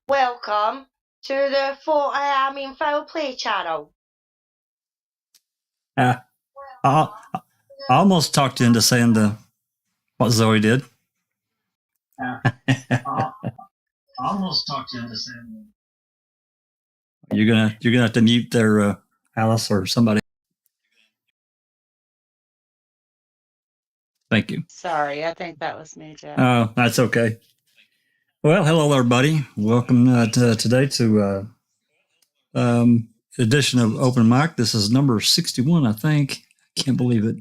Welcome to the Foul Play channel. I almost talked you into saying what Zoe did. I almost talked you into saying You're gonna have to mute their Alice or somebody. Thank you. Sorry, I think that was me, Jeff. Oh, that's okay. Well, hello everybody. Welcome today to edition of Open Mic. This is number 61, I think. I can't believe it.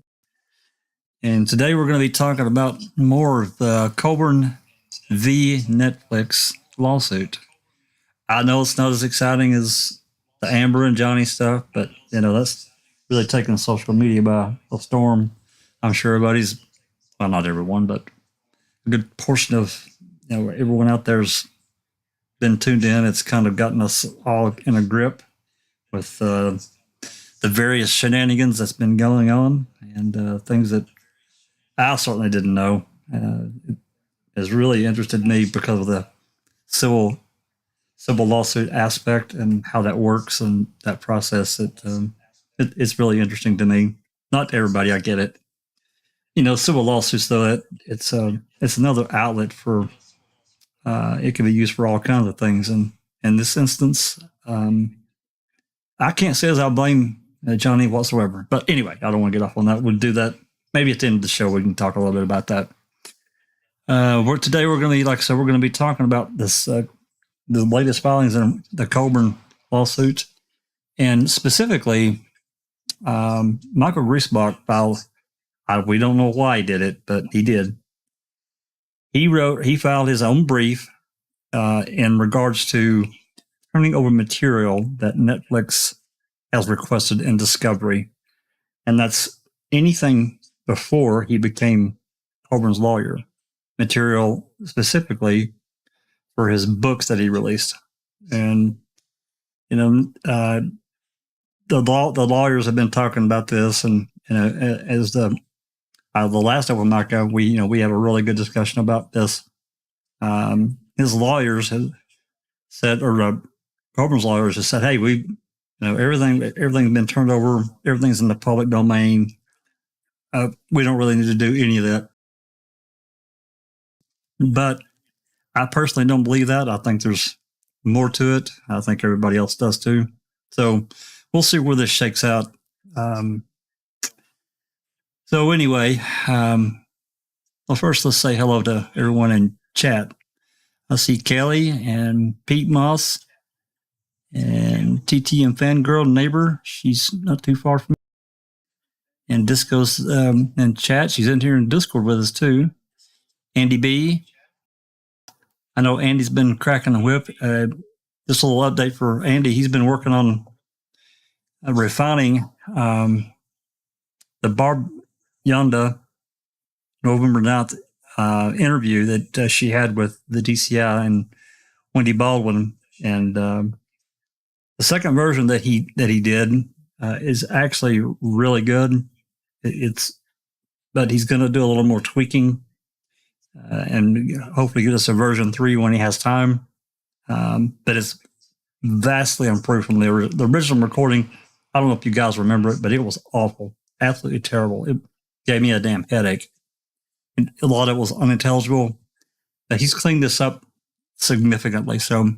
And today we're going to be talking about more of the Colburn v. Netflix lawsuit. I know it's not as exciting as the Amber and Johnny stuff, but that's really taking social media by a storm. I'm sure everybody's, well, not everyone, but a good portion of everyone out there's been tuned in. It's kind of gotten us all in a grip with the various shenanigans that's been going on and things that I certainly didn't know. It has really interested me because of the civil lawsuit aspect and how that works and that process. It's really interesting to me. Not to everybody, I get it. Civil lawsuits, though, it's another outlet for it can be used for all kinds of things. And in this instance, I can't say as I blame Johnny whatsoever. But anyway, I don't want to get off on that. We'll do that maybe at the end of the show. We can talk a little bit about that. Today we're going to be, like I said, we're going to be talking about this the latest filings in the Colburn lawsuit, and specifically Michael Griesbach filed. We don't know why he did it, but he did. He filed his own brief in regards to turning over material that Netflix has requested in discovery, and that's anything before he became Colburn's lawyer. Material specifically for his books that he released, and the lawyers have been talking about this, and as the last Open Mic, we have a really good discussion about this. His lawyers have said, or Colburn's lawyers have said, "Hey, everything's been turned over. Everything's in the public domain. We don't really need to do any of that." But I personally don't believe that. I think there's more to it. I think everybody else does too. So we'll see where this shakes out. So anyway, well, first let's say hello to everyone in chat. I see Kelly and Pete Moss and TT and Fangirl Neighbor. She's not too far from me. And Disco's in chat. She's in here in Discord with us too. Andy B. I know Andy's been cracking the whip. Just a little update for Andy. He's been working on refining the Barb Yonda November 9th interview that she had with the DCI and Wendy Baldwin. And the second version that he did is actually really good. But he's going to do a little more tweaking and hopefully get us a version 3 when he has time. But it's vastly improved from the original recording. I don't know if you guys remember it, but it was awful, absolutely terrible. It gave me a damn headache. And a lot of it was unintelligible. He's cleaned this up significantly. So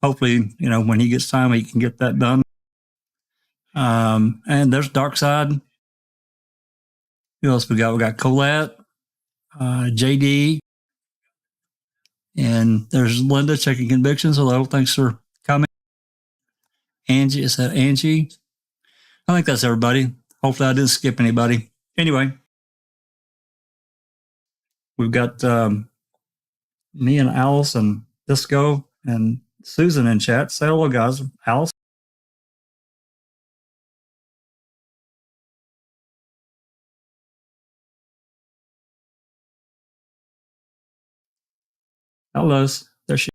hopefully, when he gets time, he can get that done. And there's Darkside. Who else we got? We got Colette, JD, and there's Linda checking convictions. Hello, thanks for coming. Angie, is that Angie? I think that's everybody. Hopefully I didn't skip anybody. Anyway, we've got me and Alice and Disco and Susan in chat. Say hello, guys. Alice. Hello. There she.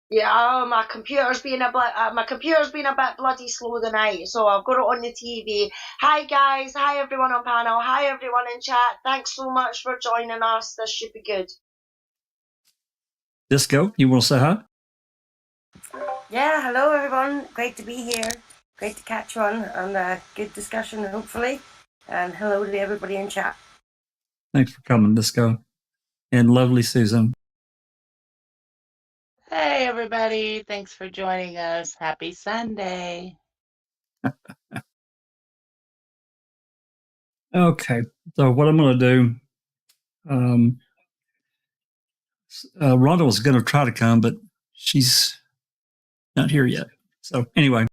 Yeah, my computer's been a bit bloody slow tonight, so I've got it on the TV. Hi guys, hi everyone on panel, hi everyone in chat. Thanks so much for joining us. This should be good. Disco, you want to say hi? Yeah, hello everyone. Great to be here. Great to catch you on a good discussion, hopefully. And hello to everybody in chat. Thanks for coming, Disco. And lovely Susan. Hey, everybody. Thanks for joining us. Happy Sunday. Okay, so what I'm going to do, Rhonda was going to try to come, but she's not here yet. So anyway,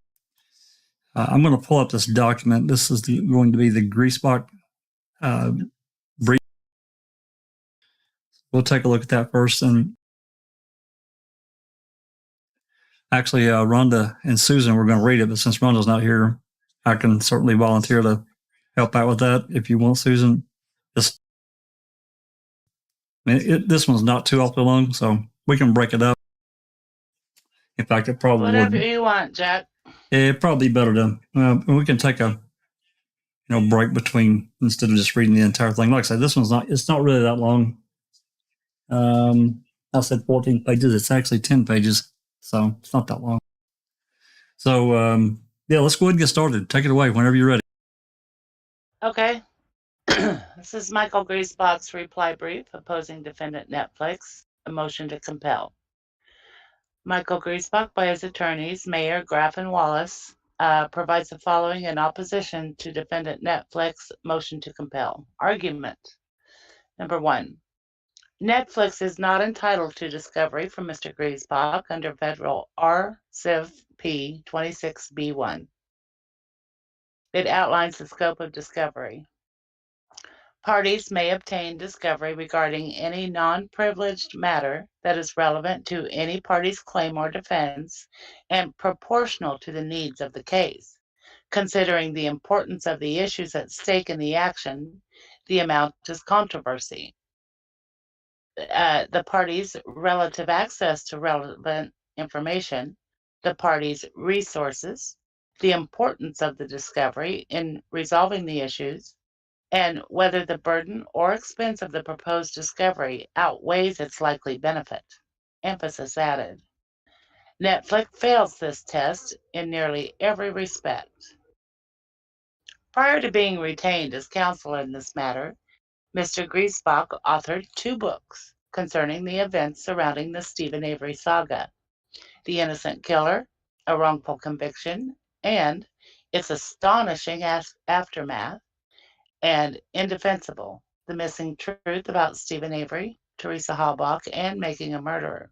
I'm going to pull up this document. This is going to be the Griesbach brief. We'll take a look at that first. And actually, Rhonda and Susan were going to read it, but since Rhonda's not here, I can certainly volunteer to help out with that if you want, Susan. This one's not too awfully long, so we can break it up. In fact, it probably whatever you want, Jack. It'd probably be better to we can take a break between instead of just reading the entire thing. Like I said, this one's it's not really that long. I said 14 pages. It's actually 10 pages, so it's not that long. So yeah, let's go ahead and get started. Take it away whenever you're ready. Okay. This is Michael Griesbach's reply brief opposing defendant Netflix, a motion to compel. Michael Griesbach, by his attorneys, Mayer, Graff, and Wallace, provides the following in opposition to defendant Netflix motion to compel. Argument. Number 1. Netflix is not entitled to discovery from Mr. Griesbach under federal R-Civ P 26B1. It outlines the scope of discovery. Parties may obtain discovery regarding any non-privileged matter that is relevant to any party's claim or defense and proportional to the needs of the case, considering the importance of the issues at stake in the action, the amount of controversy, the party's relative access to relevant information, the party's resources, the importance of the discovery in resolving the issues, and whether the burden or expense of the proposed discovery outweighs its likely benefit. Emphasis added. Netflix fails this test in nearly every respect. Prior to being retained as counsel in this matter, Mr. Griesbach authored 2 books concerning the events surrounding the Stephen Avery saga, The Innocent Killer, A Wrongful Conviction, and Its Astonishing Aftermath, and Indefensible, The Missing Truth About Stephen Avery, Teresa Halbach, and Making a Murderer.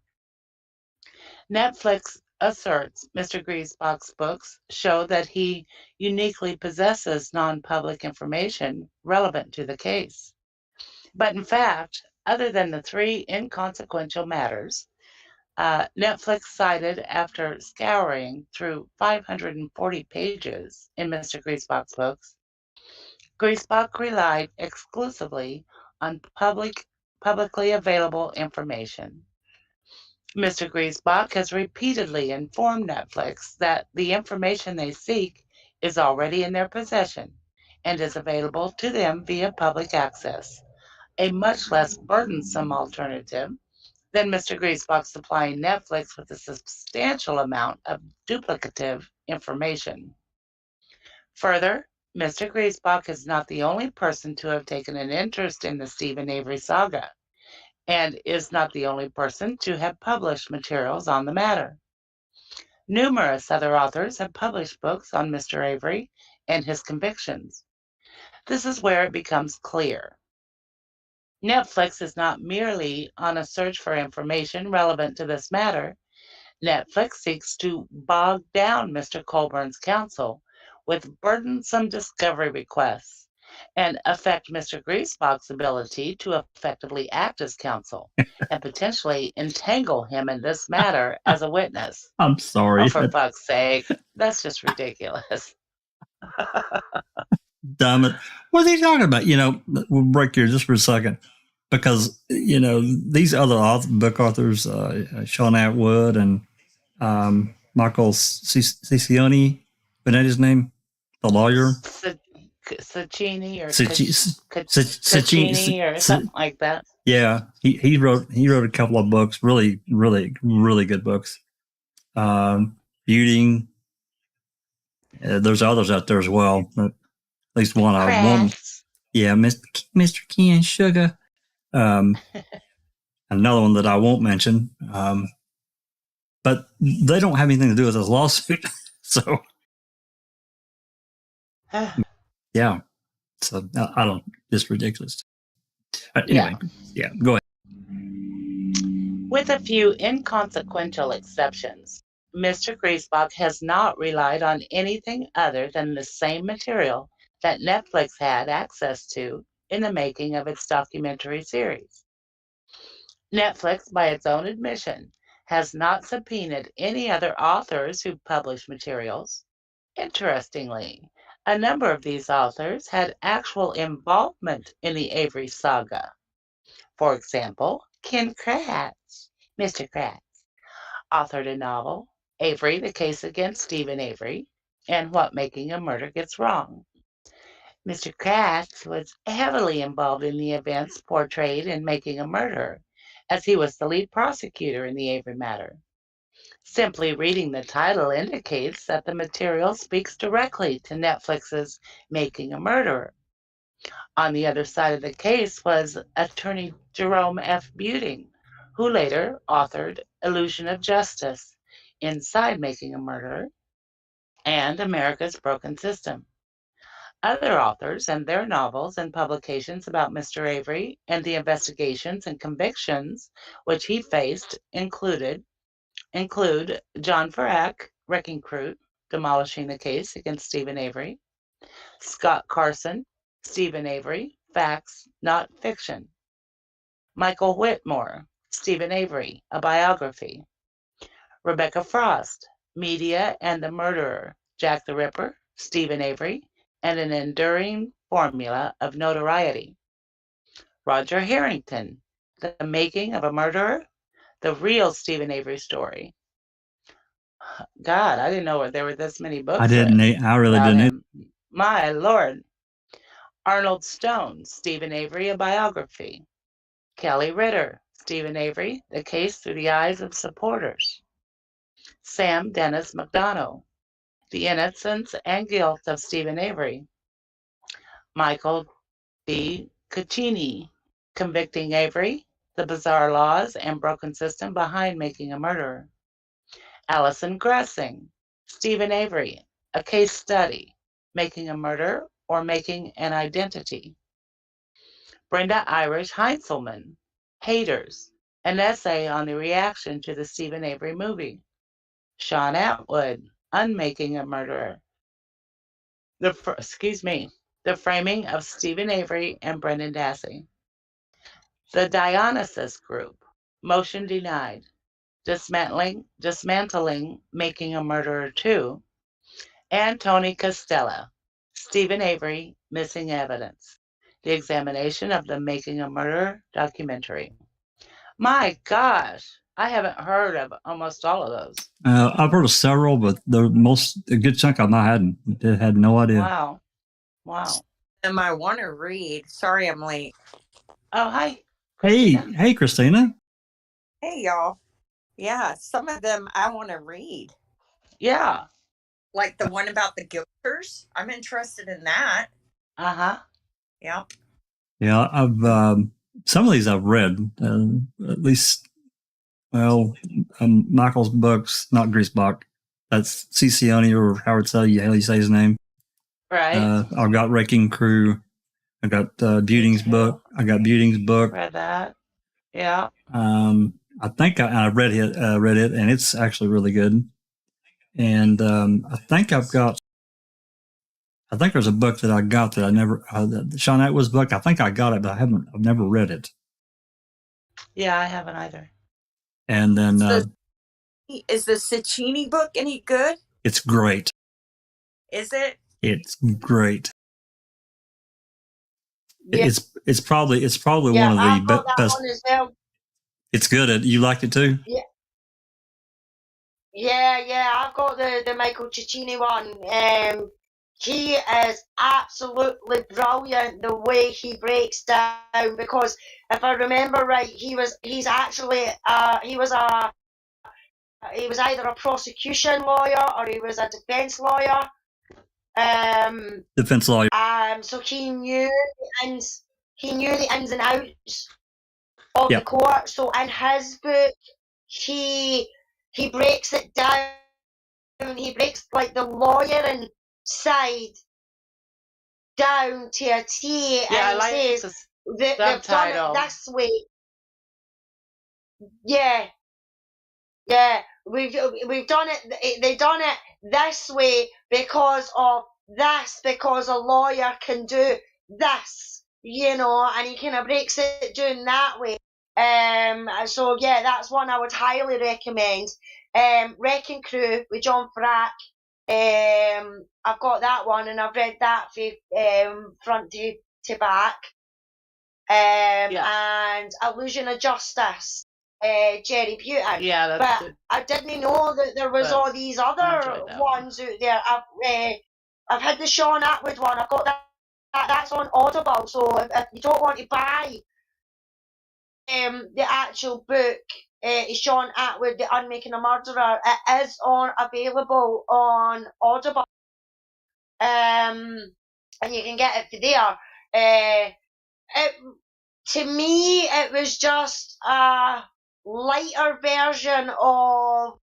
Netflix asserts Mr. Griesbach's books show that he uniquely possesses non-public information relevant to the case. But in fact, other than the 3 inconsequential matters, Netflix cited after scouring through 540 pages in Mr. Griesbach's books, Griesbach relied exclusively on publicly available information. Mr. Griesbach has repeatedly informed Netflix that the information they seek is already in their possession and is available to them via public access, a much less burdensome alternative than Mr. Griesbach supplying Netflix with a substantial amount of duplicative information. Further, Mr. Griesbach is not the only person to have taken an interest in the Stephen Avery saga, and is not the only person to have published materials on the matter. Numerous other authors have published books on Mr. Avery and his convictions. This is where it becomes clear. Netflix is not merely on a search for information relevant to this matter. Netflix seeks to bog down Mr. Colburn's counsel with burdensome discovery requests and affect Mr. Griesbach's ability to effectively act as counsel and potentially entangle him in this matter as a witness. I'm sorry. Oh, for fuck's sake. That's just ridiculous. Damn it. What are they talking about? We'll break here just for a second because, these other book authors, Sean Atwood and Michael Ciccione, isn't that his name? The lawyer? Sacchini or Sacchini or something like that. Yeah, he wrote a couple of books, really good books. Beauting. There's others out there as well, but at least one I won't. Yeah, Mr. Ken Sugar. Another one that I won't mention. But they don't have anything to do with this lawsuit. So, yeah. So, I don't, it's ridiculous. Anyway, yeah, go ahead. With a few inconsequential exceptions, Mr. Griesbach has not relied on anything other than the same material that Netflix had access to in the making of its documentary series. Netflix, by its own admission, has not subpoenaed any other authors who published materials. Interestingly, a number of these authors had actual involvement in the Avery saga. For example, Ken Kratz, Mr. Kratz, authored a novel, Avery, The Case Against Stephen Avery, and What Making a Murder Gets Wrong. Mr. Kratz was heavily involved in the events portrayed in Making a Murder, as he was the lead prosecutor in the Avery matter. Simply reading the title indicates that the material speaks directly to Netflix's Making a Murderer. On the other side of the case was attorney Jerome F. Buting, who later authored Illusion of Justice, Inside Making a Murderer, and America's Broken System. Other authors and their novels and publications about Mr. Avery and the investigations and convictions which he faced include John Farrack, Wrecking Crew, Demolishing the Case Against Stephen Avery, Scott Carson, Stephen Avery, Facts, Not Fiction, Michael Whitmore, Stephen Avery, A Biography, Rebecca Frost, Media and the Murderer, Jack the Ripper, Stephen Avery, and an Enduring Formula of Notoriety, Roger Harrington, The Making of a Murderer, The Real Stephen Avery Story. God, I didn't know there were this many books. I really didn't. My Lord. Arnold Stone, Stephen Avery, A Biography. Kelly Ritter, Stephen Avery, The Case Through the Eyes of Supporters. Sam Dennis McDonough, The Innocence and Guilt of Stephen Avery. Michael D. Caccini, Convicting Avery, The Bizarre Laws and Broken System Behind Making a Murderer. Allison Gressing, Stephen Avery, A Case Study, Making a Murder or Making an Identity. Brenda Irish Heinzelman, Haters, an essay on the reaction to the Stephen Avery movie. Sean Atwood, Unmaking a Murderer. The Framing of Stephen Avery and Brendan Dassey. The Dionysus Group, Motion Denied, Dismantling Making a Murderer 2, and Tony Costella, Stephen Avery, Missing Evidence, the examination of the Making a Murderer documentary. My gosh, I haven't heard of almost all of those. I've heard of several, but a good chunk of them I had no idea. Wow. And I want to read. Sorry, I'm late. Oh, hi. Christina. Hey, Christina. Hey, y'all. Yeah, some of them I want to read. Yeah. Like the one about the guilters. I'm interested in that. Uh-huh. Yeah. Yeah, I've some of these I've read. At least, Michael's books, not Griesbach. That's Cicioni or Howard Sally, how you say his name. Right. I've got Wrecking Crew. I got Buting's book. Read that. Yeah. I think I read it, and it's actually really good. And I think there's a book that I got that I never, Sean Atwood's book. I think I got it, but I've never read it. Yeah, I haven't either. And then is the Sacchini book any good? It's great. Is it? It's great. Yeah. It's probably one of the best. One as well. It's good. You liked it too? Yeah. I've got the Michael Ciccini one. he is absolutely brilliant the way he breaks down, because if I remember right, he was either a prosecution lawyer or he was a defense lawyer. Defense lawyer. So he knew the ins and outs of the court. So in his book, he breaks it down. He breaks like the lawyering side down to a T, Yeah, and I he like says the they've done subtitle. it this way. Yeah, we've done it. They done it this way because of this, because a lawyer can do this, you know, and he kind of breaks it down that way. So yeah, that's one I would highly recommend. Wrecking Crew with John Frack. I've got that one, and I've read that from front to back. And Illusion of Justice. Jerry Butin. Yeah, but good. I didn't know that there was all these other ones out there. I've had the Sean Atwood one. I've got that's on Audible. So if you don't want to buy the actual book, Sean Atwood, The Unmaking a Murderer, it is available on Audible. And you can get it for there. To me, it was just a lighter version of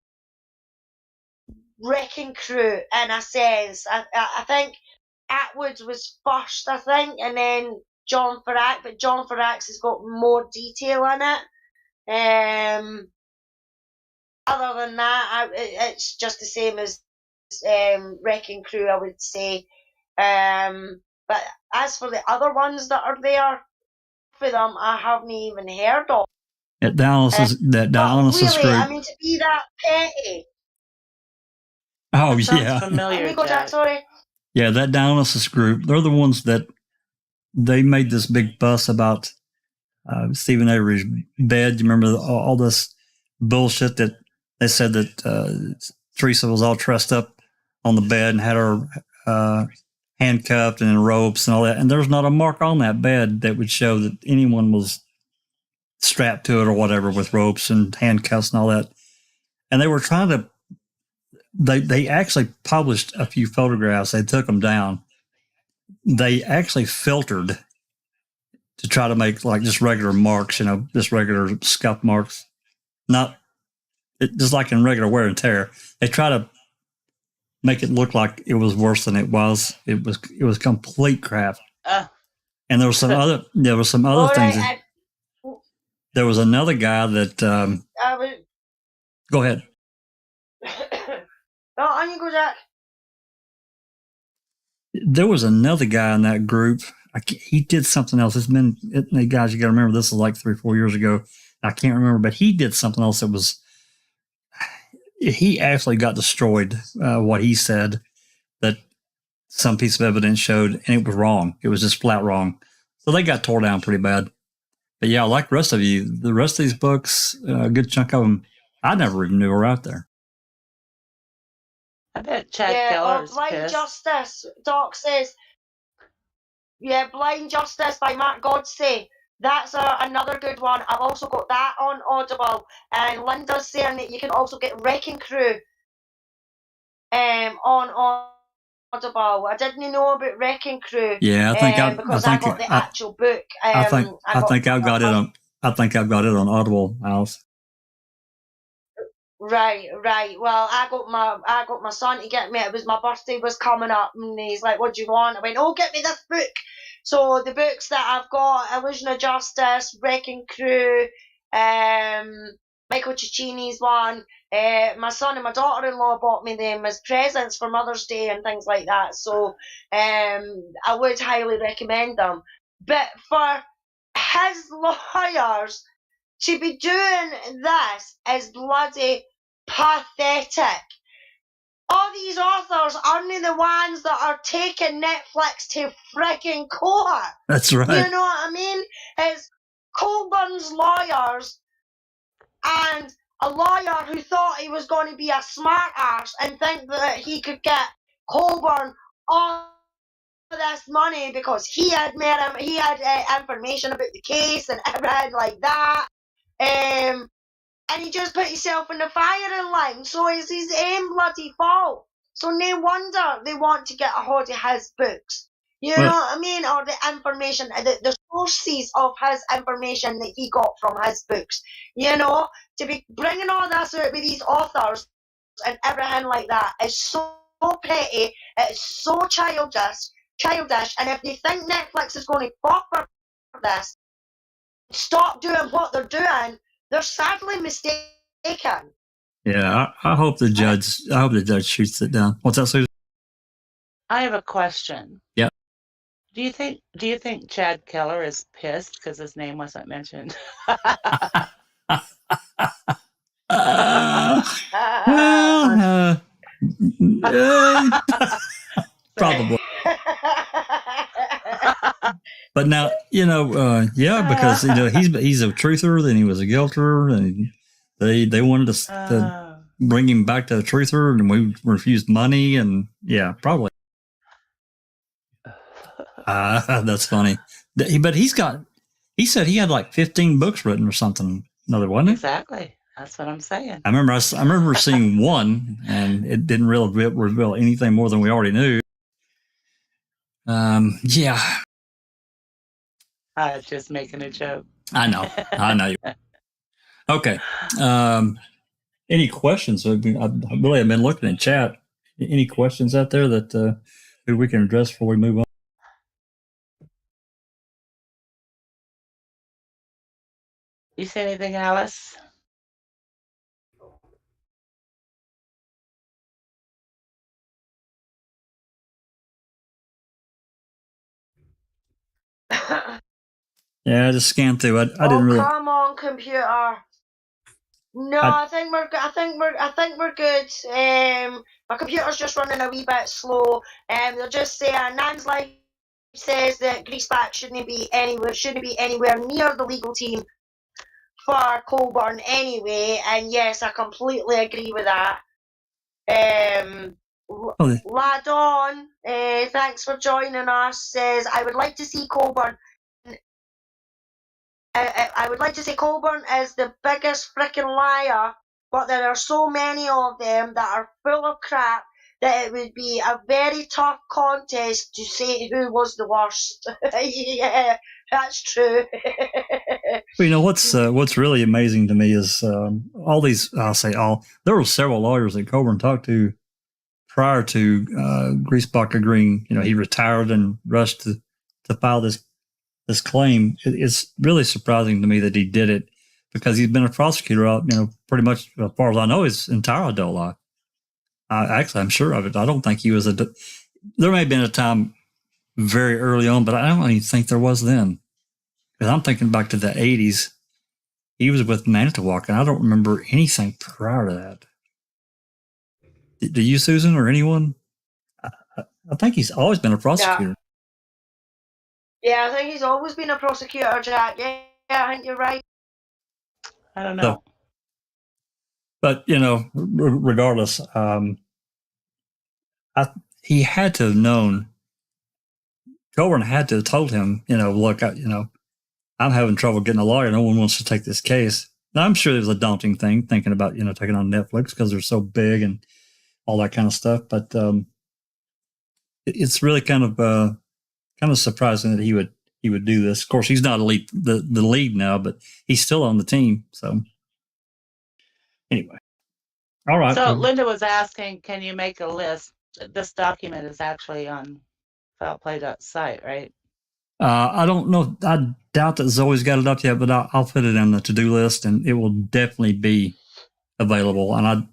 Wrecking Crew in a sense. I think Atwood was first, I think, and then John Farrack, but John Farrack's has got more detail in it. Other than that, it's just the same as Wrecking Crew, I would say. But as for the other ones that are there, for them, I haven't even heard of. That dialysis really, group. I mean, to be that petty. Oh, that sounds yeah. familiar, Jack, sorry. Yeah, that dialysis group, they're the ones that they made this big fuss about Stephen Avery's bed. You remember all this bullshit that they said that Teresa was all trussed up on the bed and had her handcuffed and in ropes and all that. And there's not a mark on that bed that would show that anyone was strapped to it or whatever with ropes and handcuffs and all that. And they were trying to, they actually published a few photographs. They took them down. They actually filtered to try to make like just regular marks, you know, just regular scuff marks, not just like in regular wear and tear. They try to make it look like it was worse than it was. It was complete crap. And there was some other things. Right, there was another guy that. Go ahead. No, on you go, Jack. There was another guy in that group. He did something else. It's been, guys, you got to remember, this was like 3 or 4 years ago. I can't remember, but he did something else that was. He actually got destroyed. What he said that some piece of evidence showed, and it was wrong. It was just flat wrong. So they got tore down pretty bad. But yeah, like the rest of you, the rest of these books, a good chunk of them, I never even knew were out there. I bet Chad Keller's Blind pissed. Justice, Doc says. Yeah, Blind Justice by Mark Godsey. That's another good one. I've also got that on Audible. And Linda's saying that you can also get Wrecking Crew on Audible. I didn't know about Wrecking Crew. Yeah, I got the actual book. I think I've got it on Audible, Alice. Right. Well, I got my son to get me. It was my birthday was coming up, and he's like, "What do you want?" I went, "Oh, get me this book." So the books that I've got: Illusion of Justice, Wrecking Crew, Michael Cicchini's one. My son and my daughter-in-law bought me them as presents for Mother's Day and things like that. So I would highly recommend them. But for his lawyers to be doing this is bloody pathetic. All these authors aren't the ones that are taking Netflix to freaking court. That's right. You know what I mean? It's Colburn's lawyers and a lawyer who thought he was going to be a smart arse and think that he could get Colburn all this money because he had information about the case and everything like that. And he just put himself in the firing line. So it's his own bloody fault. So no wonder they want to get a hold of his books. You know what I mean? Or the information, the sources of his information that he got from his books. You know, to be bringing all this out with these authors and everything like that is so petty. It's so childish. And if they think Netflix is going to fall for this, stop doing what they're doing, they're sadly mistaken. Yeah, I hope the judge shoots it down. What's that, Susan? I have a question. Yeah. Do you think Chad Keller is pissed because his name wasn't mentioned? Probably. But now, because he's a truther, then he was a guilter, and they wanted to bring him back to the truther, and we refused money, and yeah, probably. That's funny. But he said he had like 15 books written or something. Wasn't it? Exactly. That's what I'm saying. I remember seeing one, and it didn't really reveal anything more than we already knew. Yeah. I was just making a joke. I know. Okay. Any questions? I really have been looking in chat. Any questions out there that we can address before we move on? You say anything, Alice? Yeah, I just scanned through. I didn't really. Come on, computer. No, I think we're good. My computer's just running a wee bit slow. They'll just say Nan's life says that Griesbach shouldn't be anywhere near the legal team for Colburn anyway. And yes, I completely agree with that. Ladon, thanks for joining us. Says I would like to see Colburn. I would like to say Colburn is the biggest freaking liar, but there are so many of them that are full of crap that it would be a very tough contest to say who was the worst. Yeah, that's true. Well, what's really amazing to me is all these. There were several lawyers that Colburn talked to prior to Griesbach agreeing. He retired and rushed to file this claim. It's really surprising to me that he did it because he's been a prosecutor, pretty much as far as I know, his entire adult life. Actually, I'm sure of it. I don't think he was there may have been a time very early on, but I don't even think there was then. Because I'm thinking back to the 80s. He was with Manitowoc, and I don't remember anything prior to that. Do you, Susan, or anyone? I think he's always been a prosecutor. Yeah, I think he's always been a prosecutor, Jack. Yeah, I think you're right. I don't know. But, regardless, he had to have known, Colburn had to have told him, look, I'm having trouble getting a lawyer. No one wants to take this case. Now, I'm sure it was a daunting thing thinking about, taking on Netflix because they're so big and all that kind of stuff. But it's really kind of surprising that he would do this. Of course, he's not the lead now, but he's still on the team. So anyway, all right. So Linda was asking, can you make a list? This document is actually on fileplay.site, right? I don't know. I doubt that Zoe's got it up yet, but I'll put it in the to-do list, and it will definitely be available. And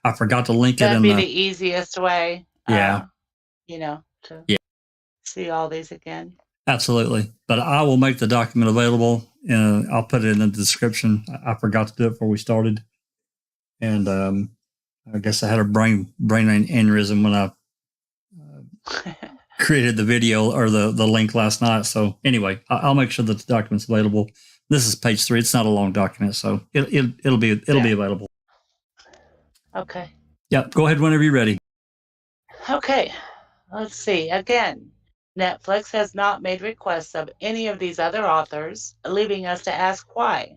I forgot to link That'd it. be the easiest way. Yeah. To see all these again. Absolutely. But I will make the document available, and I'll put it in the description. I forgot to do it before we started. And I guess I had a brain aneurysm when I created the video or the link last night. So anyway, I'll make sure that the document's available. This is page 3. It's not a long document, so it'll be available. Okay. Yeah. Go ahead whenever you're ready. Okay. let's see, again, Netflix has not made requests of any of these other authors, leaving us to ask why.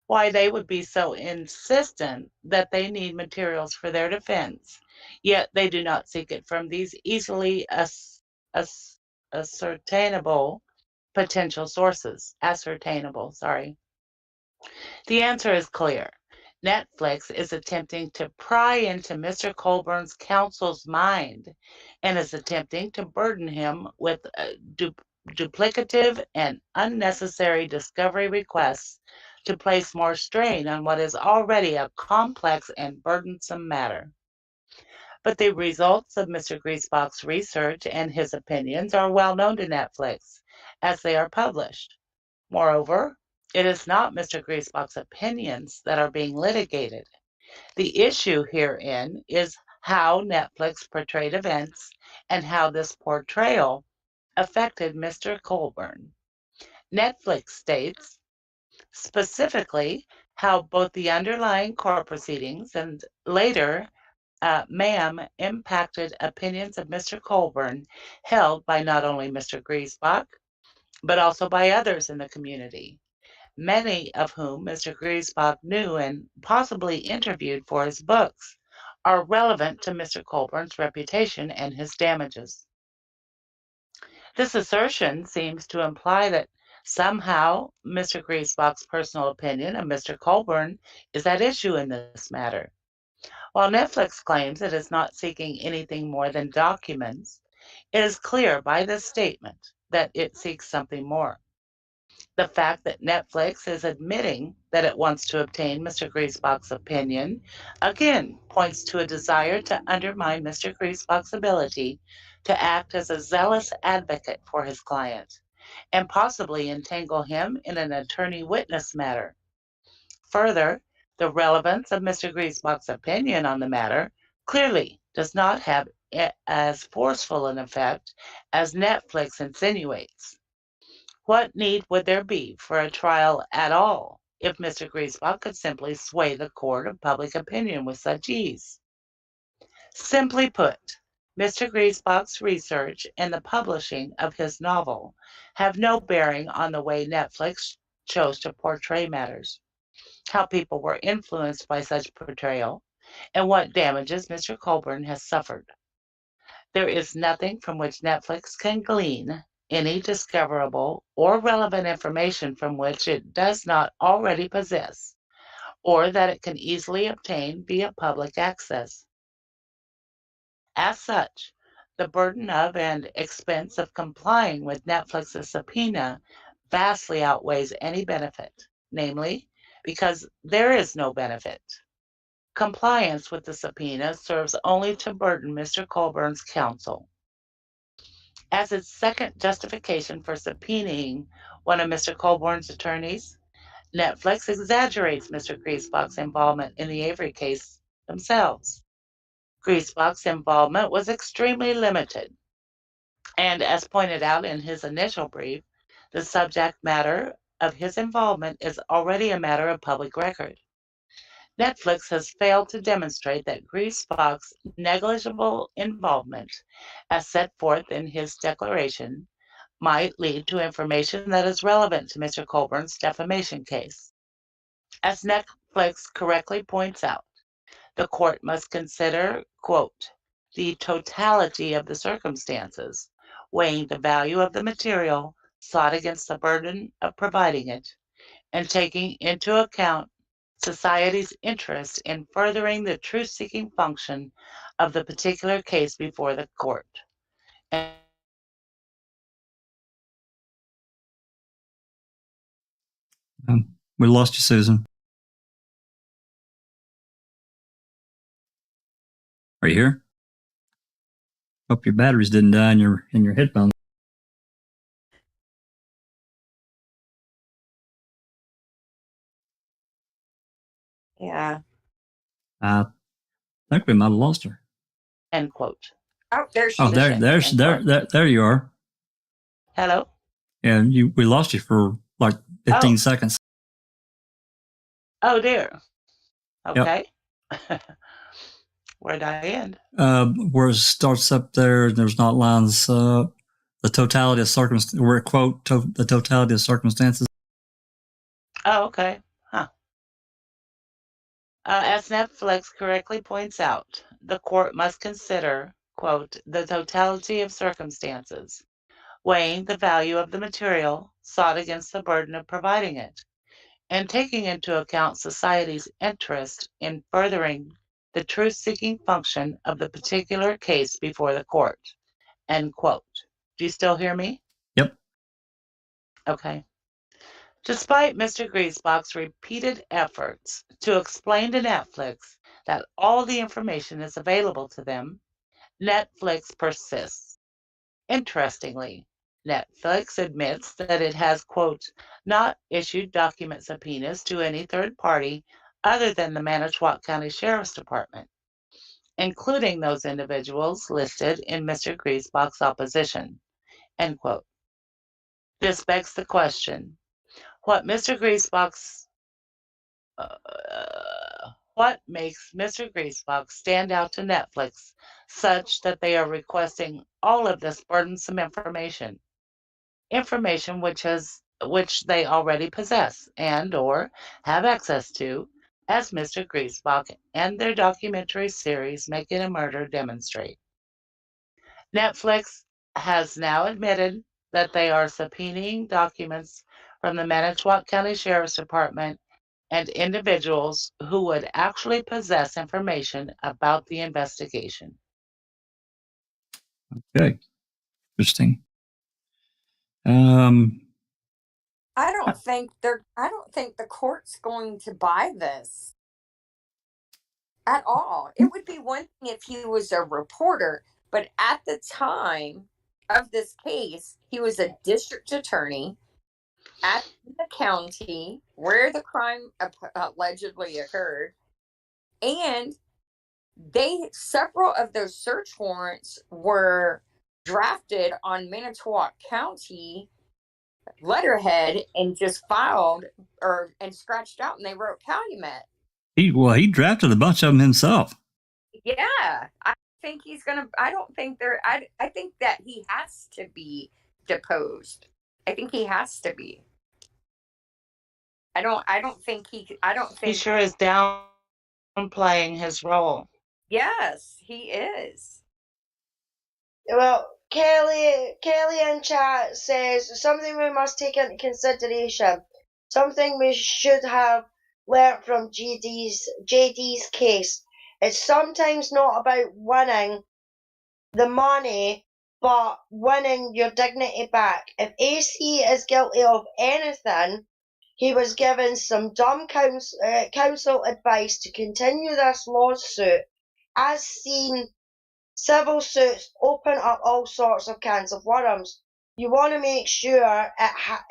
Why they would be so insistent that they need materials for their defense, yet they do not seek it from these easily ascertainable potential sources. The answer is clear. Netflix is attempting to pry into Mr. Colburn's counsel's mind and is attempting to burden him with duplicative and unnecessary discovery requests to place more strain on what is already a complex and burdensome matter. But the results of Mr. Griesbach's research and his opinions are well known to Netflix, as they are published. Moreover, it is not Mr. Griesbach's opinions that are being litigated. The issue herein is how Netflix portrayed events and how this portrayal affected Mr. Colburn. Netflix states specifically how both the underlying court proceedings and later MAM impacted opinions of Mr. Colburn held by not only Mr. Griesbach, but also by others in the community, many of whom Mr. Griesbach knew and possibly interviewed for his books, are relevant to Mr. Colburn's reputation and his damages. This assertion seems to imply that somehow Mr. Griesbach's personal opinion of Mr. Colburn is at issue in this matter. While Netflix claims it is not seeking anything more than documents, it is clear by this statement that it seeks something more. The fact that Netflix is admitting that it wants to obtain Mr. Griesbach's opinion, again, points to a desire to undermine Mr. Griesbach's ability to act as a zealous advocate for his client, and possibly entangle him in an attorney-witness matter. Further, the relevance of Mr. Griesbach's opinion on the matter clearly does not have as forceful an effect as Netflix insinuates. What need would there be for a trial at all if Mr. Griesbach could simply sway the court of public opinion with such ease? Simply put, Mr. Griesbach's research and the publishing of his novel have no bearing on the way Netflix chose to portray matters, how people were influenced by such portrayal, and what damages Mr. Colburn has suffered. There is nothing from which Netflix can glean any discoverable or relevant information from which it does not already possess, or that it can easily obtain via public access. As such, the burden of and expense of complying with Netflix's subpoena vastly outweighs any benefit, namely, because there is no benefit. Compliance with the subpoena serves only to burden Mr. Colburn's counsel. As its second justification for subpoenaing one of Mr. Colborn's attorneys, Netflix exaggerates Mr. Griesbach's involvement in the Avery case themselves. Griesbach's involvement was extremely limited, and as pointed out in his initial brief, the subject matter of his involvement is already a matter of public record. Netflix has failed to demonstrate that Griesbach's negligible involvement, as set forth in his declaration, might lead to information that is relevant to Mr. Colburn's defamation case. As Netflix correctly points out, the court must consider, quote, the totality of the circumstances, weighing the value of the material sought against the burden of providing it, and taking into account society's interest in furthering the truth-seeking function of the particular case before the court. We lost you, Susan. Are you here? Hope your batteries didn't die in your headphones. Yeah. I think we might have lost her. End quote. Oh, there she Oh, is. there you are. Hello? Yeah, we lost you for like 15 seconds. Oh dear. Okay. Yep. Where'd I end? Where it starts up there, there's not lines. The totality of circumstances, where it quote the totality of circumstances. Oh, okay. Huh. As Netflix correctly points out, the court must consider, quote, the totality of circumstances, weighing the value of the material sought against the burden of providing it, and taking into account society's interest in furthering the truth-seeking function of the particular case before the court, end quote. Do you still hear me? Yep. Okay. Despite Mr. Griesbach's repeated efforts to explain to Netflix that all the information is available to them, Netflix persists. Interestingly, Netflix admits that it has, quote, not issued document subpoenas to any third party other than the Manitowoc County Sheriff's Department, including those individuals listed in Mr. Griesbach's opposition, end quote. This begs the question, what makes Mr. Griesbach stand out to Netflix such that they are requesting all of this burdensome information which they already possess and or have access to, as Mr. Griesbach and their documentary series Making a Murder demonstrate. Netflix has now admitted that they are subpoenaing documents from the Manitowoc County Sheriff's Department and individuals who would actually possess information about the investigation. Okay. Interesting. I don't think the court's going to buy this at all. It would be one thing if he was a reporter, but at the time of this case, he was a district attorney at the county where the crime allegedly occurred, and several of those search warrants were drafted on Manitowoc County letterhead and just filed and scratched out, and they wrote Calumet. He drafted a bunch of them himself. Yeah, I think he's gonna. I don't think they're. I think that he has to be deposed. I think he has to be. I don't think he. I don't think he sure is downplaying his role. Yes, he is. Well, Kelly in chat says something we must take into consideration. Something we should have learnt from JD's case. It's sometimes not about winning the money, but winning your dignity back. If AC is guilty of anything, he was given some dumb counsel advice to continue this lawsuit. As seen, civil suits open up all sorts of cans of worms. You want to make sure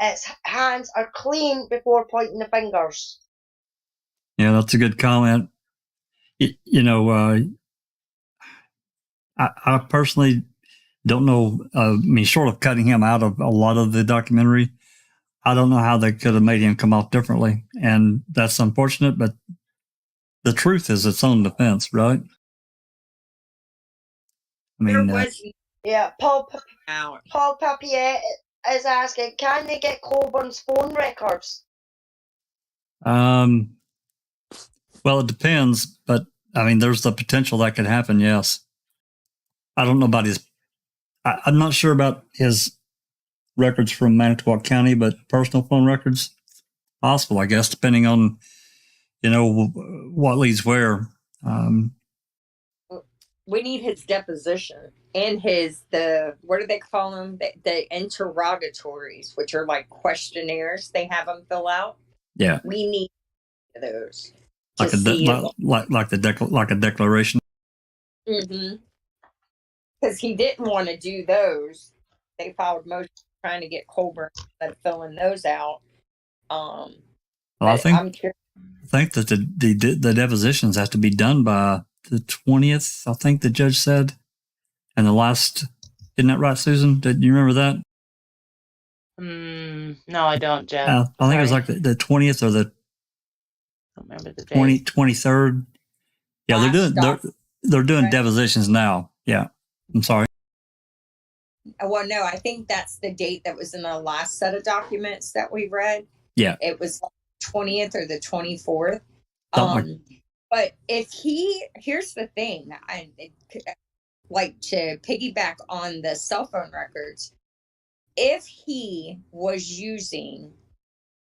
its hands are clean before pointing the fingers. Yeah, that's a good comment. I personally don't know. Short of cutting him out of a lot of the documentary, I don't know how they could have made him come off differently. And that's unfortunate, but the truth is its own defense, right? Paul Papier is asking, can they get Colburn's phone records? Well, it depends, but there's the potential that could happen. Yes, I don't know about I'm not sure about his records from Manitowoc County, but personal phone records, possible, I guess, depending on what leads where. We need his deposition and what do they call them? The interrogatories, which are like questionnaires they have them fill out. Yeah, we need those. Like a declaration. Mm-hmm. Because he didn't want to do those. They filed motion trying to get Colburn instead of filling those out. Well, I think that the depositions have to be done by the 20th, I think the judge said. And the last, isn't that right, Susan? Did you remember that? No, I don't, Jeff. I think it was like the 20th or the 23rd. Yeah, they're doing Right. depositions now. Yeah. I'm sorry. Well, no, I think that's the date that was in the last set of documents that we read. Yeah. It was 20th or the 24th. Something But here's the thing, like to piggyback on the cell phone records, if he was using,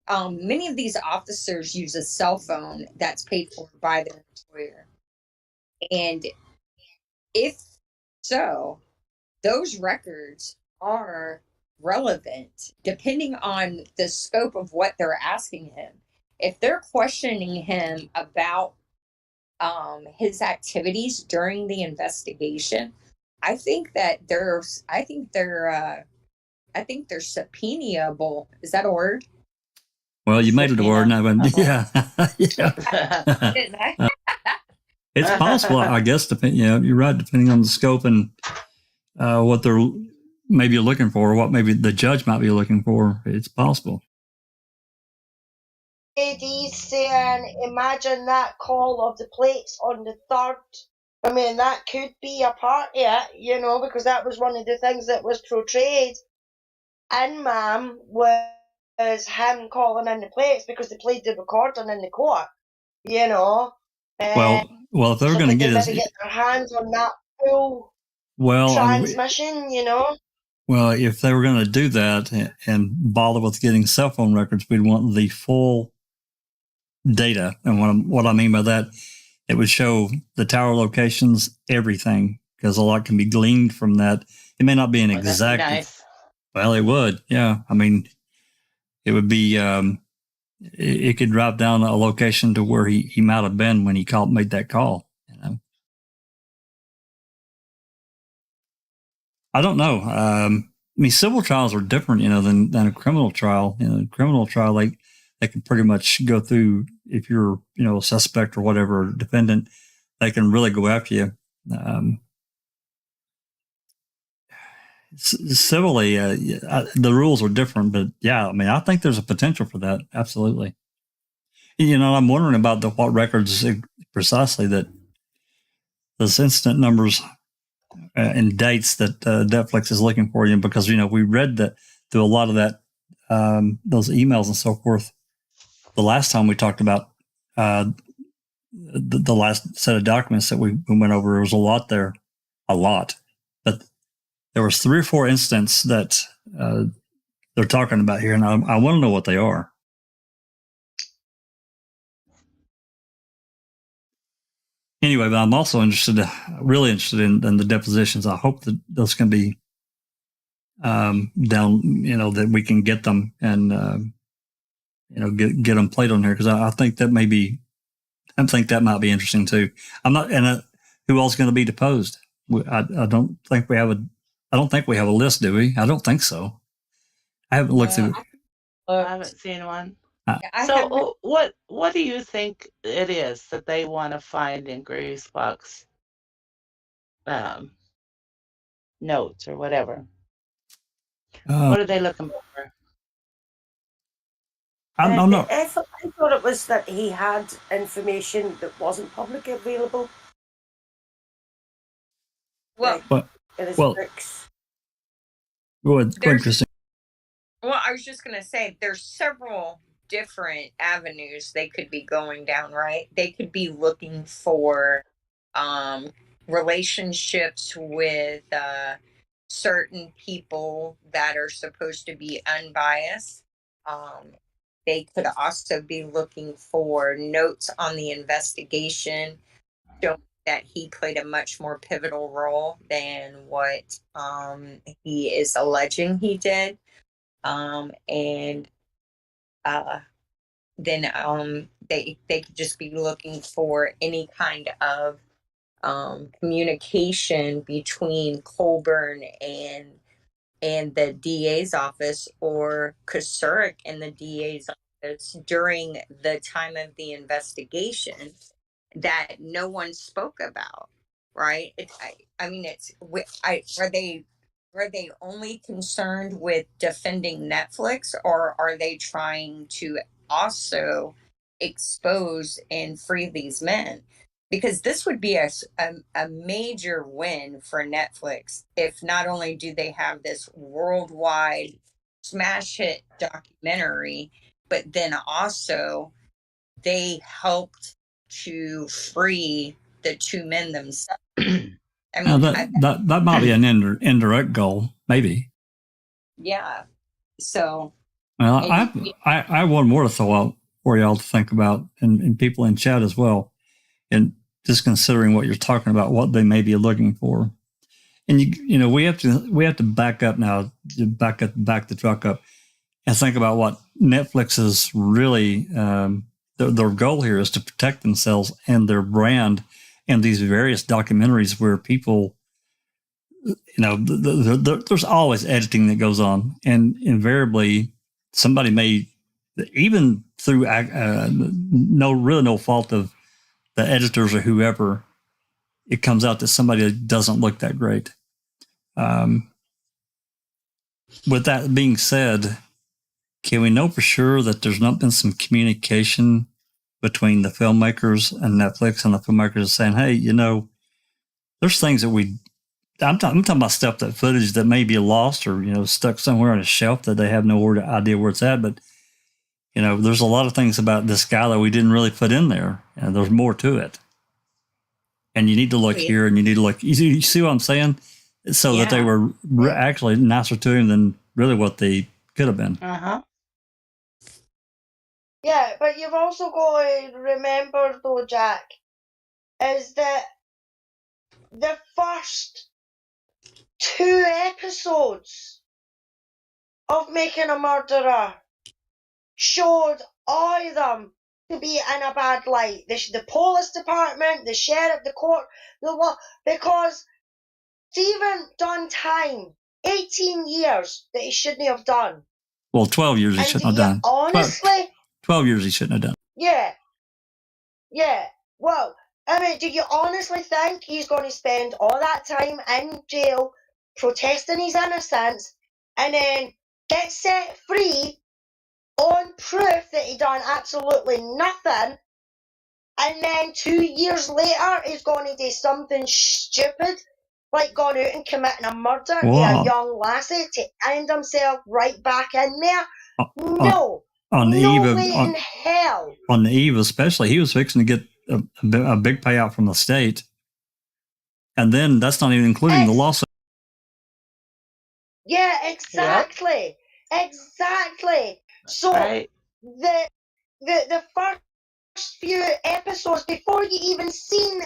many of these officers use a cell phone that's paid for by their employer. And if so, those records are relevant depending on the scope of what they're asking him. If they're questioning him about his activities during the investigation, I think they're subpoenaable. Is that a word? Well, you made it a word now, but yeah. Didn't I? It's possible, I guess. You're right. Depending on the scope and what they're maybe looking for, or what maybe the judge might be looking for, it's possible. AD's saying, imagine that call of the plates on the 3rd. I mean, that could be a part of it, because that was one of the things that was portrayed in MAM was him calling in the plates because they played the recording in the court, Well, if they're going to get their hands on that full transmission, Well, if they were going to do that and bother with getting cell phone records, we'd want the full data. And what I mean by that, it would show the tower locations, everything, because a lot can be gleaned from that. It may not be an exact. Nice. Well, it would. Yeah. I mean, it would be, it could drop down a location to where he might have been when he made that call. I don't know. I mean, civil trials are different, than a criminal trial. A criminal trial, they can pretty much go through, if you're, a suspect or whatever, defendant, they can really go after you. Civilly, the rules are different, but yeah, I mean, I think there's a potential for that. Absolutely. I'm wondering about what records precisely that those incident numbers and dates that Netflix is looking for, because, we read that through a lot of that, those emails and so forth. The last time we talked about the last set of documents that we went over, there was a lot, but there was 3 or 4 incidents that they're talking about here, and I want to know what they are. Anyway, but I'm also really interested in the depositions. I hope that those can be down, that we can get them and, get them played on here, because I think that might be interesting too. I'm not, and who else is going to be deposed? I don't think we have a list, do we? I don't think so. I haven't looked through. I haven't seen one. So what do you think it is that they want to find in Griesbach's notes or whatever? What are they looking for? I'm not. I thought it was that he had information that wasn't publicly available. Well, in his well, books. Go ahead, Kristen. Well, I was just going to say there's several different avenues they could be going down, right? They could be looking for relationships with certain people that are supposed to be unbiased. They could also be looking for notes on the investigation showing that he played a much more pivotal role than what he is alleging he did. And then they could just be looking for any kind of communication between Colburn and the DA's office, or Kusurik and the DA's office during the time of the investigation that no one spoke about, right? Are they only concerned with defending Netflix, or are they trying to also expose and free these men? because this would be a major win for Netflix if not only do they have this worldwide smash hit documentary, but then also they helped to free the two men themselves. I mean, that might be an indirect goal, maybe. Yeah. So, well, I have one more to throw out for y'all to think about, and people in chat as well, and just considering what you're talking about, what they may be looking for. And you know, we have to back up now, back the truck up, and think about what Netflix is really. Their goal here is to protect themselves and their brand, and these various documentaries where people, you know, there's always editing that goes on, and invariably somebody may, even through no fault of the editors or whoever, it comes out that somebody doesn't look that great. With that being said, can we know for sure that there's not been some communication between the filmmakers and Netflix, and the filmmakers saying, hey, you know, there's things that I'm talking about stuff, that footage that may be lost or, you know, stuck somewhere on a shelf that they have no idea where it's at. But, you know, there's a lot of things about this guy that we didn't really put in there, and there's more to it. And you need to look here, and you need to look. You see what I'm saying? So that they were actually nicer to him than really what they could have been. Uh-huh. Yeah, but you've also got to remember, though, Jack, is that the first 2 episodes of Making a Murderer showed all of them to be in a bad light. The police department, the sheriff, the court, the law, because Stephen done time, 18 years that he shouldn't have done. Well, 12 years he shouldn't have done. Honestly? 12 years he shouldn't have done. Yeah. Yeah. Well, I mean, do you honestly think he's going to spend all that time in jail protesting his innocence and then get set free on proof that he done absolutely nothing, and then 2 years later he's going to do something stupid like going out and committing a murder to a young lassie to end himself right back in there? No. On the no eve way in hell. On the eve, especially, he was fixing to get a big payout from the state, and then that's not even including the lawsuit. Yeah, exactly, exactly. So the first few episodes, before you even seen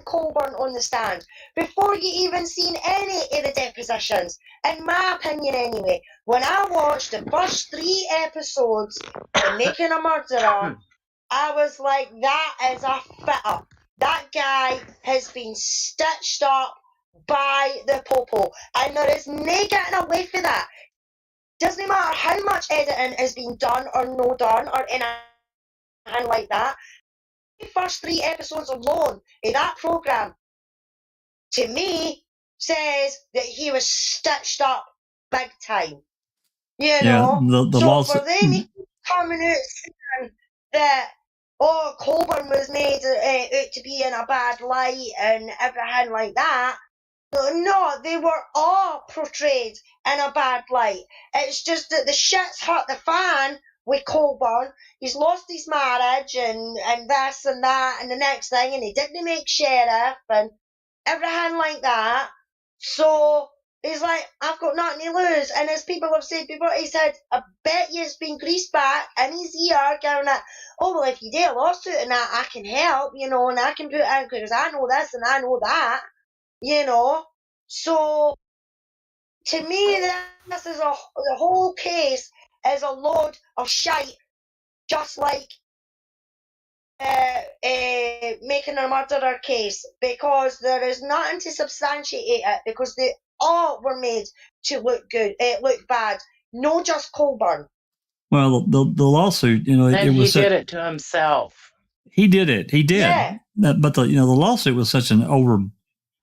Colburn on the stand, before you even seen any of the depositions, in my opinion anyway, when I watched the first 3 episodes of Making a Murderer, I was like, that is a fit-up. That guy has been stitched up by the popo, and there is no getting away from that. Doesn't matter how much editing has been done or no done or anything like that. The first 3 episodes alone of that program, to me, says that he was stitched up big time. You know? So for them coming out saying that, oh, Colborn was made out to be in a bad light and everything like that, no, they were all portrayed in a bad light. It's just that the shit's hit the fan with Colborn. He's lost his marriage and this and that and the next thing, and he didn't make sheriff and everything like that. So he's like, I've got nothing to lose. And as people have said before, he said, I bet you it's been Griesbach in his ear going that, oh, well, if you do a lawsuit and that, I can help, you know, and I can put it in because I know this and I know that. You know, so to me, this is the whole case is a load of shite, just like Making a Murderer case, because there is nothing to substantiate it, because they all were made to look good, look bad. No, just Colburn. Well, the lawsuit, you know, and he did it to himself. He did it. He did. Yeah. But the lawsuit was such an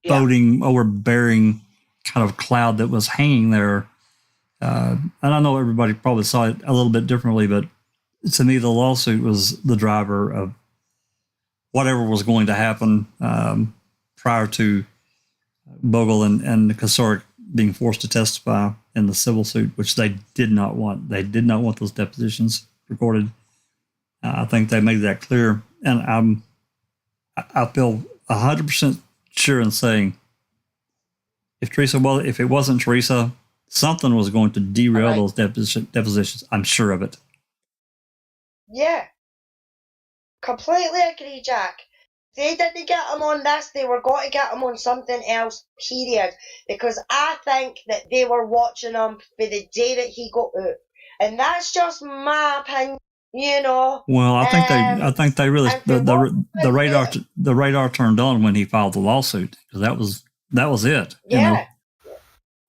overbearing kind of cloud that was hanging there. And I know everybody probably saw it a little bit differently, but to me, the lawsuit was the driver of whatever was going to happen prior to Bogle and Kosoric being forced to testify in the civil suit, which they did not want. They did not want those depositions recorded. I think they made that clear, and I feel 100% sure in saying if it wasn't Teresa, something was going to derail those depositions. I'm sure of it. Yeah. Completely agree, Jack. They didn't get him on this, they were going to get him on something else, period. Because I think that they were watching him for the day that he got out. And that's just my opinion, you know. Well, I think they really the radar turned on when he filed the lawsuit, because that was it. Yeah. You know?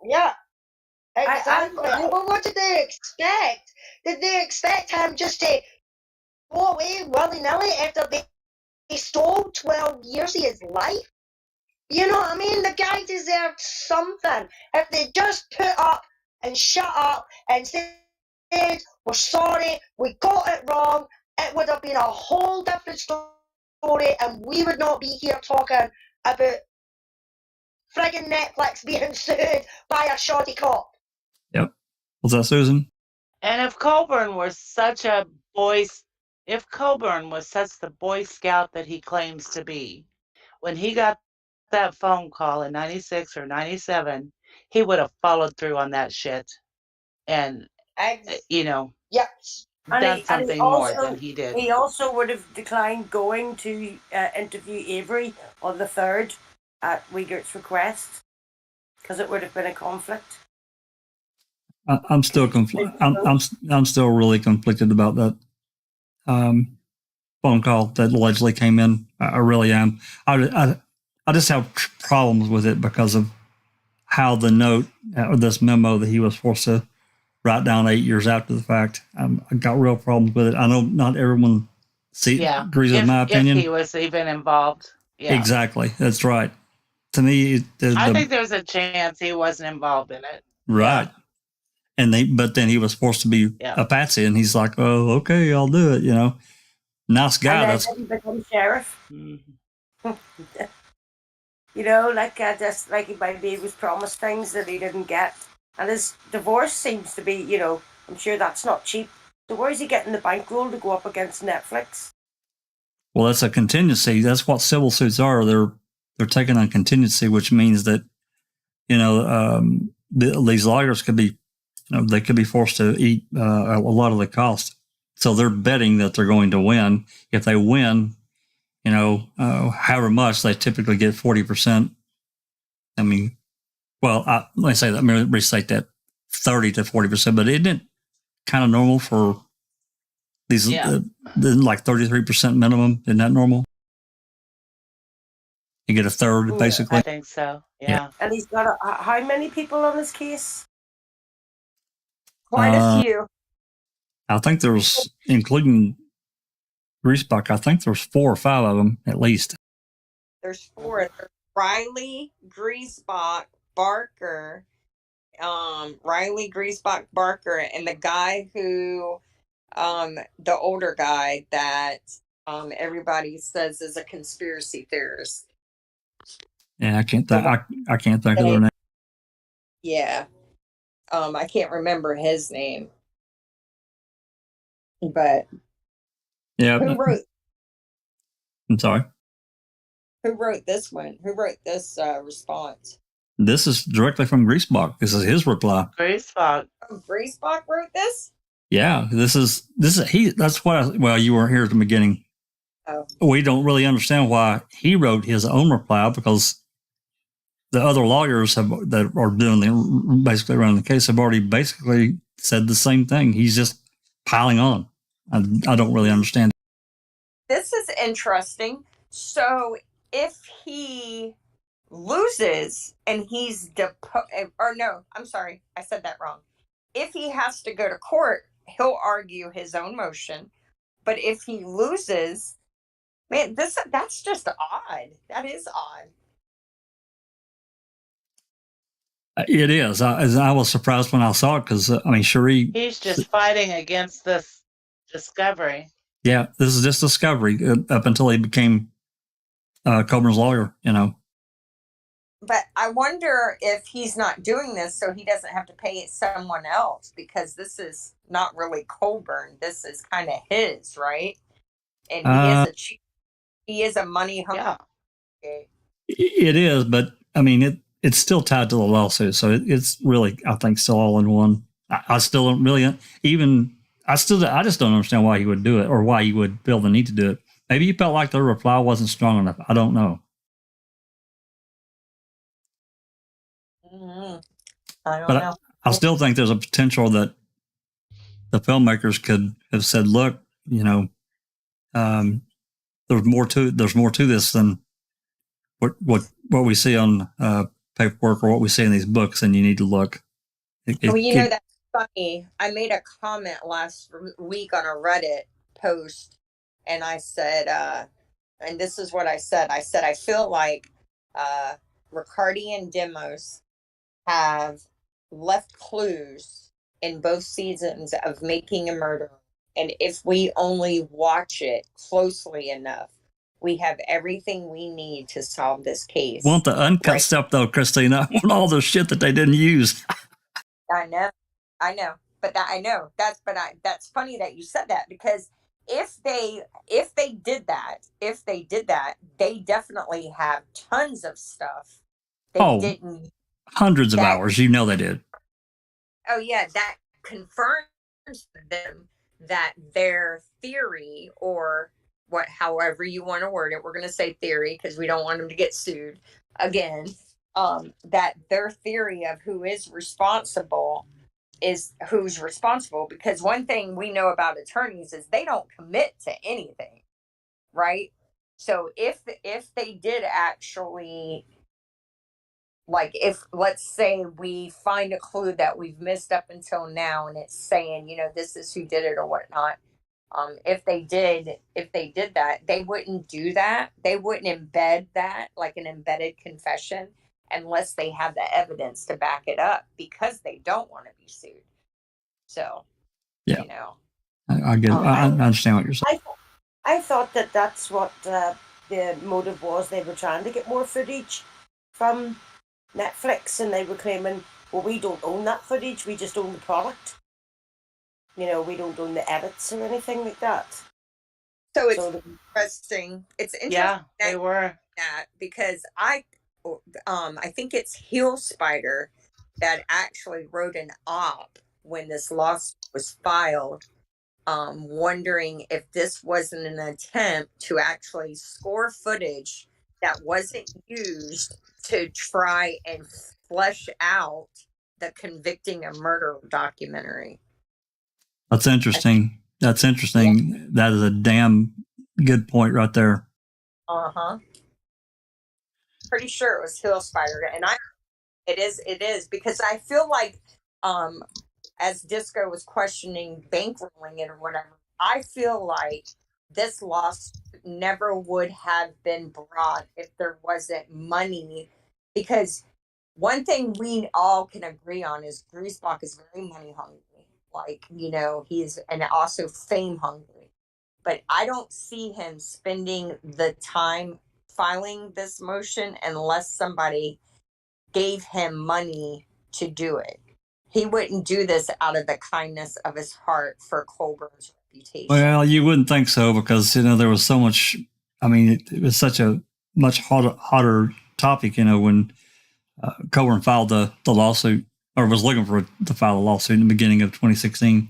Yeah. Exactly. Well, what did they expect? Did they expect him just to go away willy-nilly after they stole 12 years of his life? You know what I mean? The guy deserved something. If they just put up and shut up and said, we're sorry, we got it wrong, it would have been a whole different story, and we would not be here talking about friggin' Netflix being sued by a shoddy cop. Yep. Was that Susan? And if Colburn was such the Boy Scout that he claims to be, when he got that phone call in 96 or 97, he would have followed through on that shit and, Yep. done something more than he did. He also would have declined going to interview Avery on the 3rd at Weigert's request, because it would have been a conflict. I'm still I'm still really conflicted about that phone call that allegedly came in. I really am. I just have problems with it because of how the note or this memo that he was forced to write down 8 years after the fact. I got real problems with it. I know not everyone agrees with my opinion. If he was even involved. Yeah. Exactly. That's right. To me, I think there's a chance he wasn't involved in it. Right. Yeah. But then he was forced to be a patsy, and he's like, "Oh, okay, I'll do it." You know, nice guy. And then he become sheriff. Mm-hmm. You know, just like he was promised things that he didn't get, and his divorce seems to be, you know, I'm sure that's not cheap. So where is he getting the bankroll to go up against Netflix? Well, that's a contingency. That's what civil suits are. They're taking on contingency, which means that, you know, these lawyers could be, they could be forced to eat a lot of the cost. So they're betting that they're going to win. If they win, you know, however much, they typically get 40%. I mean, well, let me say that. Let me restate that, 30 to 40%. But isn't it kind of normal for these, like 33% minimum? Isn't that normal? You get a third, basically. I think so. Yeah. And he's got how many people on this case? Quite a few. I think there's, including Griesbach, I think there's 4 or 5 of them at least. There's 4. There's Riley, Griesbach, Barker, and the guy who, the older guy that everybody says is a conspiracy theorist. Yeah, I can't think of their name. Yeah. I can't remember his name. But yeah, who wrote? I'm sorry. Who wrote this one? Who wrote this response? This is directly from Griesbach. This is his reply. Griesbach. Oh, Griesbach wrote this? Yeah, this is he. That's what. Well, you weren't here at the beginning. Oh. We don't really understand why he wrote his own reply, because the other lawyers that are doing basically running the case have already basically said the same thing. He's just piling on. I don't really understand. This is interesting. So if he loses and he's I'm sorry, I said that wrong. If he has to go to court, he'll argue his own motion. But if he loses, man, that's just odd. That is odd. It is. I was surprised when I saw it, because Cherie. He's just fighting against this discovery. Yeah, this is just discovery up until he became Colburn's lawyer, you know. But I wonder if he's not doing this so he doesn't have to pay someone else, because this is not really Colburn. This is kind of his, right? And he is a money hungry. Yeah. It is, but I mean, it's still tied to the lawsuit, so it's really, I think, still all in one. I still don't really I just don't understand why he would do it, or why he would feel the need to do it. Maybe he felt like the reply wasn't strong enough. I don't know. Mm-hmm. I don't know. I still think there's a potential that the filmmakers could have said, "Look, you know, there's more to this than what we see on paperwork or what we see in these books, and you need to look." That's funny. I made a comment last week on a Reddit post, and I said, and this is what I said. I said, I feel like Riccardi and Demos have left clues in both seasons of Making a Murderer. And if we only watch it closely enough, we have everything we need to solve this case. Want the uncut stuff, though, Christina. I want all the shit that they didn't use. I know. But that's funny that you said that, because if they did that, they definitely have tons of stuff they didn't. Hundreds of hours, you know they did. Oh yeah, that confirms to them that their theory, or however you want to word it, we're going to say theory because we don't want them to get sued again. That their theory of who's responsible, because one thing we know about attorneys is they don't commit to anything, right? So if they did actually, like, if let's say we find a clue that we've missed up until now and it's saying, you know, this is who did it or whatnot, if they did that, they wouldn't do that. They wouldn't embed that like an embedded confession unless they have the evidence to back it up, because they don't want to be sued. So, yeah, you know, I get it. I understand what you're saying. I thought that's what the motive was. They were trying to get more footage from Netflix, and they were claiming, well, we don't own that footage, we just own the product. You know, we don't own the edits or anything like that. So it's interesting. It's interesting. Yeah, they were. That, because I think it's Heel Spider that actually wrote an op when this lawsuit was filed, wondering if this wasn't an attempt to actually score footage that wasn't used to try and flesh out the Convicting a Murder documentary. That's interesting. Yeah. That is a damn good point right there. Pretty sure it was Hill Spider, and it is because I feel like, as Disco was questioning bankrolling it or whatever, I feel like this lawsuit never would have been brought if there wasn't money. Because one thing we all can agree on is Griesbach is very money hungry. Like, you know, and also fame hungry. But I don't see him spending the time filing this motion unless somebody gave him money to do it. He wouldn't do this out of the kindness of his heart for Colburn's reputation. Well, you wouldn't think so, because, you know, there was so much. I mean, it was such a much hotter topic, you know, when Colburn filed the lawsuit, or was looking to file a lawsuit in the beginning of 2016,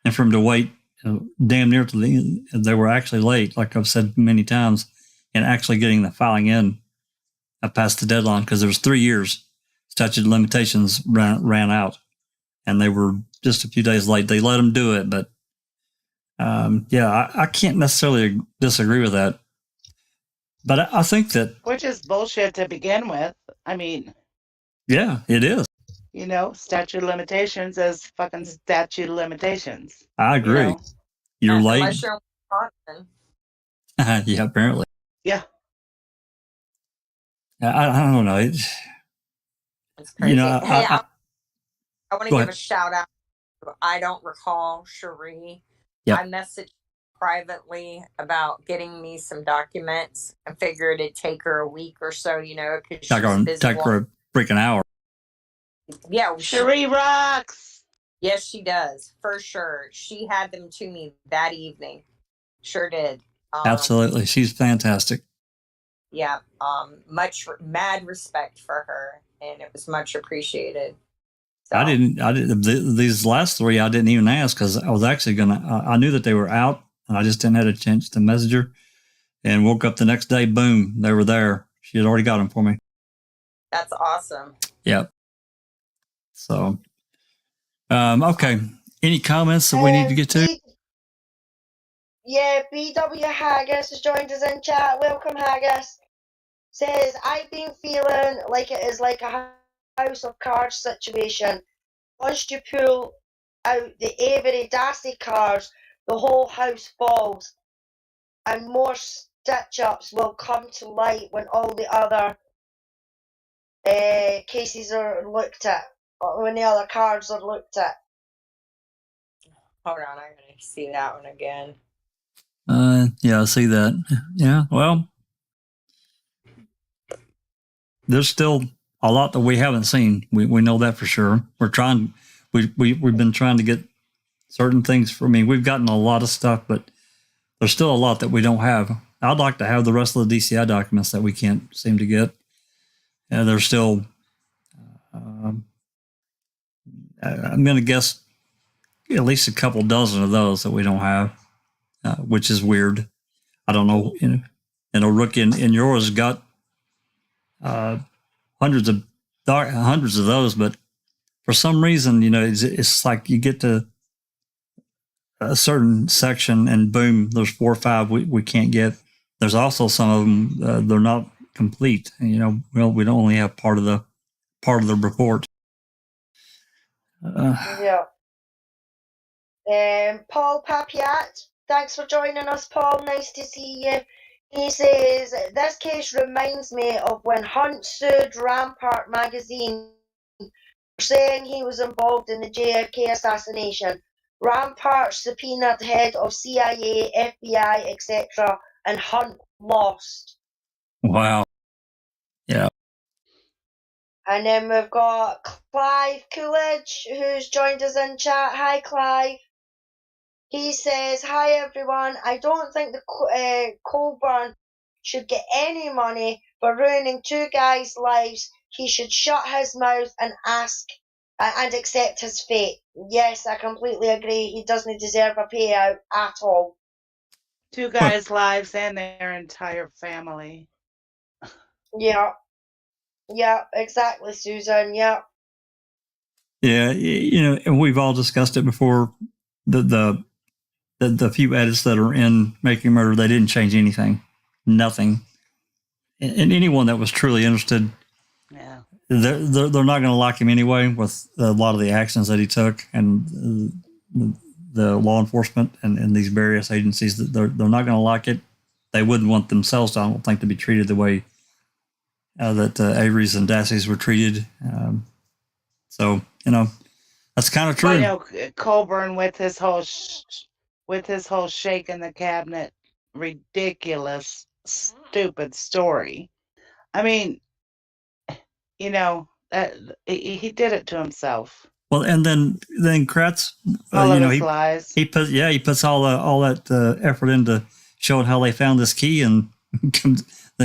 and for him to wait, you know, damn near to the end. They were actually late, like I've said many times, in actually getting the filing in past the deadline, because there was 3 years statute of limitations ran out, and they were just a few days late. They let them do it, but I can't necessarily disagree with that. But I think that, which is bullshit to begin with. I mean, yeah, it is. You know, statute of limitations is fucking statute of limitations. I agree. You know? You're late. Unless you're in Wisconsin. Yeah, apparently. Yeah. I don't know. It's crazy. You know, hey, I want to give a shout out to I Don't Recall Cherie. Yep. I messaged privately about getting me some documents. I figured it'd take her a week or so, because she's busy. Take her a freaking hour. Yeah, Cherie rocks. Yes, she does, for sure. She had them to me that evening. Sure did. Absolutely. She's fantastic. Yeah. Mad respect for her, and it was much appreciated. So. I didn't, these last three, I didn't even ask because I was actually I knew that they were out and I just didn't have a chance to message her, and woke up the next day, boom, they were there. She had already got them for me. That's awesome. Yep. So, okay. Any comments that we need to get to? Yeah, BW Haggis has joined us in chat. Welcome, Haggis. Says, I've been feeling like it is like a house of cards situation. Once you pull out the Avery Dassey cards, the whole house falls, and more stitch-ups will come to light when all the other cases are looked at, or when the other cards are looked at. Hold on, I'm going to see that one again. Yeah, I see that. Yeah, well, there's still a lot that we haven't seen. We know that for sure. We're trying. We've been trying to get certain things. We've gotten a lot of stuff, but there's still a lot that we don't have. I'd like to have the rest of the DCI documents that we can't seem to get. There's still. I'm going to guess at least a couple dozen of those that we don't have, which is weird. I don't know. Rook in yours got hundreds of those, but for some reason, it's like you get to a certain section and boom, there's 4 or 5 we can't get. There's also some of them they're not complete. We don't only have part of the report. Yeah. Paul Papiat, thanks for joining us, Paul. Nice to see you. He says, this case reminds me of when Hunt sued Rampart magazine for saying he was involved in the JFK assassination. Rampart subpoenaed head of CIA, FBI, etc., and Hunt lost. Wow. Yeah. And then we've got Clive Coolidge, who's joined us in chat. Hi, Clive. He says, hi, everyone. I don't think the Colburn should get any money for ruining 2 guys' lives. He should shut his mouth and and accept his fate. Yes, I completely agree. He doesn't deserve a payout at all. 2 guys' lives and their entire family. Yeah. Yeah, exactly, Susan. Yeah. Yeah, and we've all discussed it before. The few edits that are in Making Murder, they didn't change anything, nothing. And anyone that was truly interested, yeah, they're not going to like him anyway with a lot of the actions that he took and the law enforcement and these various agencies. That they're not going to like it. They wouldn't want themselves, I don't think, to be treated the way that Avery's and Dassey's were treated. So that's kind of true. Well, Colburn with his whole shake in the cabinet, ridiculous, stupid story. I mean, he did it to himself. Well, and then Kratz, lies. He puts all that effort into showing how they found this key, and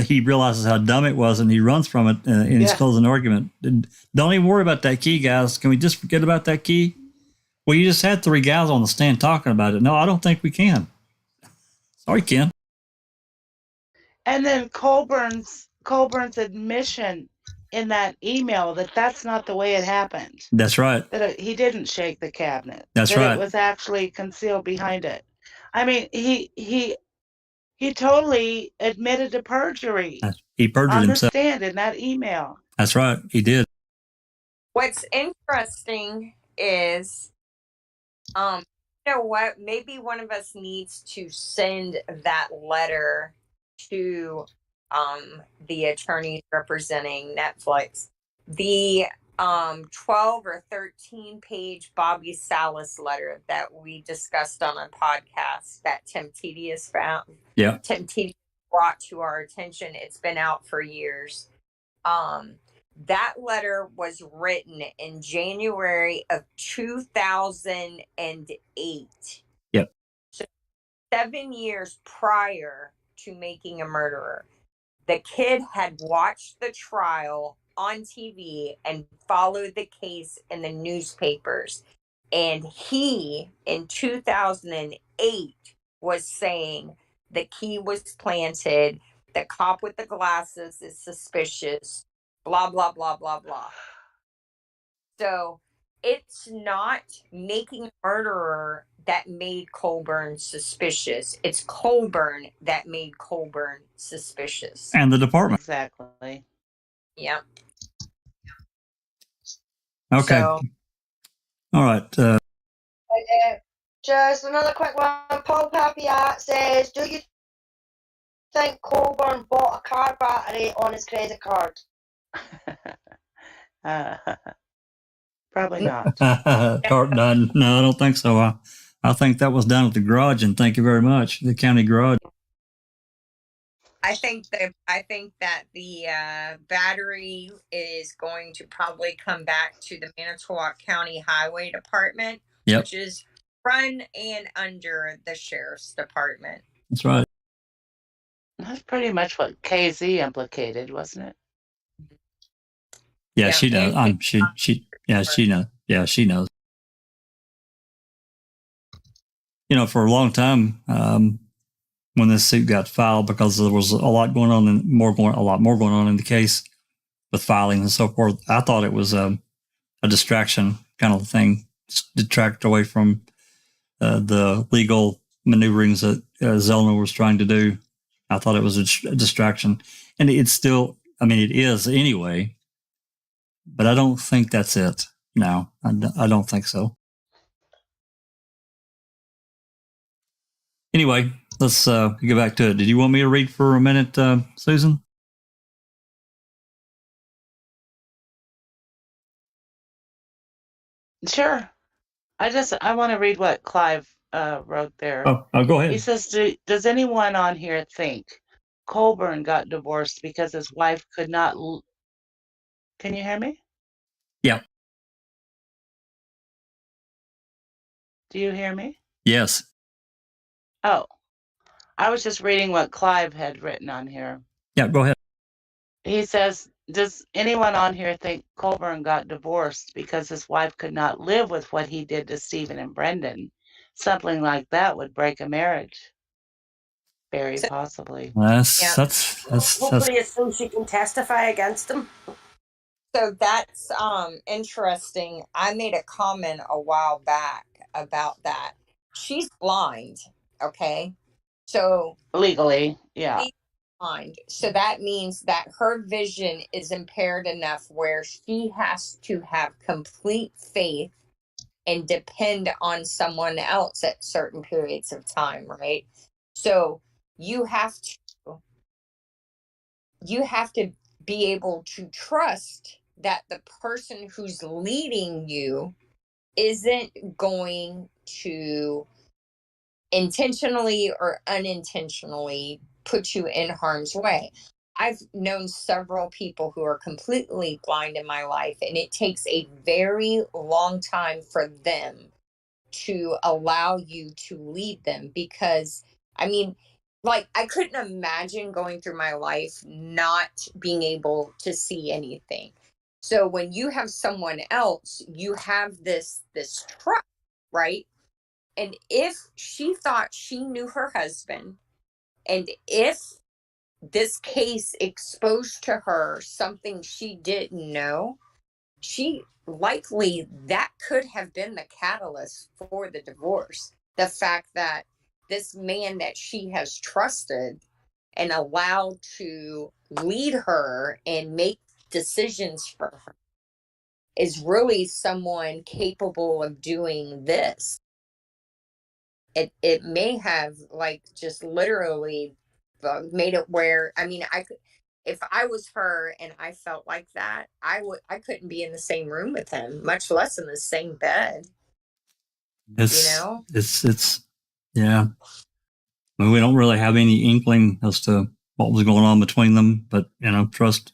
he realizes how dumb it was, and he runs from it in his closing argument. Don't even worry about that key, guys. Can we just forget about that key? Well, you just had 3 guys on the stand talking about it. No, I don't think we can. Sorry, Ken. And then Colburn's admission in that email that's not the way it happened. That's right. That he didn't shake the cabinet. That's right. It was actually concealed behind it. I mean, he totally admitted to perjury. He perjured himself on the stand in that email. That's right. He did. What's interesting is, you know what? Maybe one of us needs to send that letter to the attorneys representing Netflix. The 12 or 13 page Bobby Salas letter that we discussed on a podcast that Tim Tedious found. Yeah. Tim Tedious brought to our attention. It's been out for years. That letter was written in January of 2008. Yep. So 7 years prior to Making a Murderer. The kid had watched the trial on TV and followed the case in the newspapers. And he, in 2008, was saying the key was planted, the cop with the glasses is suspicious, blah, blah, blah, blah, blah. So it's not Making a Murderer that made Colburn suspicious. It's Colburn that made Colburn suspicious. And the department. Exactly. Yeah. Okay. So, All right. Just another quick one. Paul Papiat says, do you think Colburn bought a car battery on his credit card? Probably not. No, I don't think so. I think that was done at the garage, and thank you very much, the county garage. I think that the battery is going to probably come back to the Manitowoc County Highway Department, Yep. which is run and under the Sheriff's Department. That's right. That's pretty much what KZ implicated, wasn't it? Yeah, Yeah, she knows. and- She knows. Yeah, she knows. You know, for a long time, when this suit got filed, because there was a lot going on and a lot more going on in the case with filing and so forth, I thought it was a distraction kind of thing, detract away from the legal maneuverings that Zellner was trying to do. I thought it was a distraction, and it's still. I mean, it is anyway. But I don't think that's it. No, I don't think so. Anyway, let's get back to it. Did you want me to read for a minute, Susan? Sure. I want to read what Clive wrote there. Oh, go ahead. He says, does anyone on here think Colburn got divorced because his wife could not... Can you hear me? Yeah. Do you hear me? Yes. Oh, I was just reading what Clive had written on here. Yeah, go ahead. He says, does anyone on here think Colburn got divorced because his wife could not live with what he did to Stephen and Brendan? Something like that would break a marriage. Very possibly. That's Hopefully, so she can testify against him. So that's interesting. I made a comment a while back about that. She's blind, okay? So legally, yeah. Blind. So that means that her vision is impaired enough where she has to have complete faith and depend on someone else at certain periods of time, right? So you have to be able to trust that the person who's leading you isn't going to intentionally or unintentionally put you in harm's way. I've known several people who are completely blind in my life, and it takes a very long time for them to allow you to lead them, because I mean, like, I couldn't imagine going through my life not being able to see anything. So when you have someone else, you have this trust, right? And if she thought she knew her husband, and if this case exposed to her something she didn't know, she likely, that could have been the catalyst for the divorce. The fact that this man that she has trusted and allowed to lead her and make decisions for her is really someone capable of doing this. It may have, like, just literally made it where, I mean, if I was her and I felt like that, I couldn't be in the same room with him, much less in the same bed. It's yeah. I mean, we don't really have any inkling as to what was going on between them, but trust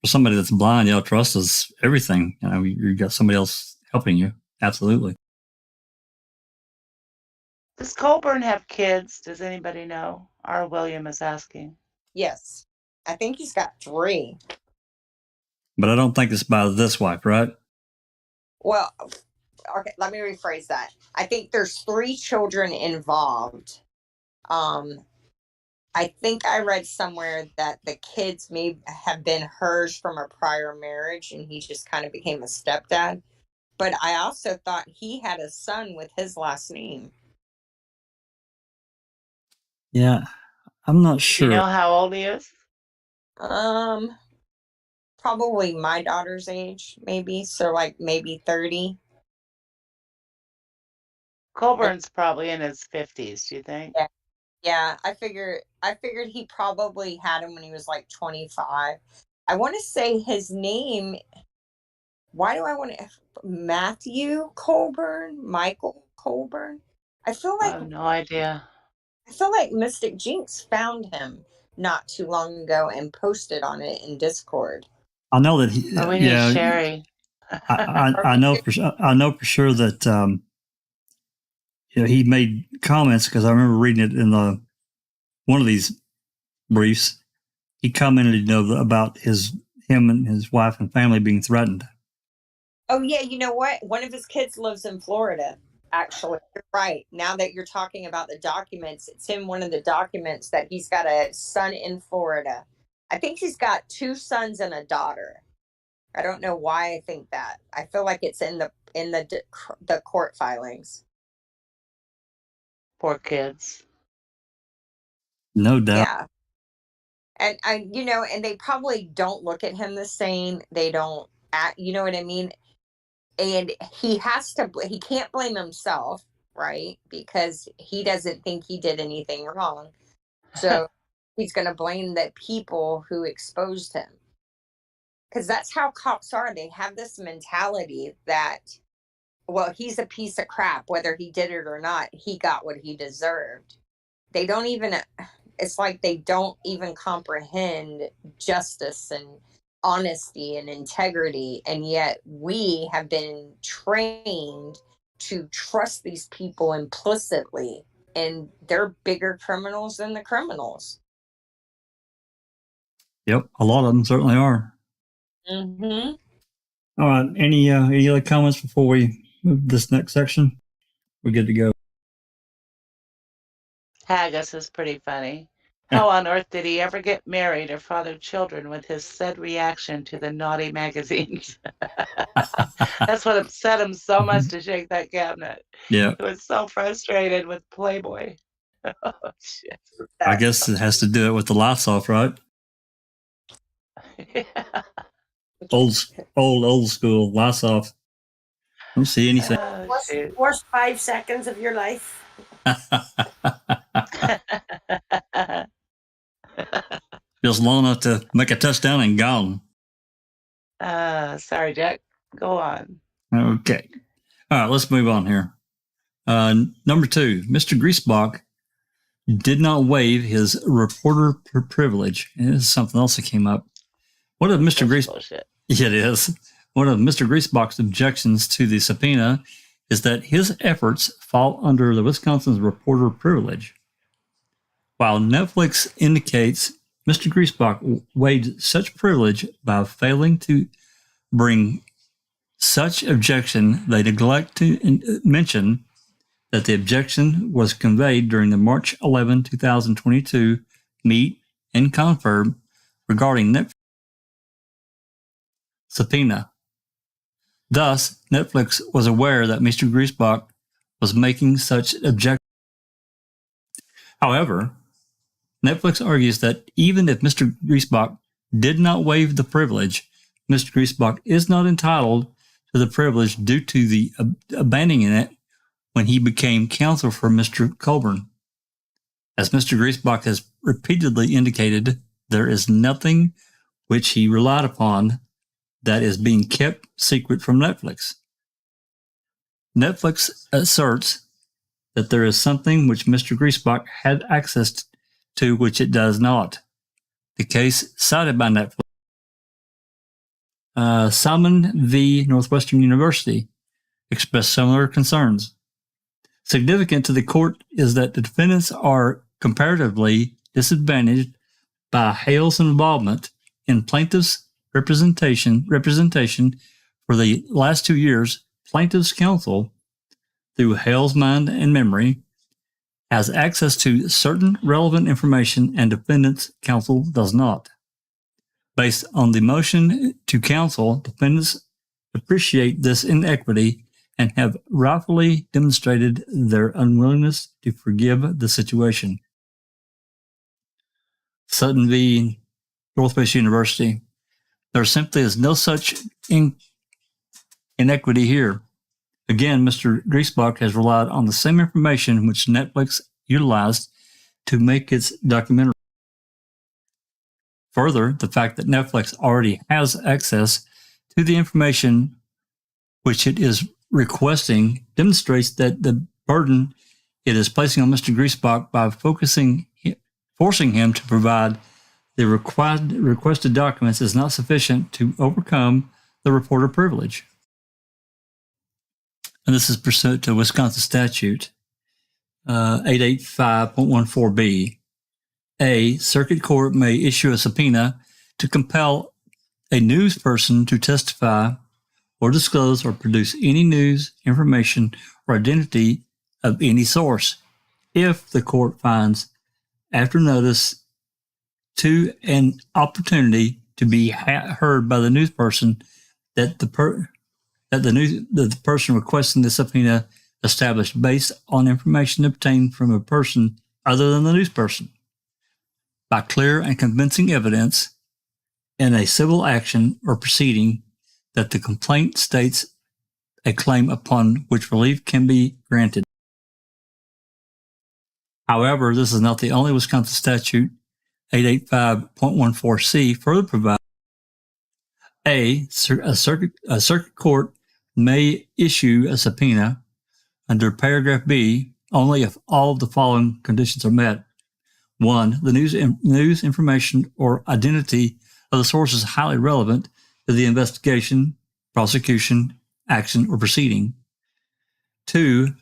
for somebody that's blind. Trust is everything. You got somebody else helping you. Absolutely. Does Colburn have kids? Does anybody know? R. William is asking. Yes. I think he's got 3. But I don't think it's by this wife, right? Well, okay, let me rephrase that. I think there's 3 children involved. I think I read somewhere that the kids may have been hers from a prior marriage and he just kind of became a stepdad. But I also thought he had a son with his last name. Yeah, I'm not sure. Do you know how old he is? Probably my daughter's age, maybe. So like maybe 30. Colburn's probably in his 50s, do you think? Yeah, I figured he probably had him when he was like 25. I want to say his name. Why do I want to? Matthew Colburn? Michael Colburn? I have no idea. I feel like Mystic Jinx found him not too long ago and posted on it in Discord. I know that he. We need Sherry. I know for sure that he made comments, because I remember reading it in one of these briefs. He commented about him and his wife and family being threatened. Oh yeah, you know what? One of his kids lives in Florida. Actually, you're right. Now that you're talking about the documents, it's in one of the documents that he's got a son in Florida. I think he's got 2 sons and a daughter. I don't know why I think that. I feel like it's in the court filings. Poor kids. No doubt. Yeah. And and they probably don't look at him the same. They don't act, you know what I mean? And he can't blame himself, right? Because he doesn't think he did anything wrong. So he's going to blame the people who exposed him. Because that's how cops are. They have this mentality that, well, he's a piece of crap, whether he did it or not. He got what he deserved. It's like they don't even comprehend justice and honesty and integrity. And yet we have been trained to trust these people implicitly. And they're bigger criminals than the criminals. Yep, a lot of them certainly are. Mm-hmm. All right. Any other comments before we move to this next section? We're good to go. Haggis is pretty funny. How on earth did he ever get married or father children with his said reaction to the naughty magazines? That's what upset him so much to shake that cabinet. Yeah. He was so frustrated with Playboy. Oh, shit. I guess it has to do it with the lights off, right? Yeah. Old school, lights off. Don't see anything. What's the worst 5 seconds of your life? Just long enough to make a touchdown and gone. Sorry, Jack. Go on. Okay. All right, let's move on here. Number 2, Mr. Griesbach did not waive his reporter privilege. And this is something else that came up. One of Mr. Griesbach, it is. One of Mr. Griesbach's objections to the subpoena is that his efforts fall under the Wisconsin's reporter privilege. While Netflix indicates Mr. Griesbach waived such privilege by failing to bring such objection, they neglect to mention that the objection was conveyed during the March 11, 2022 meet and confer regarding Netflix subpoena. Thus, Netflix was aware that Mr. Griesbach was making such objection. However, Netflix argues that even if Mr. Griesbach did not waive the privilege, Mr. Griesbach is not entitled to the privilege due to the abandoning it when he became counsel for Mr. Colburn. As Mr. Griesbach has repeatedly indicated, there is nothing which he relied upon that is being kept secret from Netflix. Netflix asserts that there is something which Mr. Griesbach had access to which it does not. The case cited by Netflix, Silkman v. Northwestern University, expressed similar concerns. Significant to the court is that the defendants are comparatively disadvantaged by Hale's involvement in plaintiff's representation for the last 2 years. Plaintiff's counsel, through Hale's mind and memory, has access to certain relevant information and defendant's counsel does not. Based on the motion to counsel, defendants appreciate this inequity and have rightfully demonstrated their unwillingness to forgive the situation. Sutton v. Northwest University. There simply is no such inequity here. Again, Mr. Griesbach has relied on the same information which Netflix utilized to make its documentary. Further, the fact that Netflix already has access to the information which it is requesting demonstrates that the burden it is placing on Mr. Griesbach by forcing him to provide the requested documents is not sufficient to overcome the reporter privilege. And this is pursuant to Wisconsin statute 885.14b. A circuit court may issue a subpoena to compel a news person to testify or disclose or produce any news, information, or identity of any source if the court finds, after notice to an opportunity to be heard by the news person, that the person requesting the subpoena established based on information obtained from a person other than the news person, by clear and convincing evidence in a civil action or proceeding, that the complaint states a claim upon which relief can be granted. However, this is not the only Wisconsin statute. 885.14c further provides a circuit court may issue a subpoena under paragraph B only if all of the following conditions are met. 1. The news information or identity of the source is highly relevant to the investigation, prosecution, action, or proceeding. 2.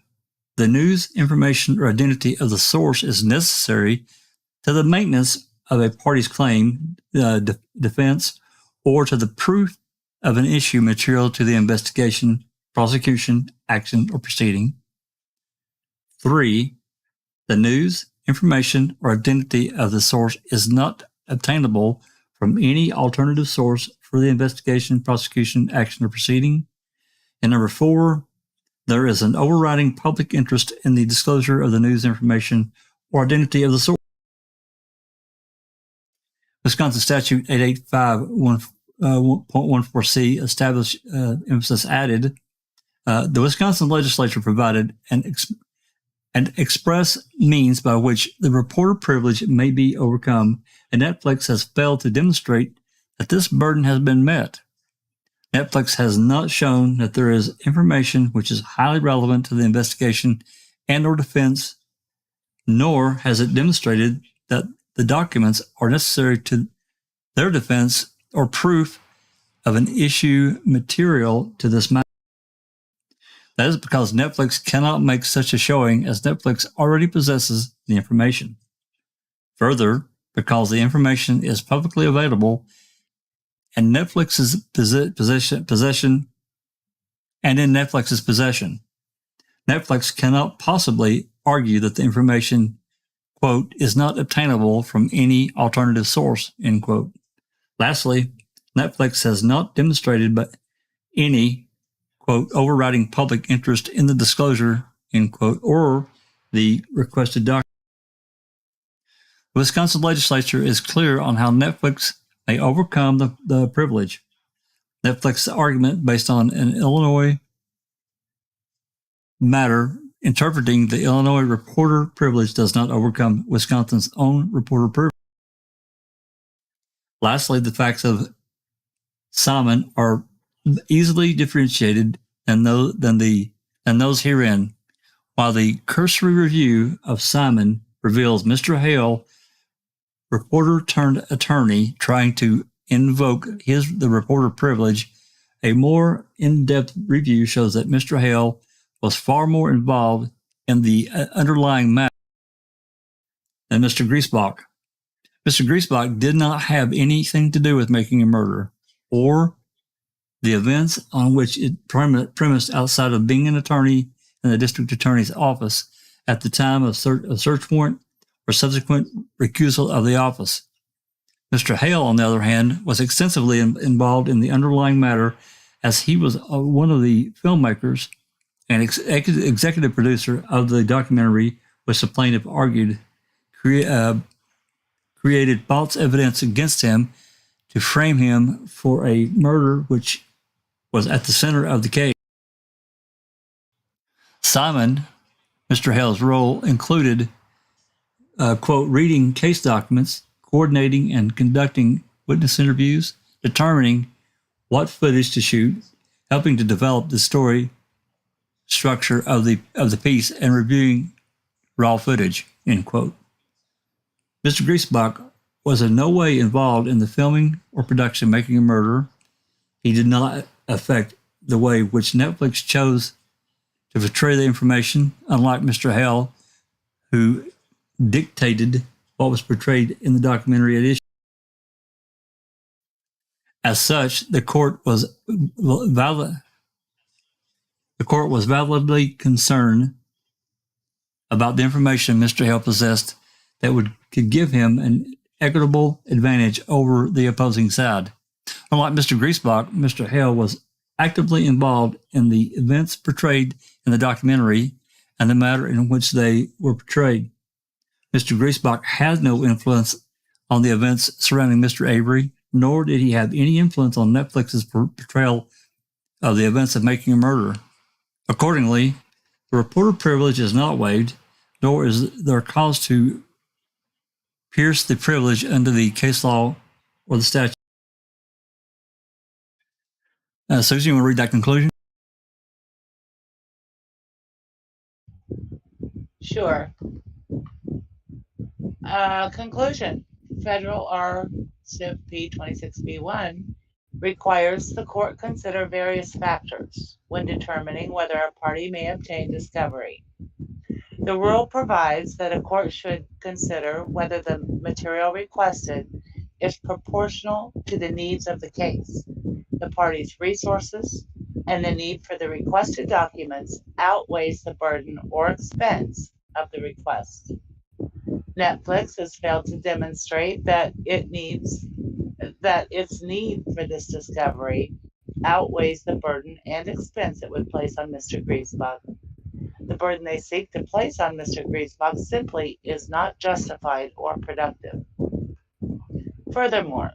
The news information or identity of the source is necessary to the maintenance of a party's claim, defense, or to the proof of an issue material to the investigation, prosecution, action, or proceeding. 3. The news, information, or identity of the source is not obtainable from any alternative source for the investigation, prosecution, action, or proceeding. And number 4, there is an overriding public interest in the disclosure of the news, information, or identity of the source. Wisconsin Statute 885.14c established emphasis added. The Wisconsin legislature provided an express means by which the reporter privilege may be overcome, and Netflix has failed to demonstrate that this burden has been met. Netflix has not shown that there is information which is highly relevant to the investigation and or defense, nor has it demonstrated that the documents are necessary to their defense or proof of an issue material to this matter. That is because Netflix cannot make such a showing, as Netflix already possesses the information. Further, because the information is publicly available and Netflix's possession, Netflix cannot possibly argue that the information, quote, is not obtainable from any alternative source, end quote. Lastly, Netflix has not demonstrated but any, quote, overriding public interest in the disclosure, end quote, or the requested document. The Wisconsin legislature is clear on how Netflix may overcome the privilege. Netflix's argument, based on an Illinois matter interpreting the Illinois reporter privilege, does not overcome Wisconsin's own reporter privilege. Lastly, the facts of Simon are easily differentiated than those herein. While the cursory review of Simon reveals Mr. Hale, reporter turned attorney, trying to invoke the reporter privilege, a more in-depth review shows that Mr. Hale was far more involved in the underlying matter than Mr. Griesbach. Mr. Griesbach did not have anything to do with making a murder or the events on which it premised outside of being an attorney in the district attorney's office at the time of search warrant or subsequent recusal of the office. Mr. Hale, on the other hand, was extensively involved in the underlying matter as he was one of the filmmakers and executive producer of the documentary which the plaintiff argued created false evidence against him to frame him for a murder which was at the center of the case. Simon, Mr. Hale's role included, quote, reading case documents, coordinating and conducting witness interviews, determining what footage to shoot, helping to develop the story structure of the piece, and reviewing raw footage, end quote. Mr. Griesbach was in no way involved in the filming or production Making a Murderer. He did not affect the way which Netflix chose to portray the information, unlike Mr. Hale, who dictated what was portrayed in the documentary at issue. As such, the court was validly concerned about the information Mr. Hale possessed that could give him an equitable advantage over the opposing side. Unlike Mr. Griesbach, Mr. Hale was actively involved in the events portrayed in the documentary and the manner in which they were portrayed. Mr. Griesbach had no influence on the events surrounding Mr. Avery, nor did he have any influence on Netflix's portrayal of the events of Making a Murderer. Accordingly, the reporter privilege is not waived, nor is there cause to pierce the privilege under the case law or the statute. Susan, you want to read that conclusion? Sure. Conclusion. Federal R. Civ P 26B1 requires the court consider various factors when determining whether a party may obtain discovery. The rule provides that a court should consider whether the material requested is proportional to the needs of the case, the party's resources, and the need for the requested documents outweighs the burden or expense of the request. Netflix has failed to demonstrate that its need for this discovery outweighs the burden and expense it would place on Mr. Griesbach. The burden they seek to place on Mr. Griesbach simply is not justified or productive. Furthermore,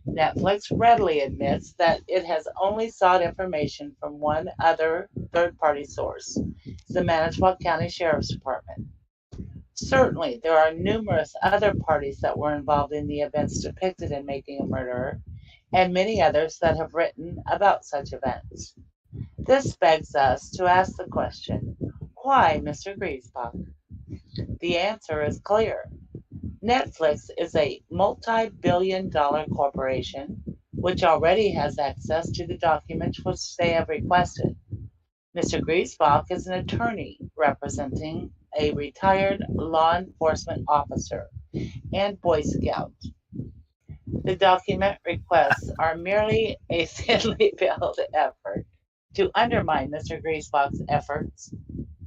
Netflix readily admits that it has only sought information from one other third-party source, the Manitowoc County Sheriff's Department. Certainly, there are numerous other parties that were involved in the events depicted in Making a Murderer, and many others that have written about such events. This begs us to ask the question, why Mr. Griesbach? The answer is clear. Netflix is a multi-billion-dollar corporation which already has access to the documents which they have requested. Mr. Griesbach is an attorney representing a retired law enforcement officer and Boy Scout. The document requests are merely a thinly veiled effort to undermine Mr. Griesbach's efforts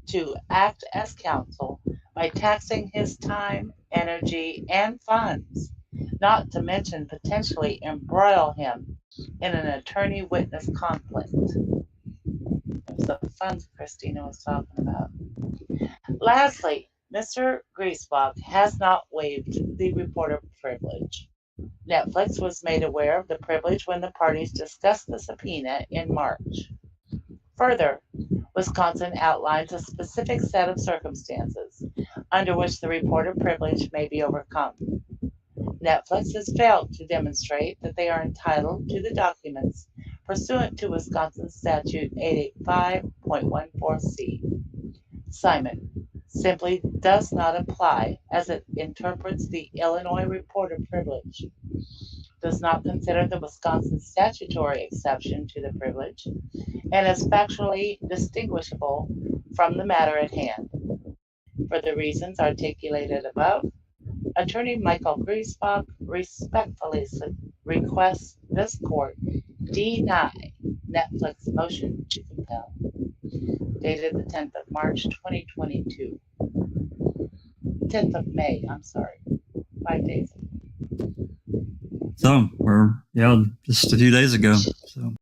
to act as counsel by taxing his time, energy, and funds, not to mention potentially embroil him in an attorney-witness conflict. Those are the funds Christina was talking about. Lastly, Mr. Griesbach has not waived the reporter privilege. Netflix was made aware of the privilege when the parties discussed the subpoena in March. Further, Wisconsin outlines a specific set of circumstances under which the reporter privilege may be overcome. Netflix has failed to demonstrate that they are entitled to the documents pursuant to Wisconsin Statute 885.14C. Simon simply does not apply as it interprets the Illinois reporter privilege, does not consider the Wisconsin statutory exception to the privilege, and is factually distinguishable from the matter at hand. For the reasons articulated above, Attorney Michael Griesbach respectfully requests this court deny Netflix motion to compel, dated the 10th of March 2022. 10th of May, I'm sorry, 5 days ago. So we're just a few days ago. So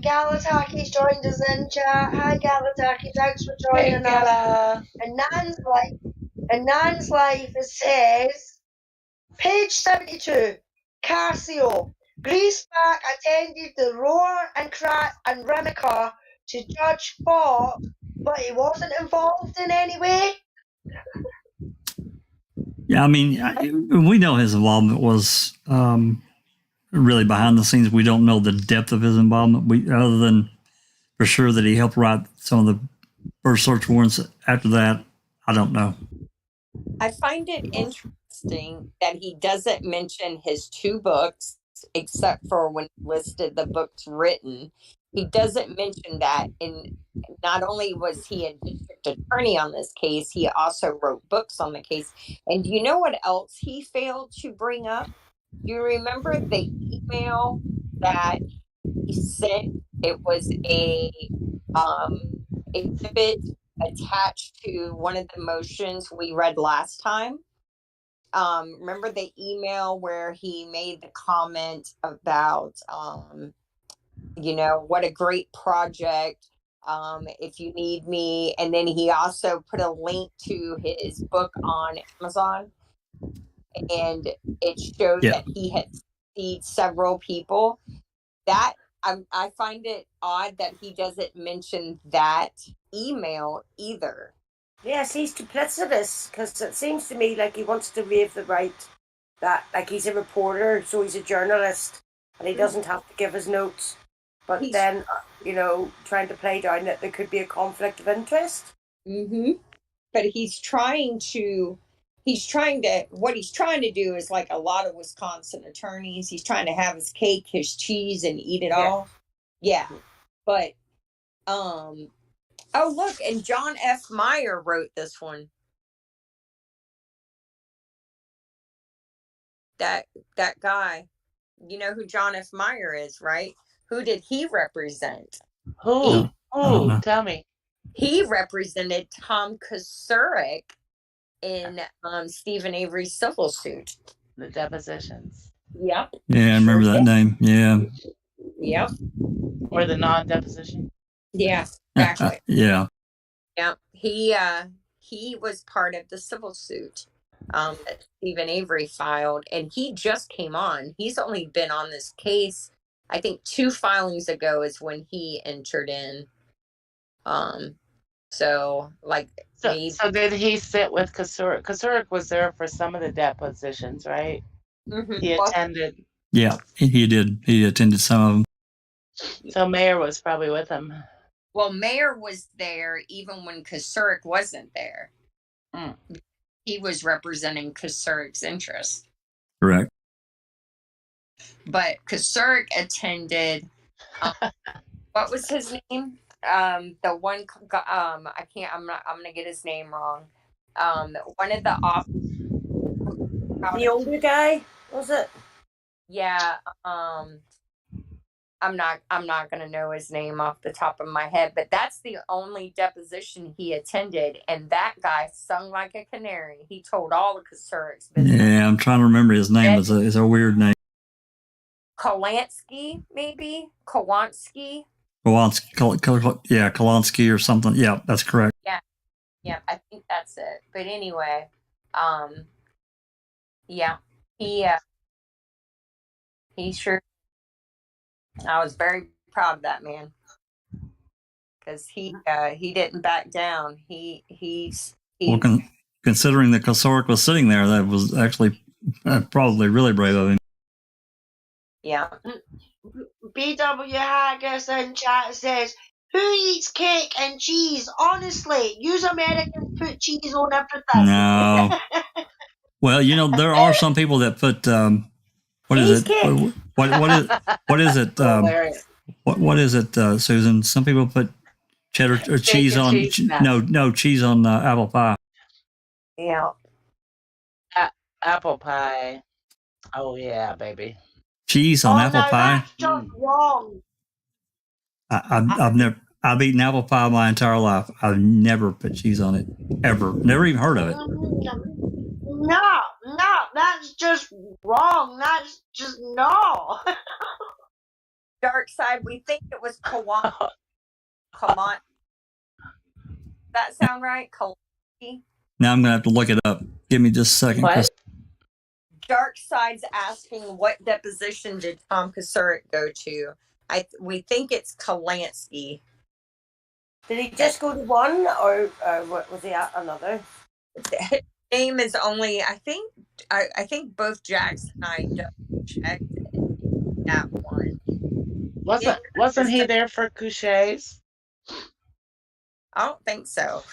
Galataki's joined us in chat. Hi Galataki, thanks for joining us. And Nan's life says, page 72, Casio. Griesbach attended the Roar and Krat and Remica to Judge Fox, but he wasn't involved in any way. Yeah, I mean, we know his involvement was really behind the scenes. We don't know the depth of his involvement. Other than for sure that he helped write some of the first search warrants. After that, I don't know. I find it interesting that he doesn't mention his 2 books, except for when he listed the books written. He doesn't mention that. And not only was he a district attorney on this case, he also wrote books on the case. And do you know what else he failed to bring up? Do you remember the email that he sent? It was a exhibit attached to one of the motions we read last time. Remember the email where he made the comment about, what a great project, if you need me. And then he also put a link to his book on Amazon. And it showed that he had seen several people. That I find it odd that he doesn't mention that email either. Yes, he's duplicitous, because it seems to me like he wants to waive the right that, like, he's a reporter, so he's a journalist, and he doesn't have to give his notes. But then, trying to play down that there could be a conflict of interest. Mm-hmm. But what he's trying to do is like a lot of Wisconsin attorneys. He's trying to have his cake, his cheese, and eat it all. Yeah. But, oh, look, and John F. Meyer wrote this one. That guy, you know who John F. Meyer is, right? Who did he represent? Who? Tell me. He represented Tom Kosurik in Stephen Avery's civil suit. The depositions. Yep. Yeah, I remember that name. Yeah. Yep. Or the non-deposition. Yeah, exactly. Yeah. Yep. He was part of the civil suit that Stephen Avery filed, and he just came on. He's only been on this case, I think 2 filings ago is when he entered in. So did he sit with Kosurik? Kosurik was there for some of the depositions, right? Mm-hmm. He attended. Yeah, he did. He attended some of them. So Mayer was probably with him. Well, Mayer was there even when Kosurik wasn't there. Mm. He was representing Kosurik's interest. Correct. But Kosurik attended. What was his name? The one. I can't. I'm gonna get his name wrong. One of the the older guy, was it? Yeah. I'm not gonna know his name off the top of my head, but that's the only deposition he attended, and that guy sung like a canary. He told all of Kosurik's business. Yeah, I'm trying to remember his name. It's a weird name. Kolansky, maybe Kolansky. Kolansky or something. Yeah, that's correct. Yeah, I think that's it. But anyway, he sure. I was very proud of that man because he didn't back down. He considering that Kosoric was sitting there, that was actually probably really brave of him. Yeah. BW Haggis in chat says, who eats cake and cheese? Honestly, use Americans put cheese on everything. No. Well, you know, there are some people that put what is it? Cheesecake. What is it? Hilarious. What is it, Susan? Some people put cheddar or cheese and on cheese snacks. no cheese on apple pie. Yeah. Apple pie. Oh yeah, baby. Cheese on apple no, pie. that's just wrong. I've eaten apple pie my entire life. I've never put cheese on it ever. Never even heard of it. No, that's just wrong. That's just no. Dark side, we think it was Kawan. Kalan. That sound right? Kalanki? Now I'm gonna have to look it up. Give me just a second. What? Dark side's asking what deposition did Tom Kosuric go to? We think it's Kalansky. Did he just go to one, or what was he at another? His name is only. I think both Jax and I double checked that one. Wasn't he there for Couchet's? I don't think so.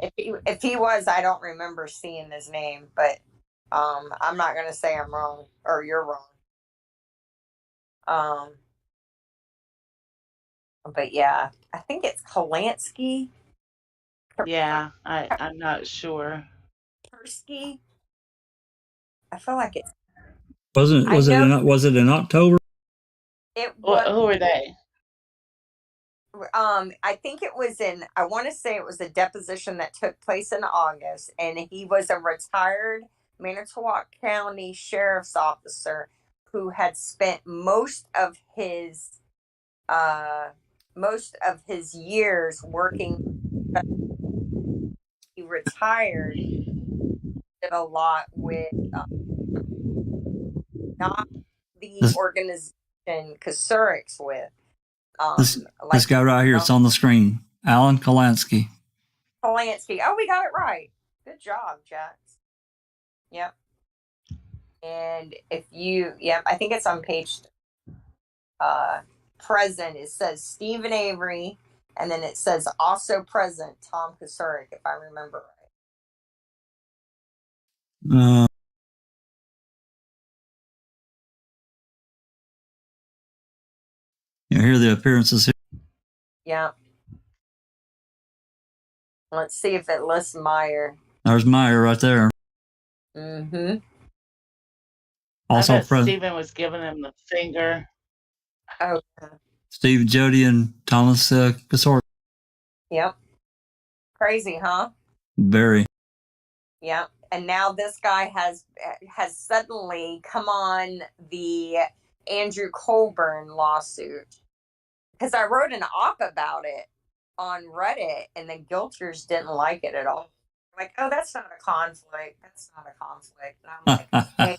If he was, I don't remember seeing his name, but I'm not gonna say I'm wrong or you're wrong. But yeah, I think it's Kalansky. Yeah, I'm not sure. Persky. I feel like it's. Was it in October? It Who was. are they? I think it was in. I want to say it was a deposition that took place in August, and he was a retired Manitowoc County Sheriff's officer who had spent most of his years working. He retired, did a lot with not the organization Kosuric's with. This guy right here, it's on the screen. Alan Kalansky. Polanski. Oh, we got it right. Good job, Jax. Yep. And I think it's on page present. It says Stephen Avery, and then it says also present Tom Kosuric, if I remember right. Here are the appearances here. Yeah. Let's see if it lists Meyer. There's Meyer right there. Mm-hmm. Also I bet present. Stephen was giving him the finger. Oh. Steve Jody and Thomas Kosoric. Yep. Crazy, huh? Very. Yep. And now this guy has suddenly come on the Andrew Colburn lawsuit, because I wrote an op about it on Reddit, and the Guilters didn't like it at all. Like, oh, that's not a conflict. That's not a conflict. And I'm like, hey.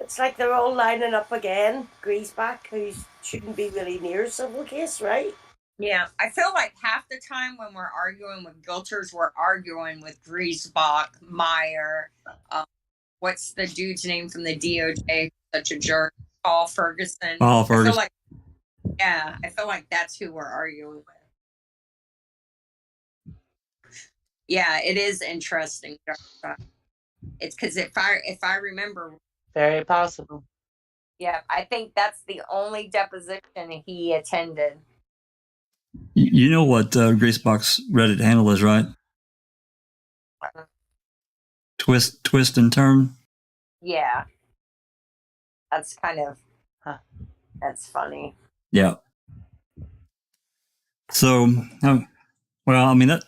It's like they're all lining up again. Griesbach, who shouldn't be really near a civil case, right? Yeah, I feel like half the time when we're arguing with Guilters, we're arguing with Griesbach, Meyer, what's the dude's name from the DOJ? Such a jerk. Paul Ferguson. Paul Ferguson. I feel like that's who we're arguing with. Yeah, it is interesting. It's because if I remember, Very possible. yeah, I think that's the only deposition he attended. You know what Griesbach's Reddit handle is, right? Twist and turn. Yeah, that's kind of that's funny. Yeah. So, well, I mean that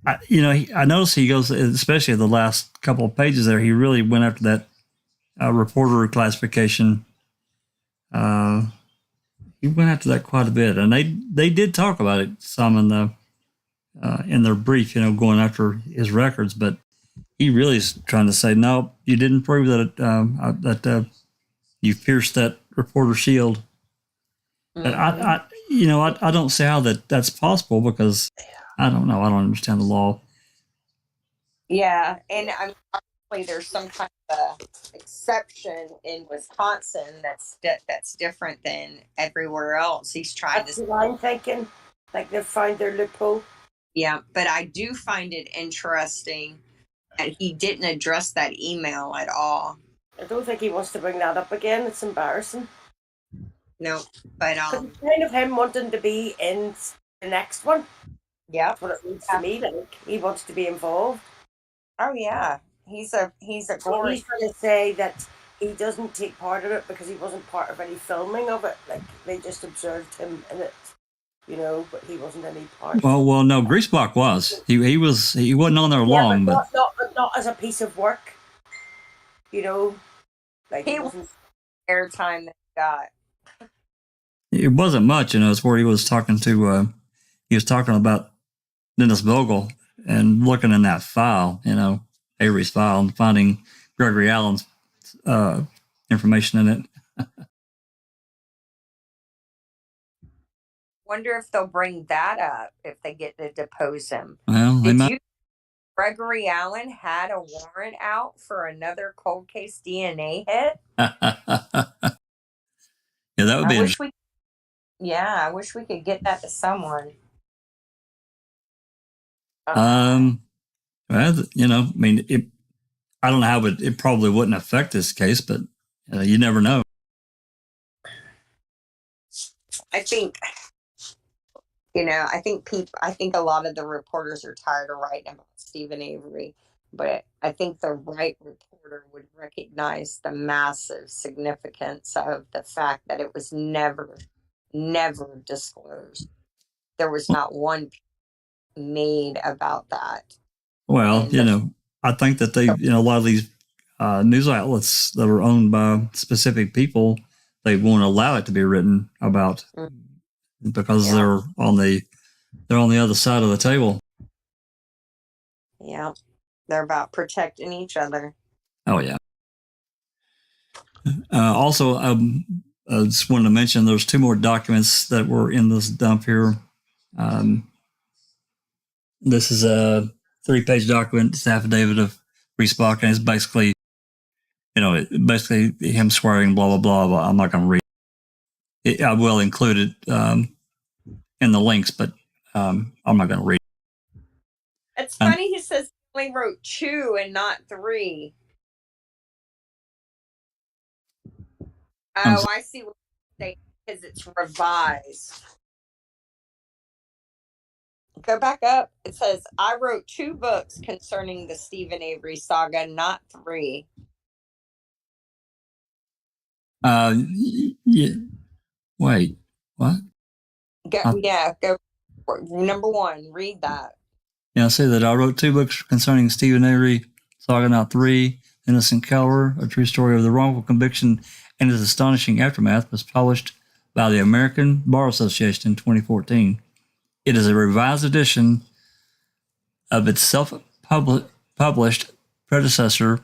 I noticed he goes, especially the last couple of pages there. He really went after that reporter classification. He went after that quite a bit, and they did talk about it some in their brief, going after his records. But he really is trying to say, no, you didn't prove that you pierced that reporter shield. Mm-hmm. I don't see how that's possible, because I don't know. I don't understand the law. Yeah, and I mean, obviously there's some kind of a exception in Wisconsin that's different than everywhere else. He's trying That's to. what I'm thinking. Like they've found their loophole. Yeah, but I do find it interesting that he didn't address that email at all. I don't think he wants to bring that up again. It's embarrassing. No, but Because it's kind of him wanting to be in the next one. yeah. That's what it means to me. Like he wants to be involved. Oh yeah, he's a So glory. he's trying to say that he doesn't take part of it because he wasn't part of any filming of it. Like they just observed him in it, but he wasn't any part. Well, no, Griesbach was. He wasn't on there long, but not as a piece of work. Like He he wasn't. airtime that he got. it wasn't much. It's where he was talking about Dennis Vogel and looking in that file, Avery's file, and finding Gregory Allen's information in it. Wonder if they'll bring that up if they get to depose him. Well, they might. Gregory Allen had a warrant out for another cold case DNA hit? Yeah, that would be interesting. I wish we could get that to someone. Well, I don't know how it probably wouldn't affect this case, but you never know. I think I think a lot of the reporters are tired of writing about Stephen Avery, but I think the right reporter would recognize the massive significance of the fact that it was never disclosed. There was not one made about that. Well, I think that they, a lot of these news outlets that are owned by specific people, they won't allow it to be written about because they're on the other side of the table. Yeah, they're about protecting each other. Oh yeah. Also, I just wanted to mention there's 2 more documents that were in this dump here. This is a 3-page document. It's affidavit of Griesbach, and it's basically, basically him swearing, blah, blah, blah. I'm not going to read it. I will include it in the links, but I'm not going to read it. It's funny he says he only wrote 2 and not 3. Oh, I see what you're saying, because it's revised. Go back up. It says, I wrote 2 books concerning the Stephen Avery saga, not 3. Yeah. Wait, what? Go. Number 1, read that. Yeah, I say that I wrote 2 books concerning Stephen Avery saga, not 3. Innocent Keller, A True Story of the Wrongful Conviction and Its Astonishing Aftermath, was published by the American Bar Association in 2014. It is a revised edition of its self-published predecessor,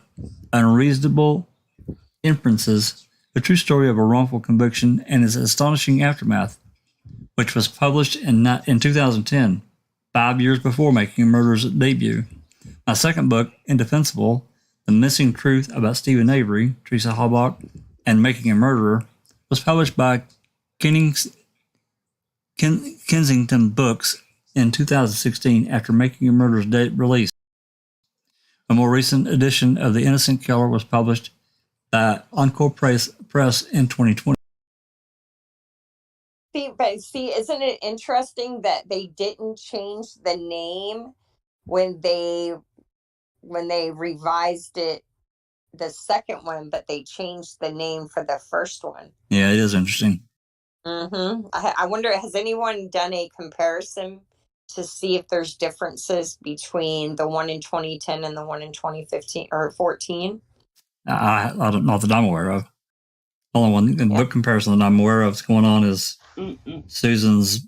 Unreasonable Inferences, A True Story of a Wrongful Conviction and Its Astonishing Aftermath, which was published in 2010, 5 years before Making a Murderer's debut. My second book, Indefensible, The Missing Truth About Stephen Avery, Teresa Halbach, and Making a Murderer, was published by Kensington Books in 2016 after Making a Murderer's release. A more recent edition of The Innocent Keller was published by Encore Press in 2020. See, isn't it interesting that they didn't change the name when they revised it, the second one, but they changed the name for the first one? Yeah, it is interesting. Mm-hmm. I wonder, has anyone done a comparison to see if there's differences between the one in 2010 and the one in 2015 or 14? I don't know that I'm aware of. The only one book comparison that I'm aware of that's going on is Susan's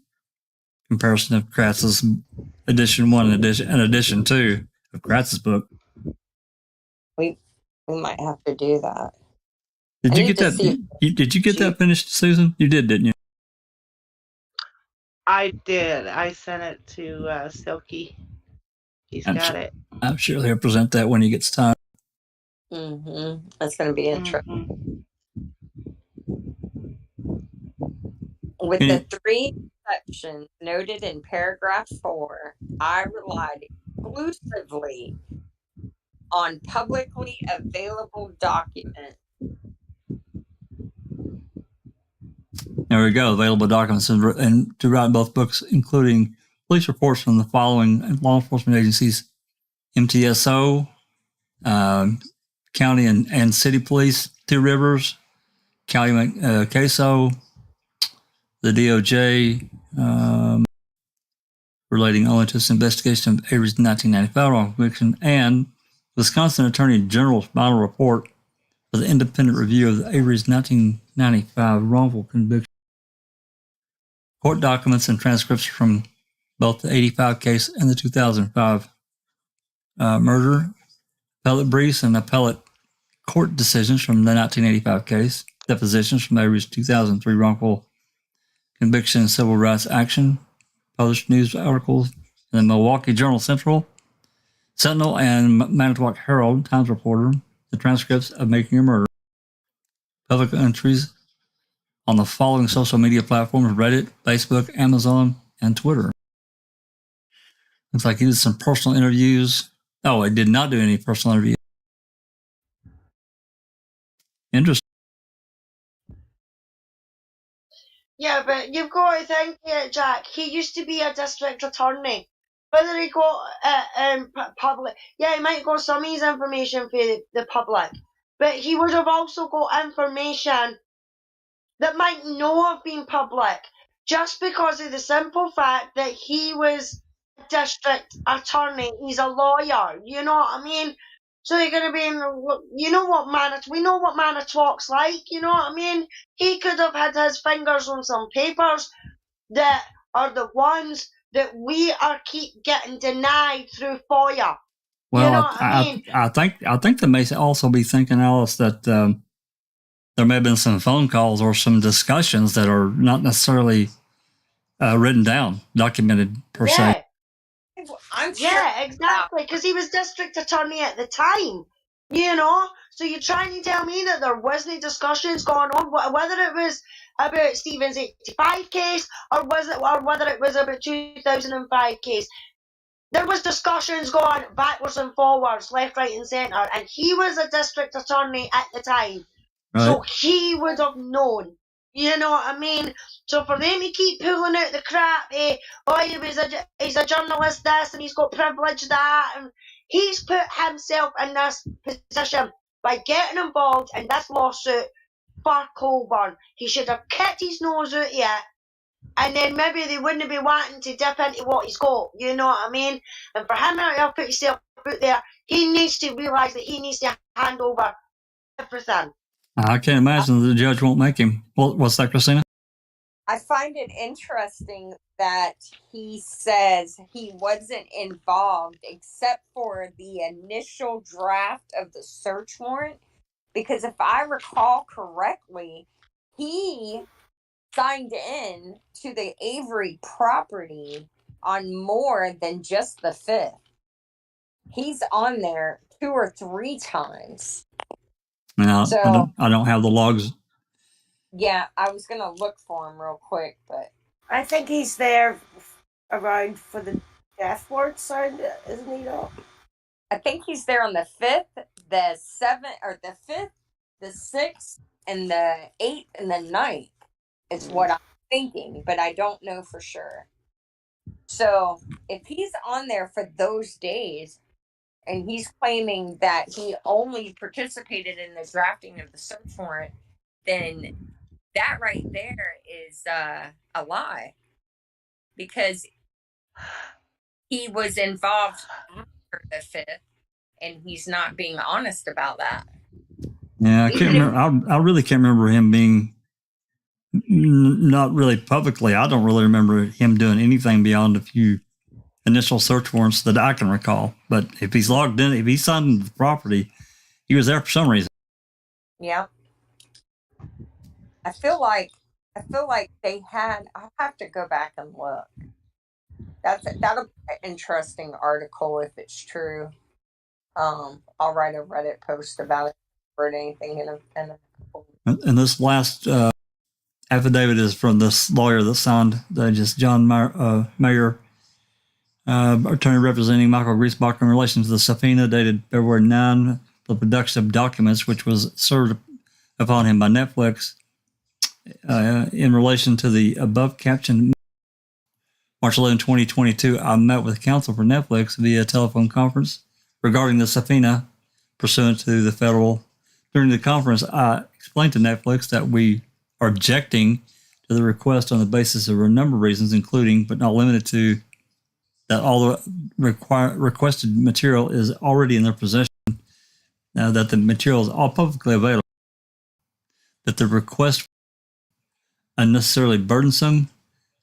comparison of Kratz's edition 1 and edition 2 of Kratz's book. We might have to do that. Did you get that? Did you get that finished, Susan? You did, didn't you? I did. I sent it to Silky. He's got it. I'm sure he'll present that when he gets time. That's going to be interesting. With the 3 exceptions noted in paragraph 4, I relied exclusively on publicly available documents. There we go. Available documents and to write both books, including police reports from the following law enforcement agencies: MTSO, county and city police, Two Rivers, county CASO, the DOJ, relating only to this investigation of Avery's 1995 wrongful conviction, and Wisconsin Attorney General's final report for the independent review of Avery's 1995 wrongful conviction. Court documents and transcripts from both the 85 case and the 2005 murder, appellate briefs and appellate court decisions from the 1985 case, depositions from Avery's 2003 wrongful conviction and civil rights action, published news articles in the Milwaukee Journal Sentinel and Manitowoc Herald Times Reporter, the transcripts of Making a Murder, public entries on the following social media platforms: Reddit, Facebook, Amazon, and Twitter. Looks like he did some personal interviews. Oh, I did not do any personal interviews. Interesting. Yeah, but you've got to think, Jack, he used to be a district attorney. Whether he got public, yeah, he might got some of his information for the public, but he would have also got information that might not have been public, just because of the simple fact that he was a district attorney. He's a lawyer, you know what I mean? So they're going to be in, you know what we know what Manitowoc's like, you know what I mean? He could have had his fingers on some papers that are the ones that we are keep getting denied through FOIA. Well, you know what I mean? I think they may also be thinking, Alice, that there may have been some phone calls or some discussions that are not necessarily written down, documented per se. I'm sure. Yeah, exactly, because he was district attorney at the time, you know? So you're trying to tell me that there wasn't discussions going on, whether it was about Stephen's 85 case or whether it was about 2005 case. There was discussions going backwards and forwards, left, right, and centre, and he was a district attorney at the time, right. So he would have known. You know what I mean? So for them to keep pulling out the crap, he's a journalist this and he's got privilege that, and he's put himself in this position by getting involved in this lawsuit for Colburn. He should have kept his nose out of it, and then maybe they wouldn't be wanting to dip into what he's got. You know what I mean? And for him to put himself out there, he needs to realise that he needs to hand over everything. I can't imagine the judge won't make him. What's that, Christina? I find it interesting that he says he wasn't involved except for the initial draft of the search warrant, because if I recall correctly, he signed in to the Avery property on more than just the 5th. He's on there 2 or 3 times. No, so, I don't have the logs. Yeah, I was going to look for him real quick, but I think he's there around for the death warrant signed, isn't he? Though? I think he's there on the 5th, the 7th, or the 5th, the 6th, and the 8th, and the 9th is what I'm thinking, but I don't know for sure. So if he's on there for those days, and he's claiming that he only participated in the drafting of the search warrant, then that right there is a lie. Because he was involved after the 5th, and he's not being honest about that. Yeah, I can't remember. I really can't remember him being, not really publicly. I don't really remember him doing anything beyond a few initial search warrants that I can recall. But if he's logged in, if he's signed into the property, he was there for some reason. Yeah. I feel like I feel like they had. I'll have to go back and look. That'll be an interesting article if it's true. I'll write a Reddit post about it or anything in a And this last affidavit is from this lawyer that signed, just John Mayer, attorney representing Michael Griesbach in relation to the subpoena dated February 9, the production of documents which was served upon him by Netflix in relation to the above captioned March 11, 2022. I met with counsel for Netflix via telephone conference regarding the subpoena pursuant to the federal. During the conference, I explained to Netflix that we are objecting to the request on the basis of a number of reasons, including but not limited to that all the requested material is already in their possession, that the material is all publicly available, that the request unnecessarily burdensome,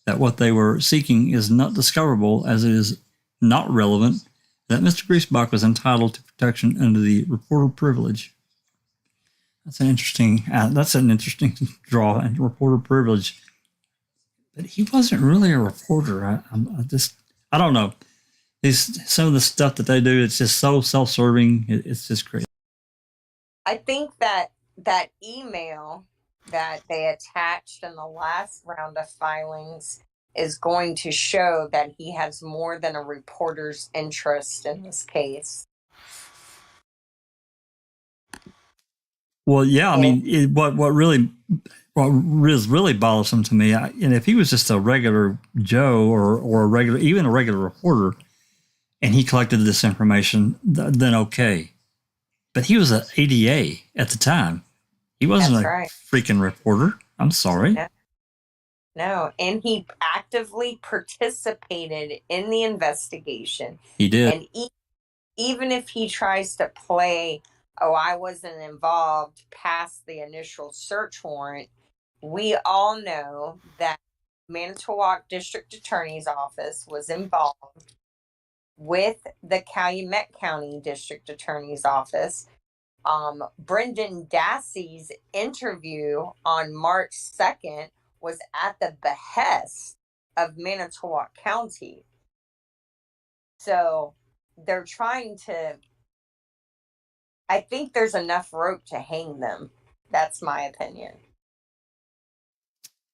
that what they were seeking is not discoverable as it is not relevant, that Mr. Griesbach was entitled to protection under the reporter privilege. That's an interesting draw, and reporter privilege. But he wasn't really a reporter. I don't know. Some of the stuff that they do, it's just so self-serving. It's just crazy. I think that email that they attached in the last round of filings is going to show that he has more than a reporter's interest in this case. Well, yeah, I mean, what is really bothersome to me, and if he was just a regular Joe or even a regular reporter, and he collected this information, then okay. But he was an ADA at the time. He wasn't freaking reporter. I'm sorry. No, and he actively participated in the investigation. He did. And even if he tries to play, I wasn't involved past the initial search warrant, we all know that Manitowoc District Attorney's Office was involved with the Calumet County District Attorney's Office. Brendan Dassey's interview on March 2nd was at the behest of Manitowoc County. So they're trying to, I think there's enough rope to hang them. That's my opinion.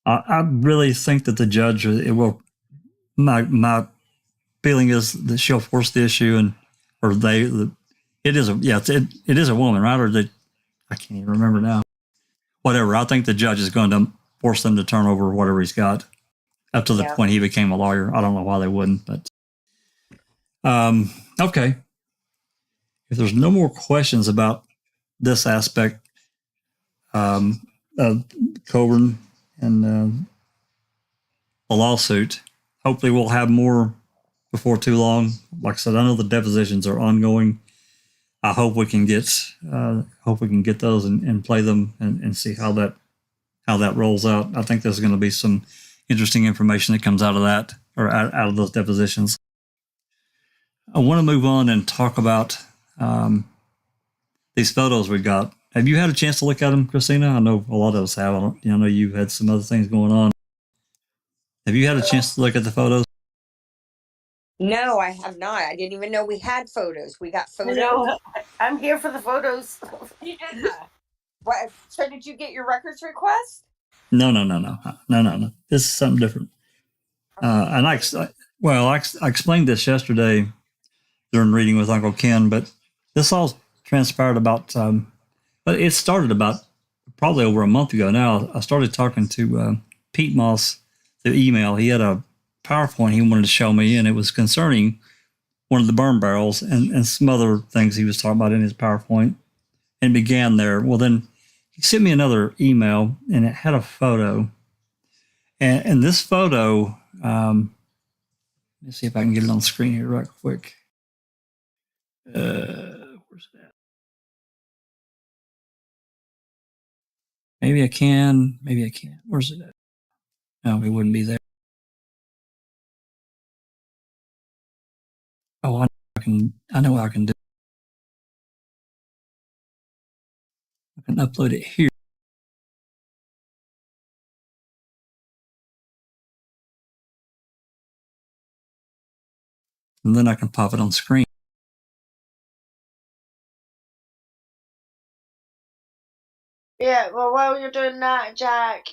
I really think that the judge, my feeling is that she'll force the issue, it is a woman, right? I can't even remember now. Whatever. I think the judge is going to force them to turn over whatever he's got up to the point he became a lawyer. I don't know why they wouldn't, but okay. If there's no more questions about this aspect of Colburn and the lawsuit, hopefully we'll have more before too long. Like I said, I know the depositions are ongoing. I hope we can get those and play them and see how that rolls out. I think there's going to be some interesting information that comes out of that, or out of those depositions. I want to move on and talk about these photos we got. Have you had a chance to look at them, Christina? I know a lot of us have. I know you've had some other things going on. Have you had a chance to look at the photos? No, I have not. I didn't even know we had photos. We got photos. No, I'm here for the photos. Yeah. What, so did you get your records request? No. This is something different. And I explained this yesterday during reading with Uncle Ken, but this all transpired about, but it started about probably over a month ago now. I started talking to Pete Moss through email. He had a PowerPoint he wanted to show me, and it was concerning one of the burn barrels and some other things he was talking about in his PowerPoint, and began there. Well, then he sent me another email, and it had a photo. And this photo, let me see if I can get it on the screen here right quick. Where's it at? Maybe I can. Maybe I can't. Where's it at? No, it wouldn't be there. Oh, I know what I can do. I can upload it here. and then I can pop it on screen. Yeah, well, while you're doing that, Jack,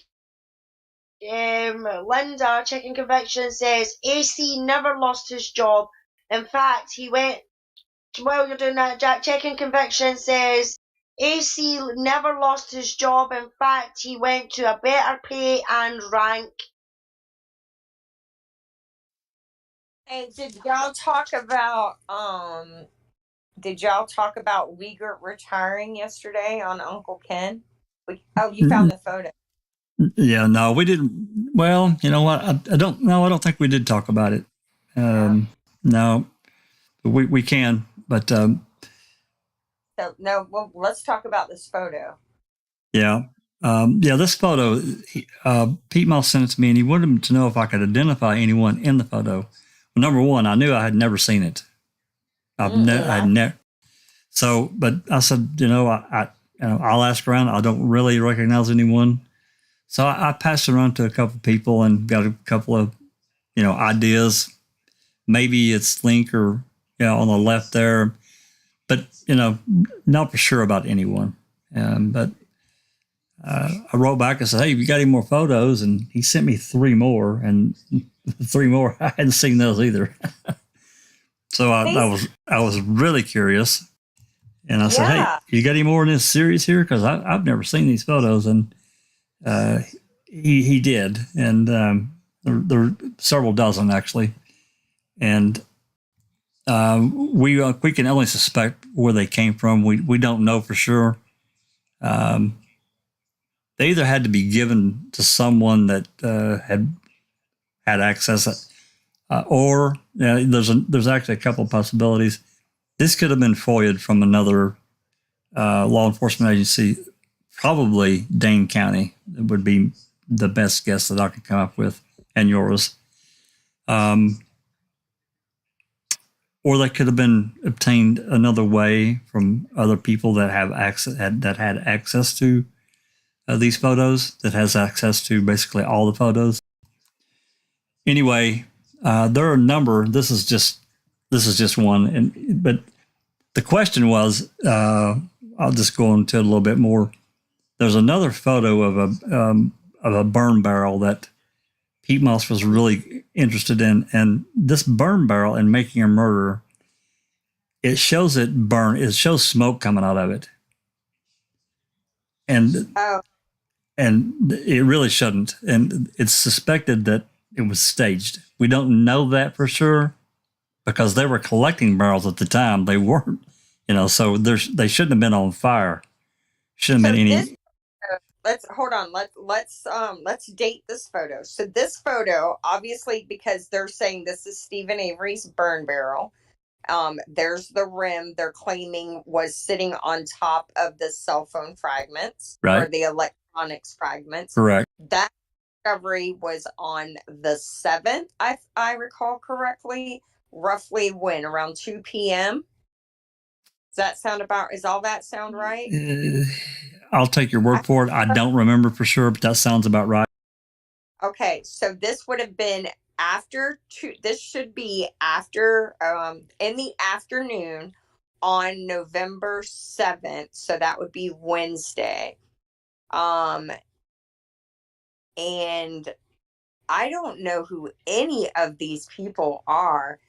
Linda, checking conviction, says AC never lost his job. In fact, he went, while you're doing that, Jack, checking conviction says AC never lost his job. In fact, he went to a better pay and rank. Hey, did y'all talk about Uyghur retiring yesterday on Uncle Ken? You found the photo. Yeah, no, we didn't. Well, you know what? I don't think we did talk about it. No, we can, but So no, well, let's talk about this photo. yeah. This photo, Pete Moss sent it to me, and he wanted to know if I could identify anyone in the photo. Well, number one, I knew I had never seen it. I'd never. So, but I said, I'll ask around. I don't really recognize anyone. So I passed it around to a couple of people and got a couple of, ideas. Maybe it's Link or, on the left there, but, not for sure about anyone. But I wrote back and said, hey, you got any more photos? And he sent me 3 more, and 3 more. I hadn't seen those either. So I was really curious. And I said, hey, you got any more in this series here? Because I've never seen these photos. And he did. And there were several dozen, actually. And we can only suspect where they came from. We don't know for sure. They either had to be given to someone that had access, or there's actually a couple of possibilities. This could have been FOIA'd from another law enforcement agency, probably Dane County. It would be the best guess that I could come up with, and yours. Or they could have been obtained another way from other people that have access, that had access to these photos, that has access to basically all the photos. Anyway, there are a number. This is just one, but the question was, I'll just go into it a little bit more. There's another photo of a burn barrel that Pete Moss was really interested in, and this burn barrel in Making a Murder, it shows it burn. It shows smoke coming out of it, and it really shouldn't. And it's suspected that it was staged. We don't know that for sure because they were collecting barrels at the time. They weren't, so they shouldn't have been on fire. Shouldn't have been any. Let's hold on. Let's date this photo. So this photo, obviously, because they're saying this is Stephen Avery's burn barrel. There's the rim they're claiming was sitting on top of the cell phone fragments, right, or the electronics fragments. Correct. That discovery was on the 7th, I recall correctly. Roughly when? Around 2 p.m. Does all that sound right? I'll take your word for it. I don't remember for sure, but that sounds about right. Okay, so this would have been this should be after, in the afternoon on November 7th. So that would be Wednesday. And I don't know who any of these people are.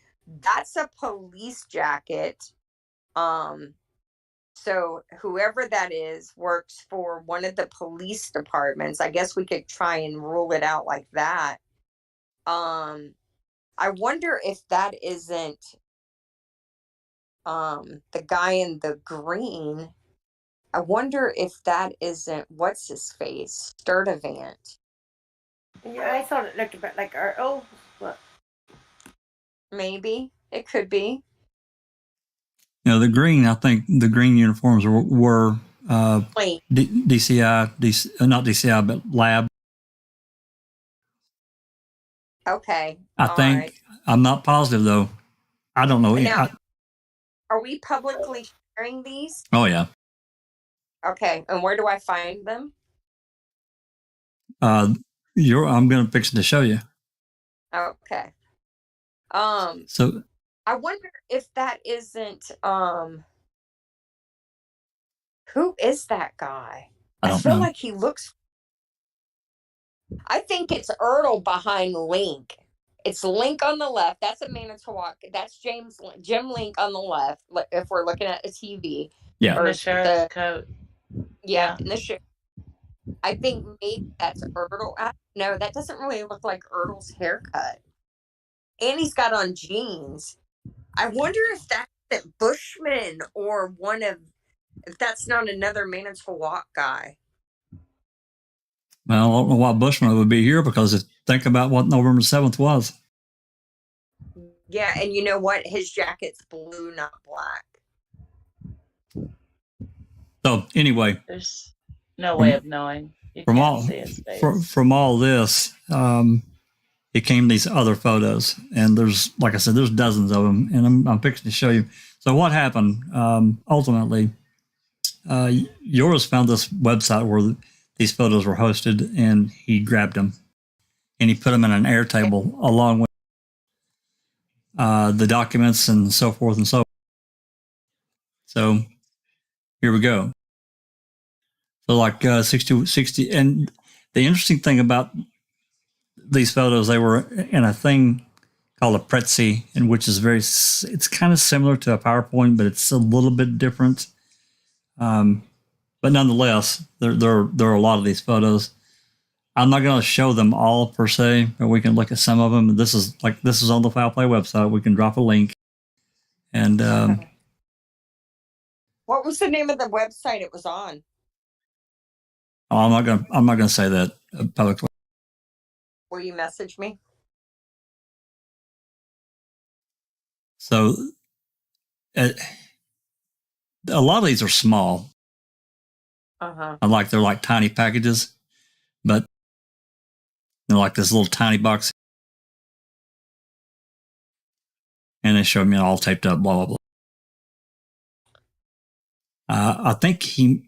That's a police jacket. So whoever that is works for one of the police departments. I guess we could try and rule it out like that. I wonder if that isn't the guy in the green. I wonder if that isn't, what's his face, Sturdivant. Yeah, I thought it looked a bit like Earl. What? Maybe it could be. The green. I think the green uniforms were DCI, not DCI, but lab. Okay. I think. Right. I'm not positive though. I don't know. Now, are we publicly sharing these? Oh yeah. Okay, and where do I find them? I'm going to fix it to show you. Okay. So I wonder if that isn't who is that guy? I I don't feel know. like he looks. I think it's Ertl behind Link. It's Link on the left. That's a Manitowoc. That's Jim Link on the left. If we're looking at a TV, Yeah. In the sheriff's coat. yeah, in the sheriff. I think maybe that's Ertl. No, that doesn't really look like Ertl's haircut. And he's got on jeans. I wonder if that's Bushman or if that's not another Manitowoc guy. Well, I don't know why Bushman would be here because think about what November 7th was. Yeah, and you know what? His jacket's blue, not black. So anyway, There's no way of knowing. You from can't all see his face. from all this, it came these other photos, and there's, like I said, there's dozens of them, and I'm fixing to show you. So what happened? Ultimately, Yoris found this website where these photos were hosted, and he grabbed them, and he put them in an Airtable along with the documents and so forth and so. So here we go. So like 60, and the interesting thing about these photos, they were in a thing called a Prezi, and which is it's kind of similar to a PowerPoint, but it's a little bit different. But nonetheless, there are a lot of these photos. I'm not going to show them all per se, but we can look at some of them. This is on the Foul Play website. We can drop a link. And What was the name of the website it was on? I'm not gonna say that publicly. Will you message me? So a lot of these are small. They're like tiny packages, but they're like this little tiny box. And they showed me all taped up, blah, blah, blah. I think he...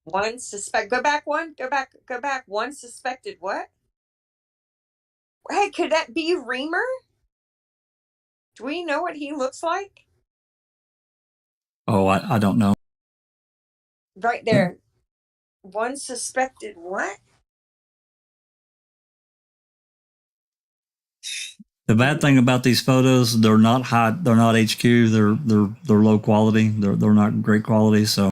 One suspect. Go back. One suspected what? Hey, could that be Reamer? Do we know what he looks like? Oh, I don't know. Right there. One suspected what? The bad thing about these photos, they're not hot. They're not HQ. They're low quality. They're not great quality. So,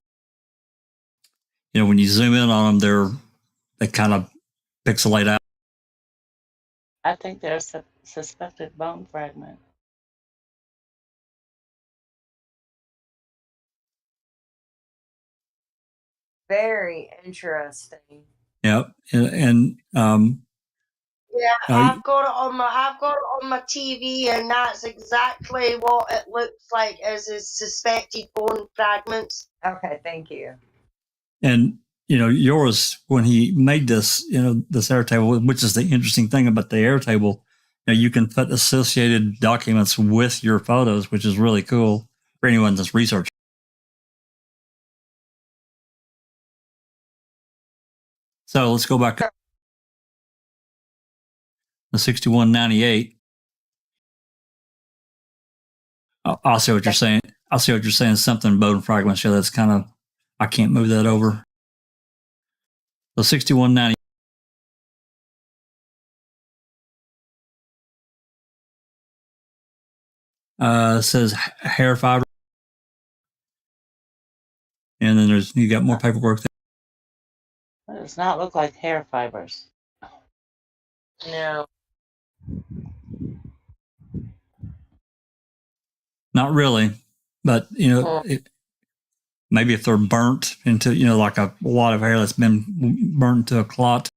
when you zoom in on them, they kind of pixelate out. I think there's a suspected bone fragment. Very interesting. Yep, and yeah, I've got it on my TV, and that's exactly what it looks like as his suspected bone fragments. Okay, thank you. And yours, when he made this, this Airtable, which is the interesting thing about the Airtable, you can put associated documents with your photos, which is really cool for anyone that's researching. So let's go back to the 6198. I'll see what you're saying. Something bone fragments. Yeah, that's kind of, I can't move that over. So 6190. Says hair fiber. And then you got more paperwork there. It does not look like hair fibers. No. Not really, but maybe if they're burnt into like a wad of hair that's been burnt into a clot.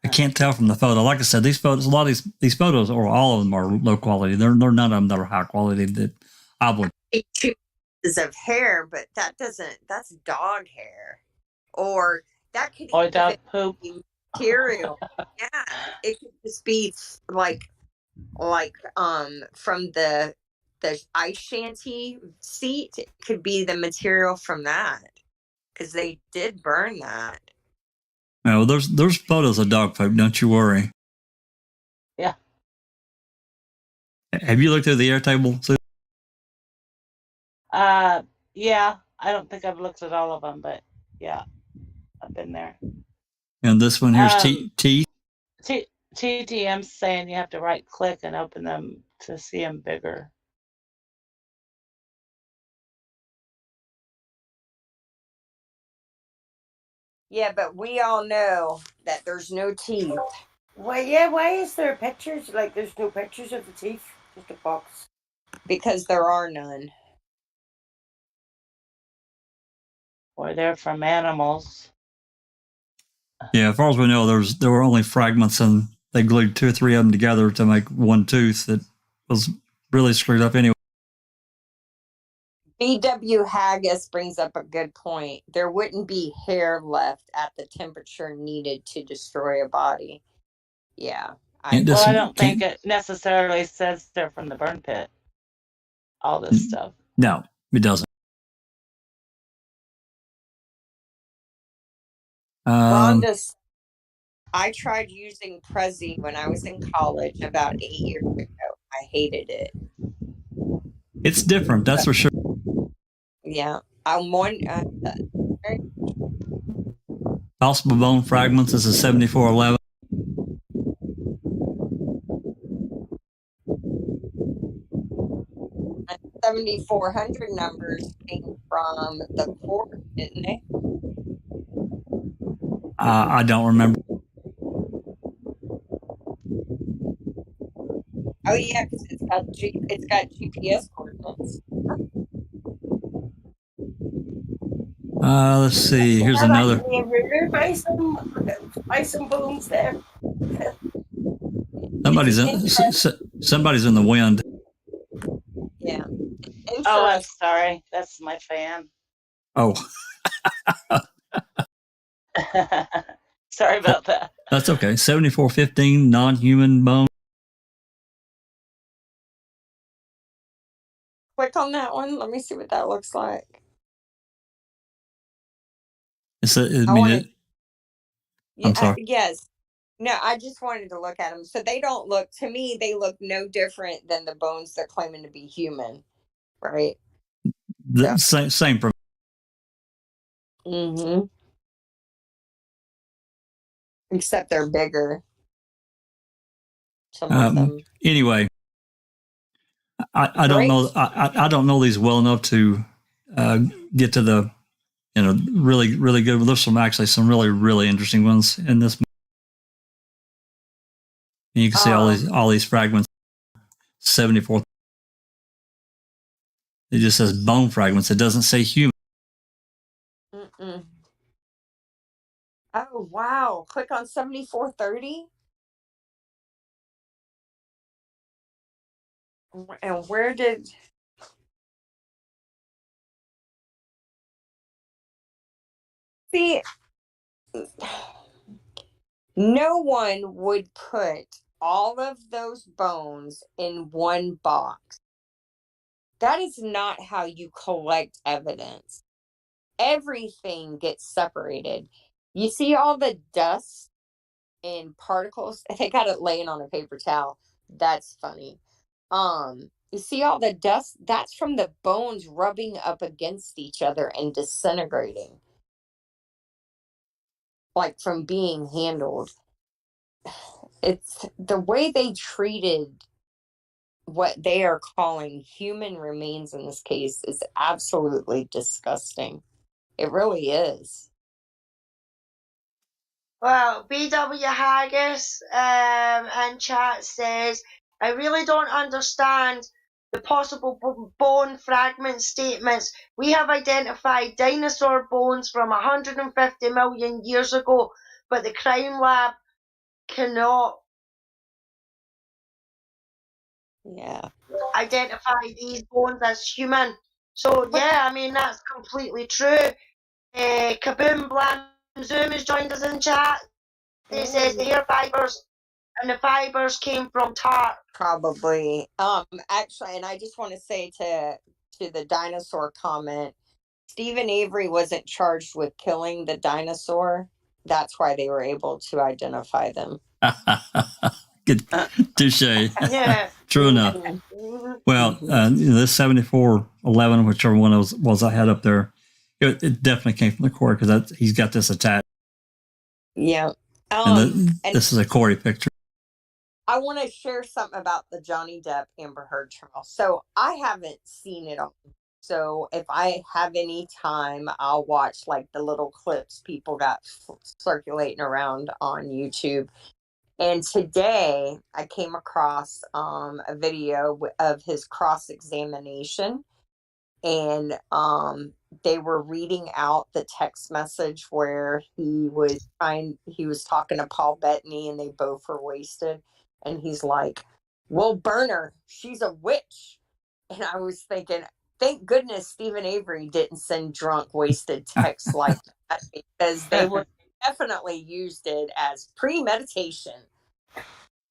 I can't tell from the photo. Like I said, these photos, a lot of these photos, or all of them, are low quality. They're none of them that are high quality. That I would. Pieces of hair, but that's dog hair, or that could or dog poop material. Yeah, it could just be like from the ice shanty seat. It could be the material from that, because they did burn that. No, there's photos of dog poop. Don't you worry. Yeah. Have you looked at the air table? Yeah, I don't think I've looked at all of them, but yeah, I've been there. And this one here's T. TTM's saying you have to right click and open them to see them bigger. Yeah, but we all know that there's no teeth. Why? Yeah. Why is there pictures? Like, there's no pictures of the teeth. Just a box. Because there are none. Or they're from animals. Yeah, as far as we know, there were only fragments, and they glued 2 or 3 of them together to make one tooth that was really screwed up anyway. B.W. Haggis brings up a good point. There wouldn't be hair left at the temperature needed to destroy a body. Yeah. I don't think it necessarily says they're from the burn pit. All this stuff. No, it doesn't. Rhonda, I tried using Prezi when I was in college about 8 years ago. I hated it. It's different, that's for sure. Yeah. I'm one. Possible bone fragments is a 7411. And 7400 numbers came from the court, didn't they? I don't remember. Oh yeah, because it's got GPS coordinates. Let's see. Here's another. Buy some bones there. Somebody's in the wind. Yeah. Oh, I'm sorry. That's my fan. Oh. Sorry about that. That's okay. 7415 non-human bone. Click on that one. Let me see what that looks like. I'm sorry. Yes. No, I just wanted to look at them. So they don't look, to me, they look no different than the bones they're claiming to be human, right? Same. Mm-hmm. Except they're bigger. Some of them. Anyway, I don't know. I don't know these well enough to get to the really, really good. There's some really interesting ones in this. And you can see all these fragments. 74. It just says bone fragments. It doesn't say human. Mm-mm. Oh wow! Click on 7430. And where did? See, no one would put all of those bones in one box. That is not how you collect evidence. Everything gets separated. You see all the dust and particles? They got it laying on a paper towel. That's funny. You see all the dust? That's from the bones rubbing up against each other and disintegrating. Like from being handled. It's the way they treated what they are calling human remains in this case is absolutely disgusting. It really is. Well, B.W. Haggis in chat says, I really don't understand the possible bone fragment statements. We have identified dinosaur bones from 150 million years ago, but the crime lab cannot identify these bones as human. So, yeah, I mean, that's completely true. Kaboom Blam Zoom has joined us in chat. He says the hair fibers and the fibers came from tar. Probably. Actually, and I just want to say to the dinosaur comment, Stephen Avery wasn't charged with killing the dinosaur. That's why they were able to identify them. Good. Touche. Yeah. True enough. Well, this 7411, whichever one was I had up there, it definitely came from the court because he's got this attached. Yeah. And this is a Corey picture. I want to share something about the Johnny Depp Amber Heard trial. So I haven't seen it all. So if I have any time, I'll watch like the little clips people got circulating around on YouTube. And today I came across a video of his cross-examination, and they were reading out the text message where he was talking to Paul Bettany, and they both were wasted. And he's like, "We'll burn her. She's a witch." And I was thinking, thank goodness Stephen Avery didn't send drunk, wasted texts like that, because they would definitely used it as premeditation.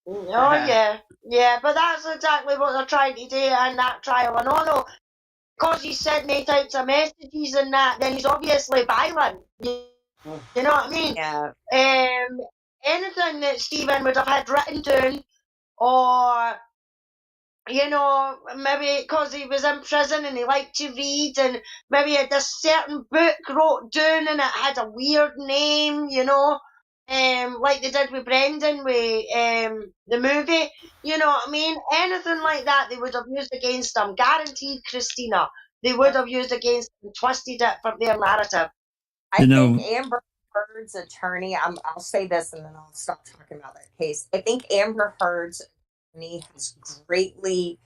Oh, yeah. Yeah, but that's exactly what they're trying to do in that trial. And no, because he's sending eight types of messages and that, then he's obviously violent. You know what I mean? Yeah. Anything that Stephen would have had written down, or, you know, maybe because he was in prison and he liked to read, and maybe he had a certain book wrote down and it had a weird name, you know, like they did with Brendan with the movie, you know what I mean? Anything like that they would have used against him. Guaranteed, Christina. They would have used against him and twisted it for their narrative. I think Amber Heard's attorney, I'll say this and then I'll stop talking about that case. I think Amber Heard's attorney has greatly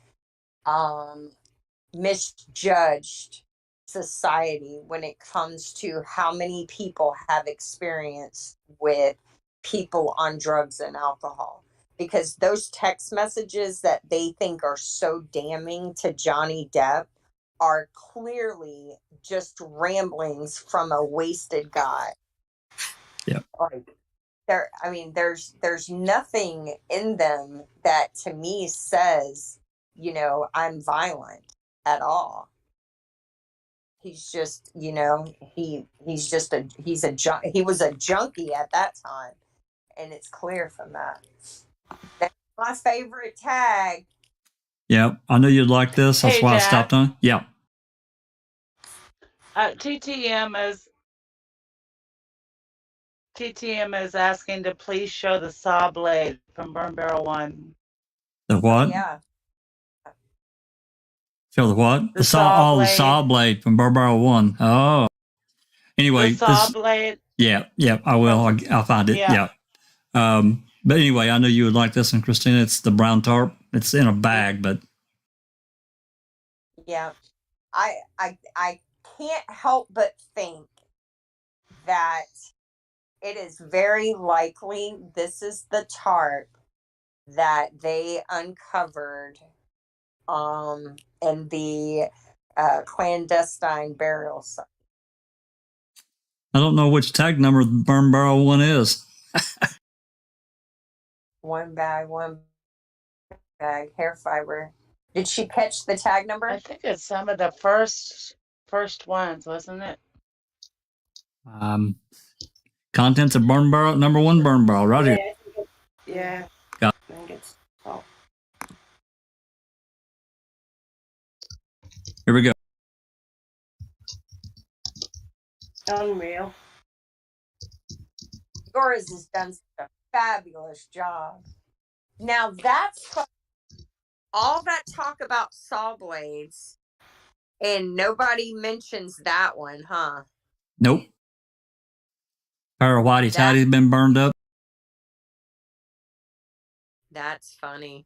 misjudged society when it comes to how many people have experience with people on drugs and alcohol. Because those text messages that they think are so damning to Johnny Depp are clearly just ramblings from a wasted guy. Yeah. Like there's nothing in them that to me says, you know, I'm violent at all. He's just, you know, he was a junkie at that time, and it's clear from that. That's my favorite tag. Yeah, I knew you'd like this. That's why Jack. I stopped on. Yeah. TTM is asking to please show the saw blade from Burn Barrel 1. The what? Yeah. Show the what? The saw blade. The saw blade from Burn Barrel 1. Oh. Anyway. The saw blade. Yeah, I will. I'll find it. Yeah. But anyway, I know you would like this one, Christina. It's the brown tarp. It's in a bag, but. Yeah. I can't help but think that it is very likely this is the tarp that they uncovered in the clandestine burial site. I don't know which tag number the Burn Barrel 1 is. One bag, hair fiber. Did she catch the tag number? I think it's some of the first ones, wasn't it? Contents of Burn Barrel, number 1 Burn Barrel, right here. Yeah. Got I think it's. Oh. Here we go. Unreal. Doris has done such a fabulous job. Now that's all that talk about saw blades, and nobody mentions that one, huh? Nope. Pair of whitey tighties been burned up. That's funny.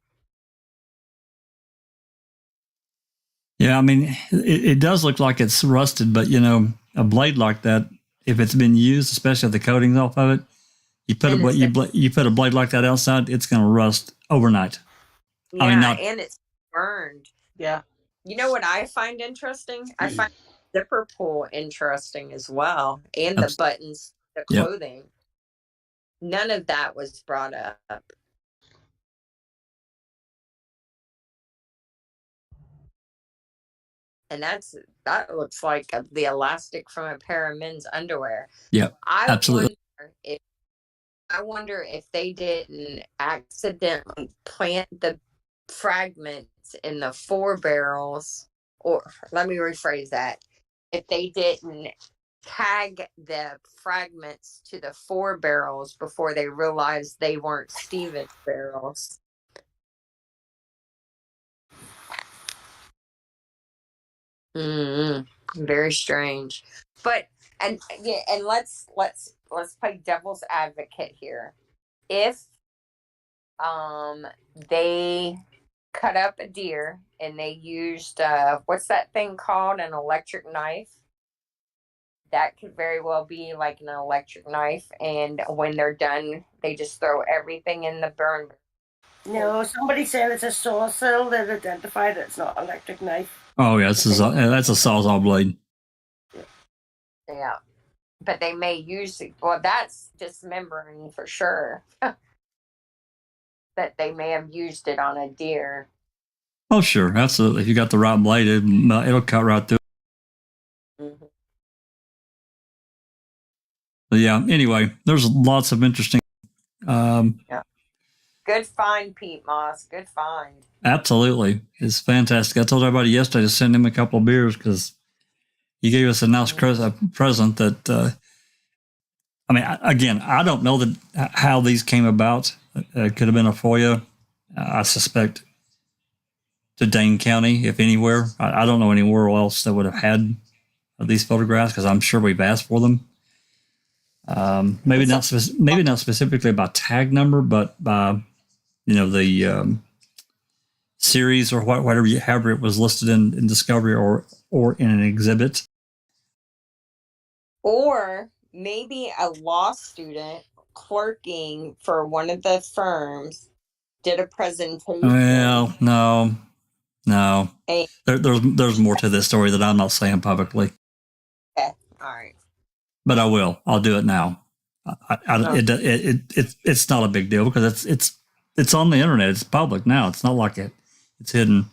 Yeah, I mean, it does look like it's rusted, but you know, a blade like that, if it's been used, especially if the coating's off of it, you put a blade like that outside, it's going to rust overnight. Yeah, and it's burned. Yeah. You know what I find interesting? I find the zipper pull interesting as well, and the buttons, the clothing. Yep. None of that was brought up. And that looks like the elastic from a pair of men's underwear. Yeah, absolutely. I wonder if they didn't accidentally plant the fragments in the 4 barrels, or let me rephrase that. If they didn't tag the fragments to the 4 barrels before they realized they weren't Stephen's barrels. Very strange. But and let's play devil's advocate here. If they cut up a deer and they used what's that thing called, an electric knife, that could very well be like an electric knife, and when they're done they just throw everything in the burn. No, somebody said it's a sawzall. They've identified it's not an electric knife. Oh yeah, that's a sawzall blade. Yeah, but they may use it. Well, that's dismembering for sure. That they may have used it on a deer. Oh sure, absolutely. If you got the right blade, it'll cut right through. Mm-hmm. But yeah. Anyway, there's lots of interesting. Yeah. Good find, Pete Moss. Good find. Absolutely, it's fantastic. I told everybody yesterday to send him a couple of beers because he gave us a nice present. That I mean, again, I don't know how these came about. It could have been a FOIA. I suspect to Dane County, if anywhere. I don't know anywhere else that would have had these photographs because I'm sure we've asked for them. Maybe not specifically by tag number, but by the series or however it was listed in Discovery or in an exhibit. Or maybe a law student clerking for one of the firms did a presentation. Well, no. There's more to this story that I'm not saying publicly. Okay, all right. But I will. I'll do it now. It's not a big deal because it's on the internet. It's public now. It's not like it's hidden.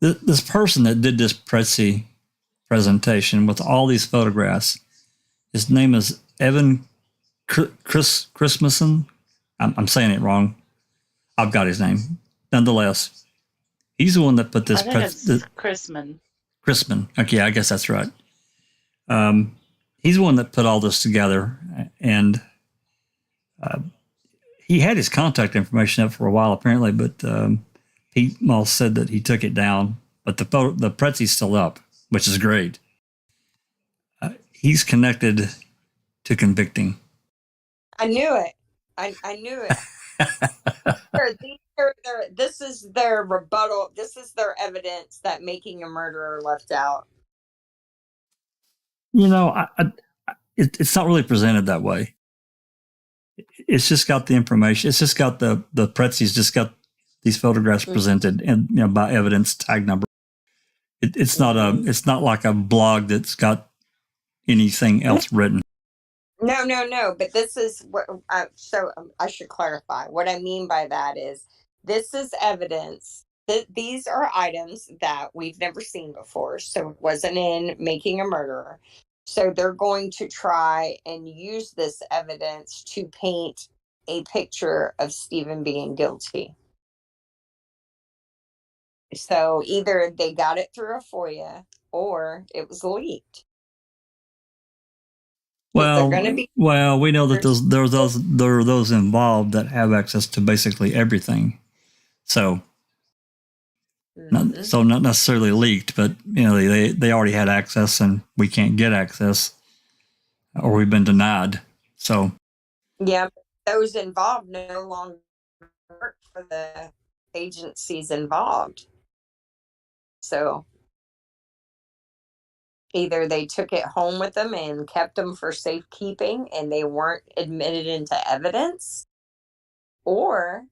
This person that did this Prezi presentation with all these photographs, his name is Evan Christmason. I'm saying it wrong. I've got his name. Nonetheless, he's the one that put this. I think it's Chrisman. Chrisman. Okay, I guess that's right. He's the one that put all this together, and he had his contact information up for a while apparently, but Pete Moss said that he took it down. But the Prezi's still up, which is great. He's connected to convicting. I knew it. I knew it. This is their rebuttal. This is their evidence that making a murderer left out. It's not really presented that way. It's just got the information. It's just got the Prezi's just got these photographs presented and by evidence tag number. It's not like a blog that's got anything else written. No. But this is what. So I should clarify. What I mean by that is this is evidence that these are items that we've never seen before. So it wasn't in Making a Murderer. So they're going to try and use this evidence to paint a picture of Stephen being guilty. So either they got it through a FOIA or it was leaked. Well, we know that there are those involved that have access to basically everything. So, not necessarily leaked, but they already had access, and we can't get access, or we've been denied. So, yeah, those involved no longer work for the agencies involved. So either they took it home with them and kept them for safekeeping and they weren't admitted into evidence, or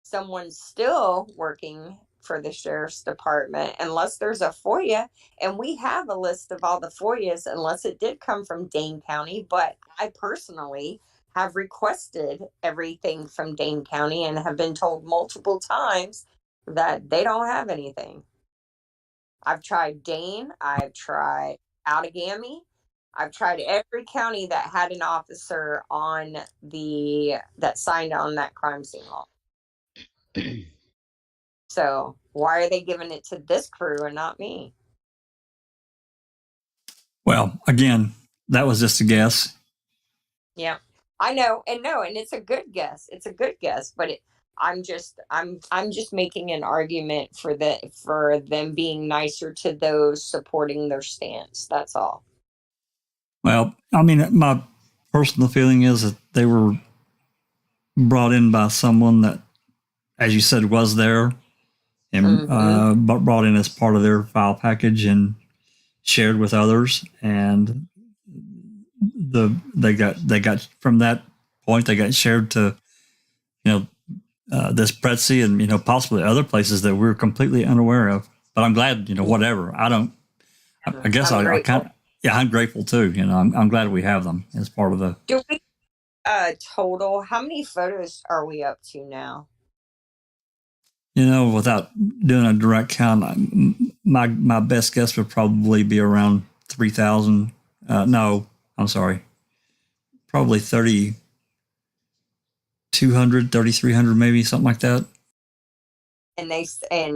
someone's still working for the sheriff's department unless there's a FOIA. And we have a list of all the FOIAs unless it did come from Dane County. But I personally have requested everything from Dane County and have been told multiple times that they don't have anything. I've tried Dane. I've tried Outagamie. I've tried every county that had an officer that signed on that crime scene law. So why are they giving it to this crew and not me? Well, again, that was just a guess. Yeah, I know, and it's a good guess. It's a good guess, but I'm just making an argument for them being nicer to those supporting their stance. That's all. Well, I mean, my personal feeling is that they were brought in by someone that, as you said, was there and brought in as part of their file package and shared with others. And they got from that point, they got shared to, this Prezi and, possibly other places that we're completely unaware of. But I'm glad, whatever. I guess I kind of, I'm grateful too. I'm glad we have them as part of the. Do we total? How many photos are we up to now? Without doing a direct count, my best guess would probably be around 3,000. No, I'm sorry. Probably 3,200, 3,300, maybe something like that. And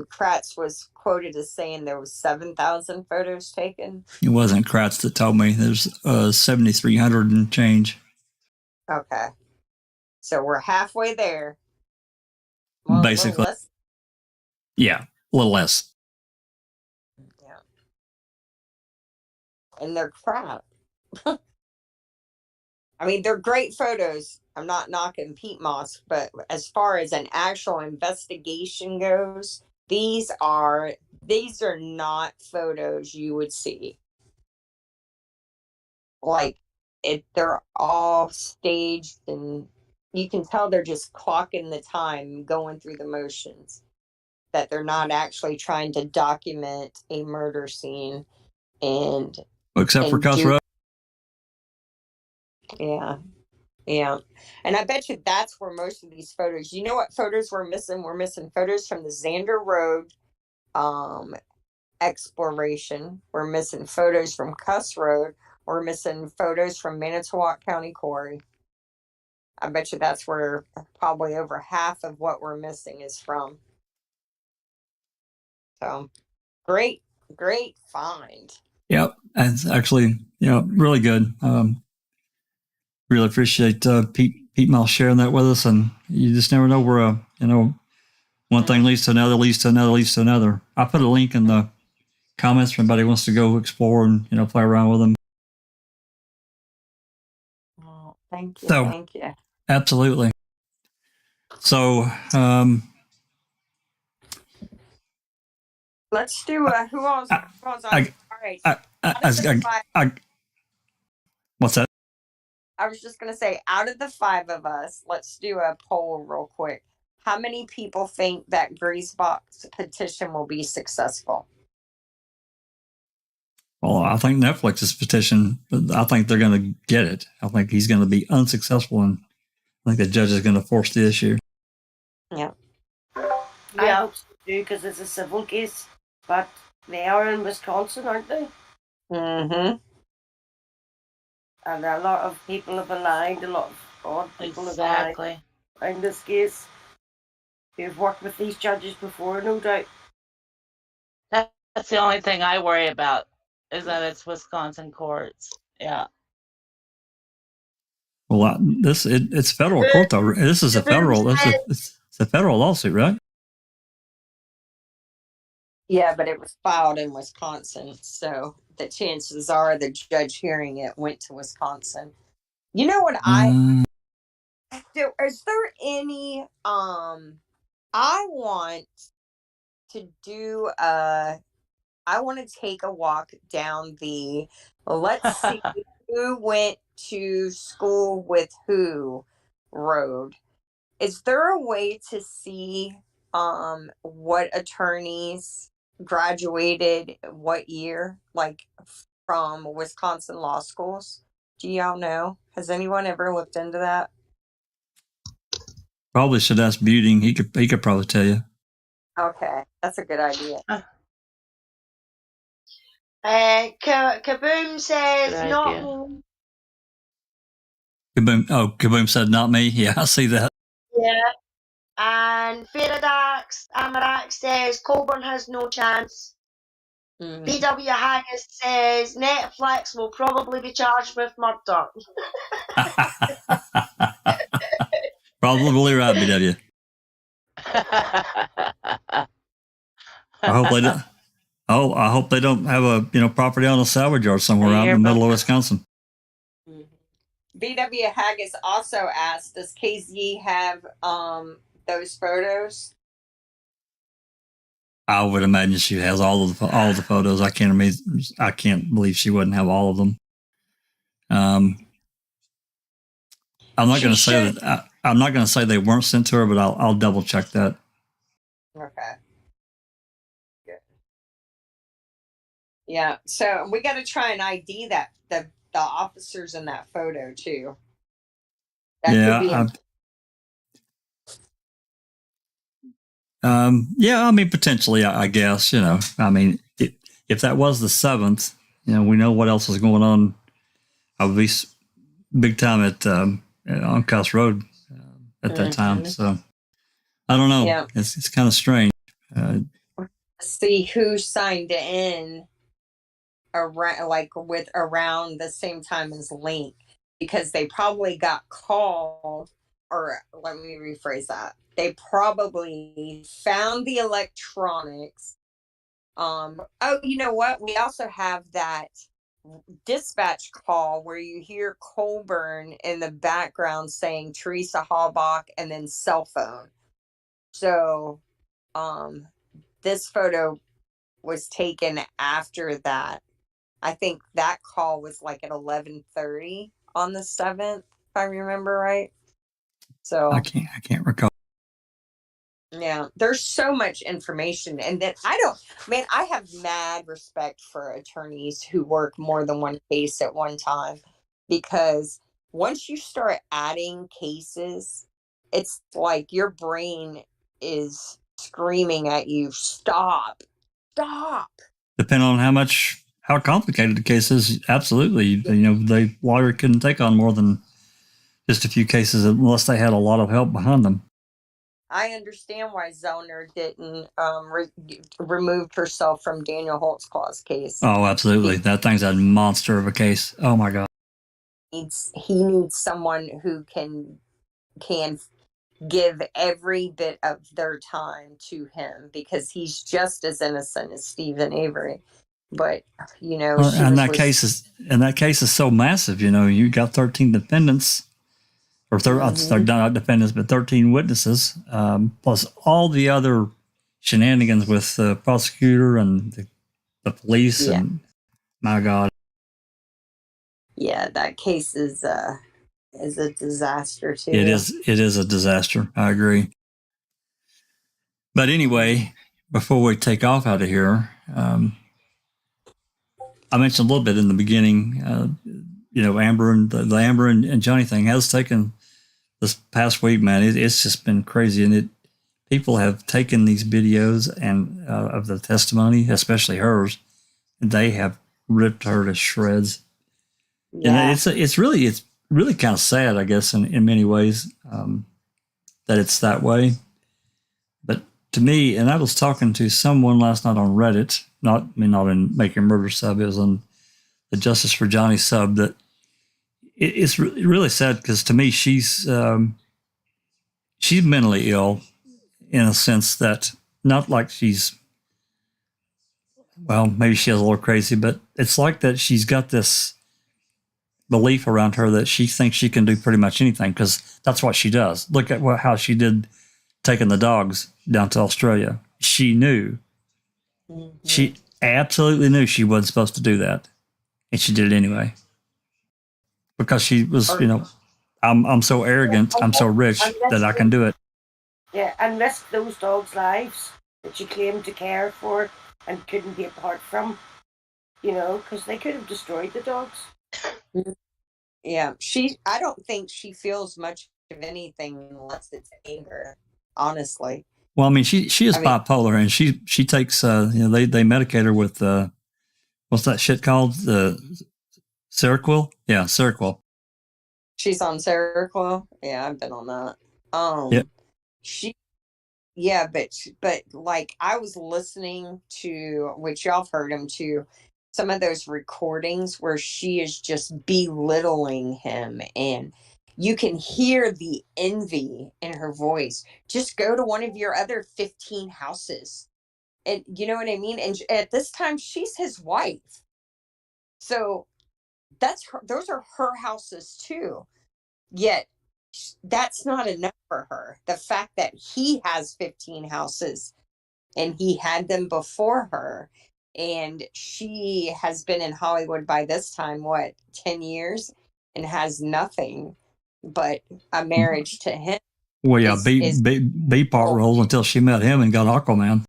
Kratz was quoted as saying there was 7,000 photos taken. It wasn't Kratz that told me. There's 7,300 and change. Okay, so we're halfway there. Basically, yeah, a little less. Yeah, and they're crap. I mean, they're great photos. I'm not knocking Pete Moss, but as far as an actual investigation goes, these are not photos you would see. Like they're all staged, and you can tell they're just clocking the time, going through the motions. That they're not actually trying to document a murder scene, except for Cuss Road. Yeah. And I bet you that's where most of these photos, you know what photos we're missing? We're missing photos from the Xander Road exploration. We're missing photos from Cuss Road. We're missing photos from Manitowoc County Quarry. I bet you that's where probably over half of what we're missing is from. So great find. Yep. And actually, really good. Really appreciate Pete Moss sharing that with us. And you just never know where, one thing leads to another, leads to another, leads to another. I put a link in the comments for anybody who wants to go explore and, play around with them. Oh, thank you. So, thank you. Absolutely. So, let's do who else? All right. What's that? I was just going to say, out of the 5 of us, let's do a poll real quick. How many people think that Griesbach's petition will be successful? Well, I think Netflix's petition, I think they're going to get it. I think he's going to be unsuccessful, and I think the judge is going to force the issue. Yeah. I hope so too, because it's a civil case, but they are in Wisconsin, aren't they? Mm-hmm. And a lot of people have aligned, a lot of odd people have aligned in this case. Who've worked with these judges before, no doubt. That's the only thing I worry about, is that it's Wisconsin courts. Yeah. Well, it's federal court though. This is a federal. It's a federal lawsuit, right? Yeah, but it was filed in Wisconsin, so the chances are the judge hearing it went to Wisconsin. You know what is there any I want to do I want to take a walk down the let's see who went to school with who road. Is there a way to see what attorneys graduated what year, like from Wisconsin law schools? Do y'all know? Has anyone ever looked into that? Probably should ask Buting. He could probably tell you. Okay, that's a good idea. Kaboom says Good not idea. me. Kaboom said not me. Yeah, I see that. Yeah. And Faradax Amarak says Colburn has no chance. BW Haggis says Netflix will probably be charged with murder. Probably right, BW. I hope they don't. Oh, I hope they don't have a property on a salvage yard somewhere out in the middle of Wisconsin. BW Haggis also asked, does KZ have those photos? I would imagine she has all of the photos. I can't believe she wouldn't have all of them. I'm not going to say that. I'm not going to say they weren't sent to her, but I'll double check that. Okay. Good. Yeah. So we got to try and ID that the officers in that photo too. That could be yeah, I mean, potentially, I guess, I mean, if that was the 7th, we know what else was going on. I would be big time at on Cuss Road at that time. So I don't know. Yeah. It's kind of strange. See who signed in around the same time as Link, because they probably got called, or let me rephrase that. They probably found the electronics. Oh, you know what? We also have that dispatch call where you hear Colburn in the background saying Teresa Halbach and then cell phone. So, this photo was taken after that. I think that call was like at 11:30 on the 7th, if I remember right. So I can't recall. Yeah, there's so much information, and then I have mad respect for attorneys who work more than one case at one time, because once you start adding cases, it's like your brain is screaming at you, stop. Depending on how complicated the case is, absolutely. The lawyer couldn't take on more than just a few cases unless they had a lot of help behind them. I understand why Zellner didn't remove herself from Daniel Holtzclaw's case. Oh, absolutely. That thing's a monster of a case. Oh, my God. He needs someone who can give every bit of their time to him, because he's just as innocent as Stephen Avery. But, and that case is so massive. You got 13 defendants. Or they're not defendants, but 13 witnesses, plus all the other shenanigans with the prosecutor and the police. Yeah. And my God. Yeah, that case is a disaster too. It is a disaster. I agree. But anyway, before we take off out of here, I mentioned a little bit in the beginning, Amber and the Amber and Johnny thing has taken this past week, man. It's just been crazy. And people have taken these videos and of the testimony, especially hers, and they have ripped her to shreds. Yeah. And it's really kind of sad, I guess, in many ways, that it's that way. But to me, and I was talking to someone last night on Reddit, not in Making Murder sub, it was on the Justice for Johnny sub, that it's really sad, because to me, she's mentally ill, in a sense that, not like maybe she is a little crazy, but it's like that she's got this belief around her that she thinks she can do pretty much anything, because that's what she does. Look at how she did taking the dogs down to Australia. She knew. Mm-hmm. She absolutely knew she wasn't supposed to do that, and she did it anyway. Because she was, I'm so arrogant, I'm so rich that I can do it. Yeah, and risk those dogs' lives that she claimed to care for and couldn't be apart from, because they could have destroyed the dogs. Yeah, I don't think she feels much of anything unless it's anger, honestly. Well, I mean, she is bipolar, and she takes, they medicate her with, what's that shit called? Seroquel? Yeah, Seroquel. She's on Seroquel? Yeah, I've been on that. Yep. Yeah, but like I was listening to, which y'all have heard him too, some of those recordings where she is just belittling him, and you can hear the envy in her voice. Just go to one of your other 15 houses. And you know what I mean? And at this time, she's his wife. So that's her, those are her houses too. Yet that's not enough for her. The fact that he has 15 houses and he had them before her, and she has been in Hollywood by this time, what, 10 years, and has nothing but a marriage to him. Well, yeah, B part roles until she met him and got Aquaman.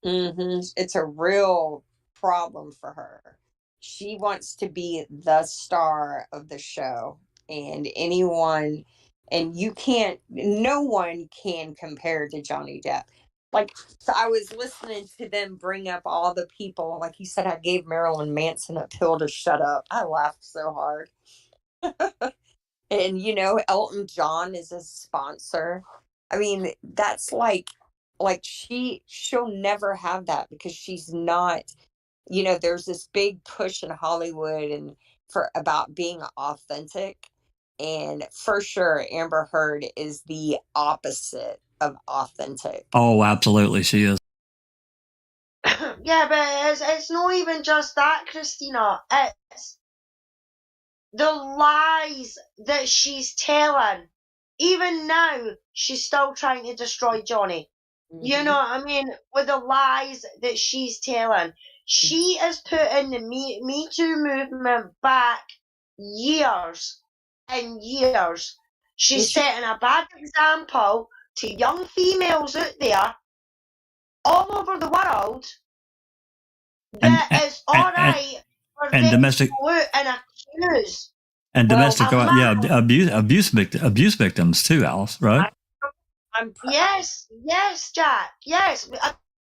It's a real problem for her. She wants to be the star of the show, and no one can compare to Johnny Depp. Like, so I was listening to them bring up all the people. Like you said, I gave Marilyn Manson a pill to shut up. I laughed so hard. And, Elton John is a sponsor. I mean, that's like she'll never have that because she's not, there's this big push in Hollywood and about being authentic. And for sure, Amber Heard is the opposite of authentic. Oh, absolutely, she is. Yeah, but it's not even just that, Christina. It's the lies that she's telling. Even now, she's still trying to destroy Johnny. You know what I mean? With the lies that she's telling. She is putting the Me Too movement back years and years. She's setting a bad example to young females out there all over the world that it's all right for them domestic, to go out and accuse. And domestic, abuse victims too, Alice, right? Yes, Jack. Yes,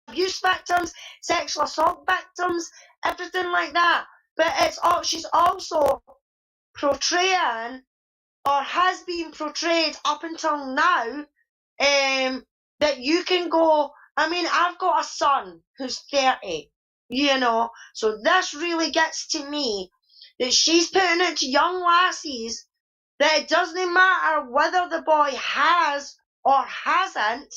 abuse victims, sexual assault victims, everything like that. But she's also portraying, or has been portrayed up until now, that you can go. I mean, I've got a son who's 30, so this really gets to me, that she's putting it to young lassies that it doesn't matter whether the boy has or hasn't,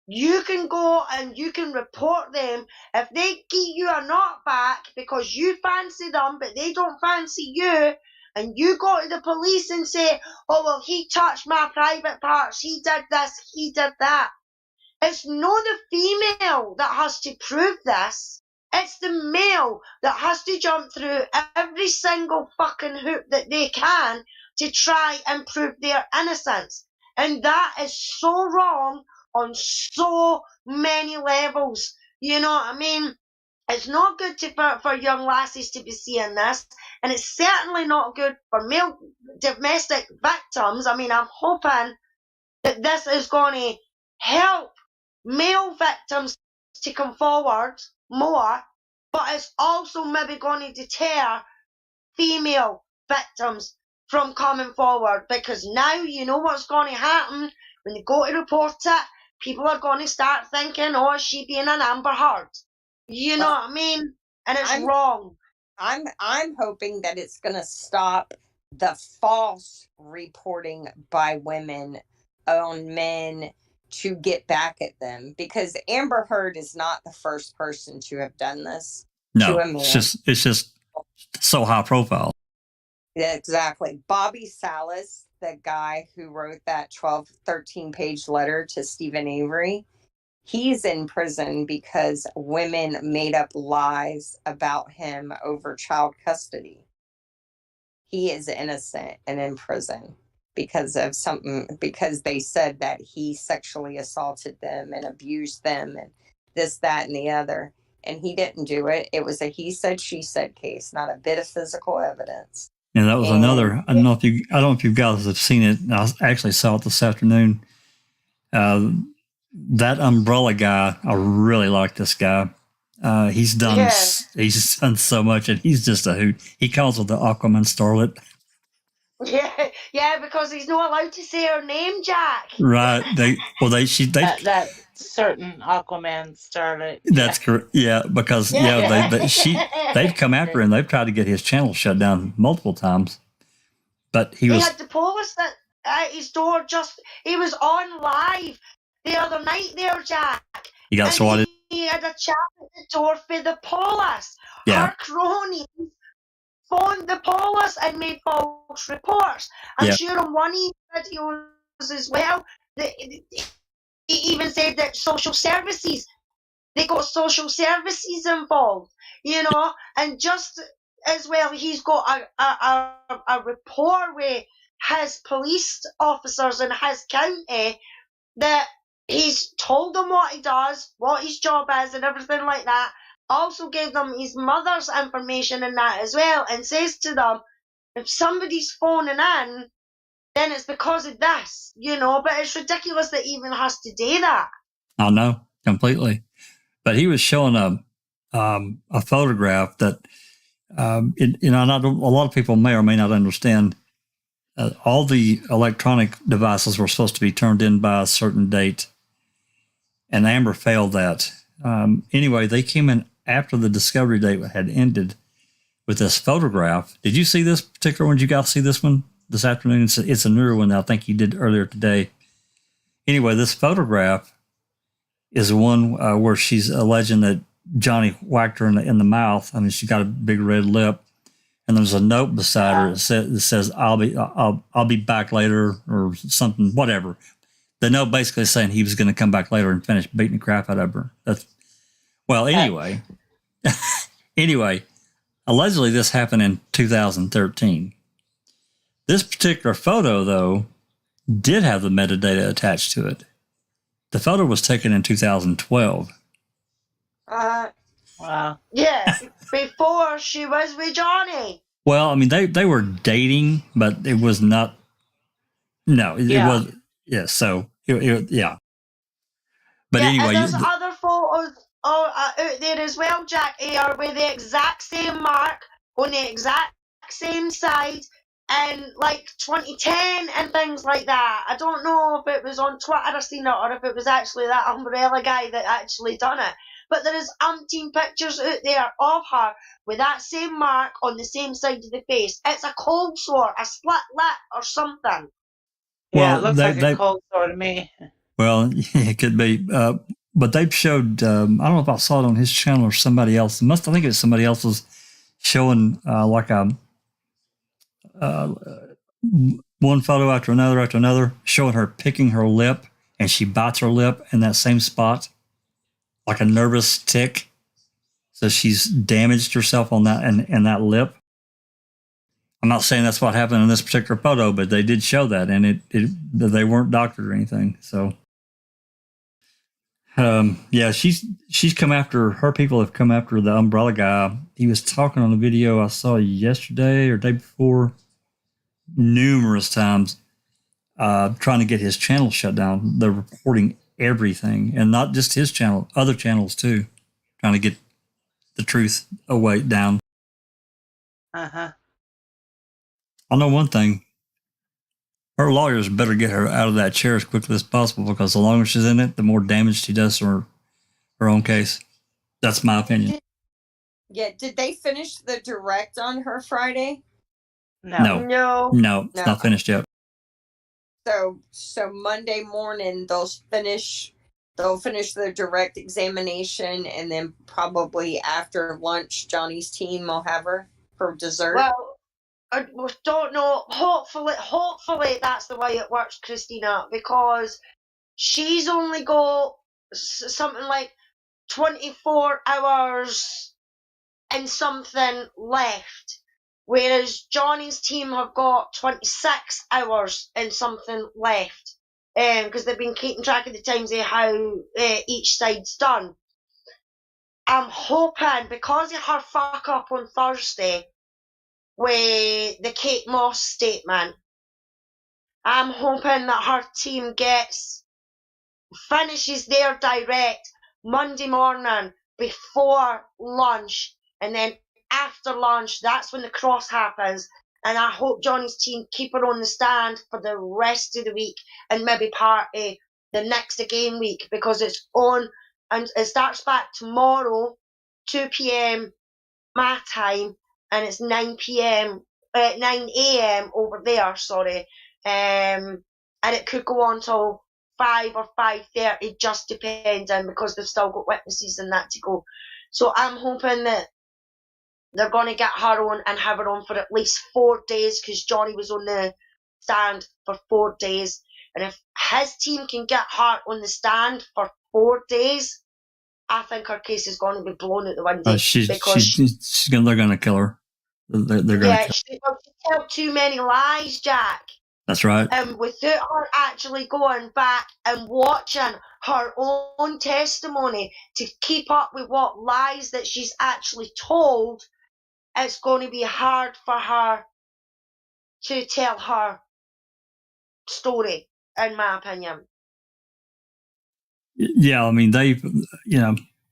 you can go and you can report them. If they get you a knockback because you fancy them but they don't fancy you, and you go to the police and say, oh, well, he touched my private parts, he did this, he did that. It's not the female that has to prove this. It's the male that has to jump through every single fucking hoop that they can to try and prove their innocence. And that is so wrong on so many levels. You know what I mean? It's not good for young lassies to be seeing this, and it's certainly not good for male domestic victims. I mean, I'm hoping that this is going to help male victims to come forward more, but it's also maybe going to deter female victims from coming forward, because now you know what's going to happen when they go to report it. People are going to start thinking, oh, is she being an Amber Heard? You know what I mean? And it's wrong. I'm hoping that it's going to stop the false reporting by women on men to get back at them, because Amber Heard is not the first person to have done this to a man. It's just so high profile. Yeah, exactly. Bobby Salas, the guy who wrote that 13-page letter to Stephen Avery, he's in prison because women made up lies about him over child custody. He is innocent and in prison because they said that he sexually assaulted them and abused them and this, that, and the other. And he didn't do it. It was a he said, she said case, not a bit of physical evidence. And that was another. I don't know if you guys have seen it. I actually saw it this afternoon. That umbrella guy, I really like this guy. He's done so much, and he's just a hoot. He calls her the Aquaman starlet. Yeah, because he's not allowed to say her name, Jack. Right. They That certain Aquaman starlet. that's correct. Yeah, because they've come after him. They've tried to get his channel shut down multiple times, but he had the police at his door. He was on live the other night there, Jack. He got swatted. He had a chat at the door for the police. Yeah. Her cronies phoned the police and made false reports. I'm sure on one of his videos as well, he even said that they got social services involved, and just as well, he's got a rapport with his police officers in his county that he's told them what he does, what his job is, and everything like that. Also gave them his mother's information in that as well, and says to them, if somebody's phoning in, then it's because of this, but it's ridiculous that he even has to do that. I know, completely. But he was showing a photograph that, a lot of people may or may not understand. All the electronic devices were supposed to be turned in by a certain date, and Amber failed that. Anyway, they came in after the discovery date had ended with this photograph. Did you see this particular one? Did you guys see this one this afternoon? It's a newer one that I think you did earlier today. Anyway, this photograph is one where she's alleging that Johnny whacked her in the mouth. I mean, she got a big red lip, and there's a note beside her that says I'll be back later or something, whatever. The note basically saying he was going to come back later and finish beating the crap out of her. Anyway, allegedly this happened in 2013. This particular photo, though, did have the metadata attached to it. The photo was taken in 2012. Wow. Yeah, before she was with Johnny. Well, I mean, they were dating, but it was not. No, it was. Yeah, so yeah. But anyway, and there's other photos out there as well, Jack, here with the exact same mark on the exact same side, and like 2010 and things like that. I don't know if it was on Twitter I seen it, or if it was actually that umbrella guy that actually done it. But there is umpteen pictures out there of her with that same mark on the same side of the face. It's a cold sore, a split lip, or something. Yeah, it looks like a cold sore to me. Well, it could be. But they've showed, I don't know if I saw it on his channel or somebody else. I think it was somebody else's showing like one photo after another, showing her picking her lip, and she bites her lip in that same spot, like a nervous tick. So she's damaged herself on that and that lip. I'm not saying that's what happened in this particular photo, but they did show that, and they weren't doctored or anything. So, yeah, she's come after, her people have come after the umbrella guy. He was talking on the video I saw yesterday or day before numerous times, trying to get his channel shut down. They're reporting everything, and not just his channel, other channels too, trying to get the truth away down. Uh-huh. I know one thing. Her lawyers better get her out of that chair as quickly as possible, because the longer she's in it, the more damage she does to her own case. That's my opinion. Yeah, did they finish the direct on her Friday? No, it's not finished yet. So Monday morning they'll finish the direct examination, and then probably after lunch Johnny's team will have her for dessert. Well, I don't know. Hopefully that's the way it works, Christina, because she's only got something like 24 hours and something left, whereas Johnny's team have got 26 hours and something left, because they've been keeping track of the times of how each side's done. I'm hoping, because of her fuck up on Thursday with the Kate Moss statement, I'm hoping that her team finishes their direct Monday morning before lunch, and then after lunch, that's when the cross happens, And I hope Johnny's team keep her on the stand for the rest of the week and maybe part of the next game week, because it's on and it starts back tomorrow, 2 p.m. my time, and it's 9 a.m. over there, sorry. And it could go on till 5 or 5:30, just depending, because they've still got witnesses and that to go. So I'm hoping that they're going to get her on and have her on for at least 4 days, because Johnny was on the stand for 4 days. And if his team can get her on the stand for 4 days, I think her case is going to be blown out the window. They're going to kill her. They're going to kill her. She told too many lies, Jack. That's right. And without her actually going back and watching her own testimony to keep up with what lies that she's actually told, it's going to be hard for her to tell her story, in my opinion. Yeah, I mean,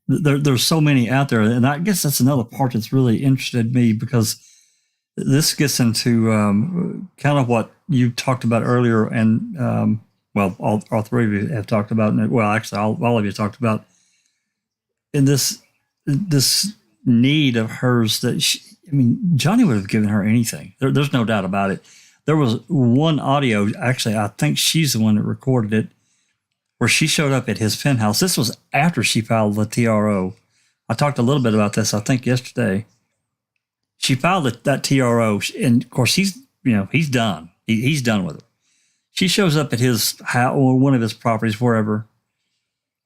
there's so many out there, and I guess that's another part that's really interested me, because this gets into kind of what you talked about earlier, and all three of you have talked about. Well, actually, all of you talked about in this need of hers that Johnny would have given her anything. There's no doubt about it. There was one audio, actually, I think she's the one that recorded it, where she showed up at his penthouse. This was after she filed the TRO. I talked a little bit about this, I think, yesterday. She filed that TRO, and of course, he's done. He's done with it. She shows up at his house or one of his properties, wherever,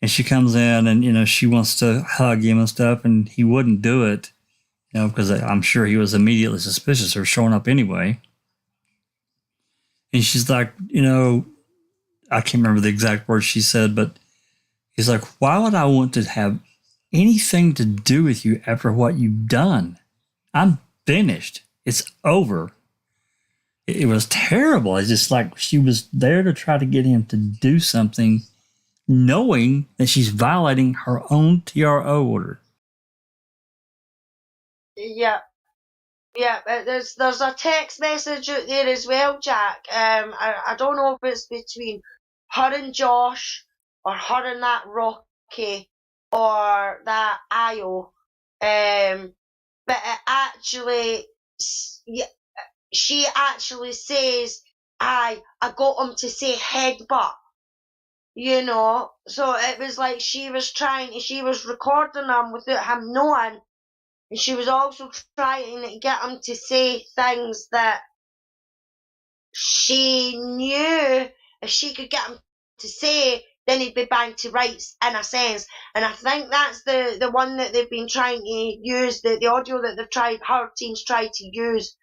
and she comes in and, she wants to hug him and stuff, and he wouldn't do it, because I'm sure he was immediately suspicious of her showing up anyway. And she's like, I can't remember the exact words she said, but he's like, why would I want to have anything to do with you after what you've done? I'm finished. It's over. It was terrible. It's just like she was there to try to get him to do something, knowing that she's violating her own TRO order. Yeah. Yeah, there's a text message out there as well, Jack. I don't know if it's between her and Josh, or her and that Rocky, or that Io. But it actually, she actually says, I got him to say headbutt. So it was like she was recording him without him knowing. And she was also trying to get him to say things that she knew if she could get him to say, then he'd be banged to rights, in a sense. And I think that's the one that they've been trying to use, the audio that her team's tried to use,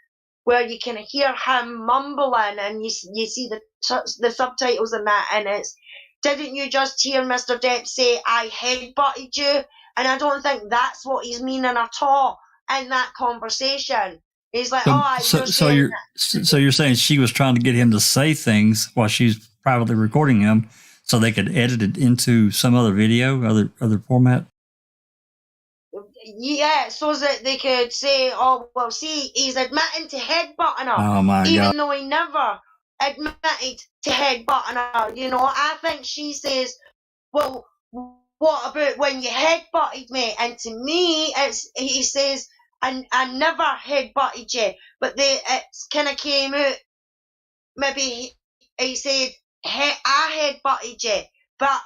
where you can hear him mumbling and you see the subtitles in that, and it's, didn't you just hear Mr. Depp say, I headbutted you? And I don't think that's what he's meaning at all in that conversation. He's like, so you're saying she was trying to get him to say things while she's privately recording him, so they could edit it into some other video, other format? Yeah, so that they could say, see, he's admitting to headbutting her. Oh my God. Even though he never admitted to headbutting her. I think she says, well, what about when you headbutted me? And to me, he says, I never headbutted you. But it kind of came out, maybe he said, I headbutted you. But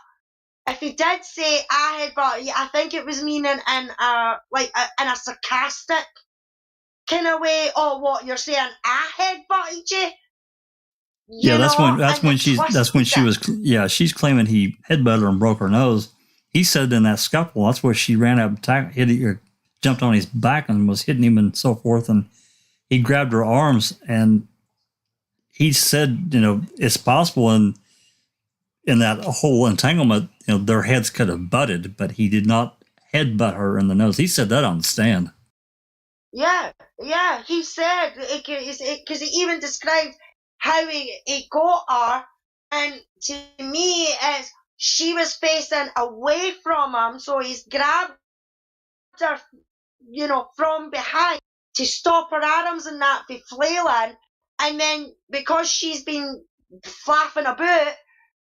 if he did say I headbutted you, I think it was meaning in a sarcastic kind of way. Oh, what you're saying? I headbutted you. She's claiming he headbutted her and broke her nose. He said in that scuffle, that's where she ran up and jumped on his back and was hitting him and so forth. And he grabbed her arms, and he said, it's possible in that whole entanglement, their heads could have butted, but he did not headbutt her in the nose. He said that on the stand. Yeah, he said, because he even described how he got her, and to me, she was facing away from him, so he's grabbed her, from behind, to stop her arms and that for flailing, and then because she's been flapping about,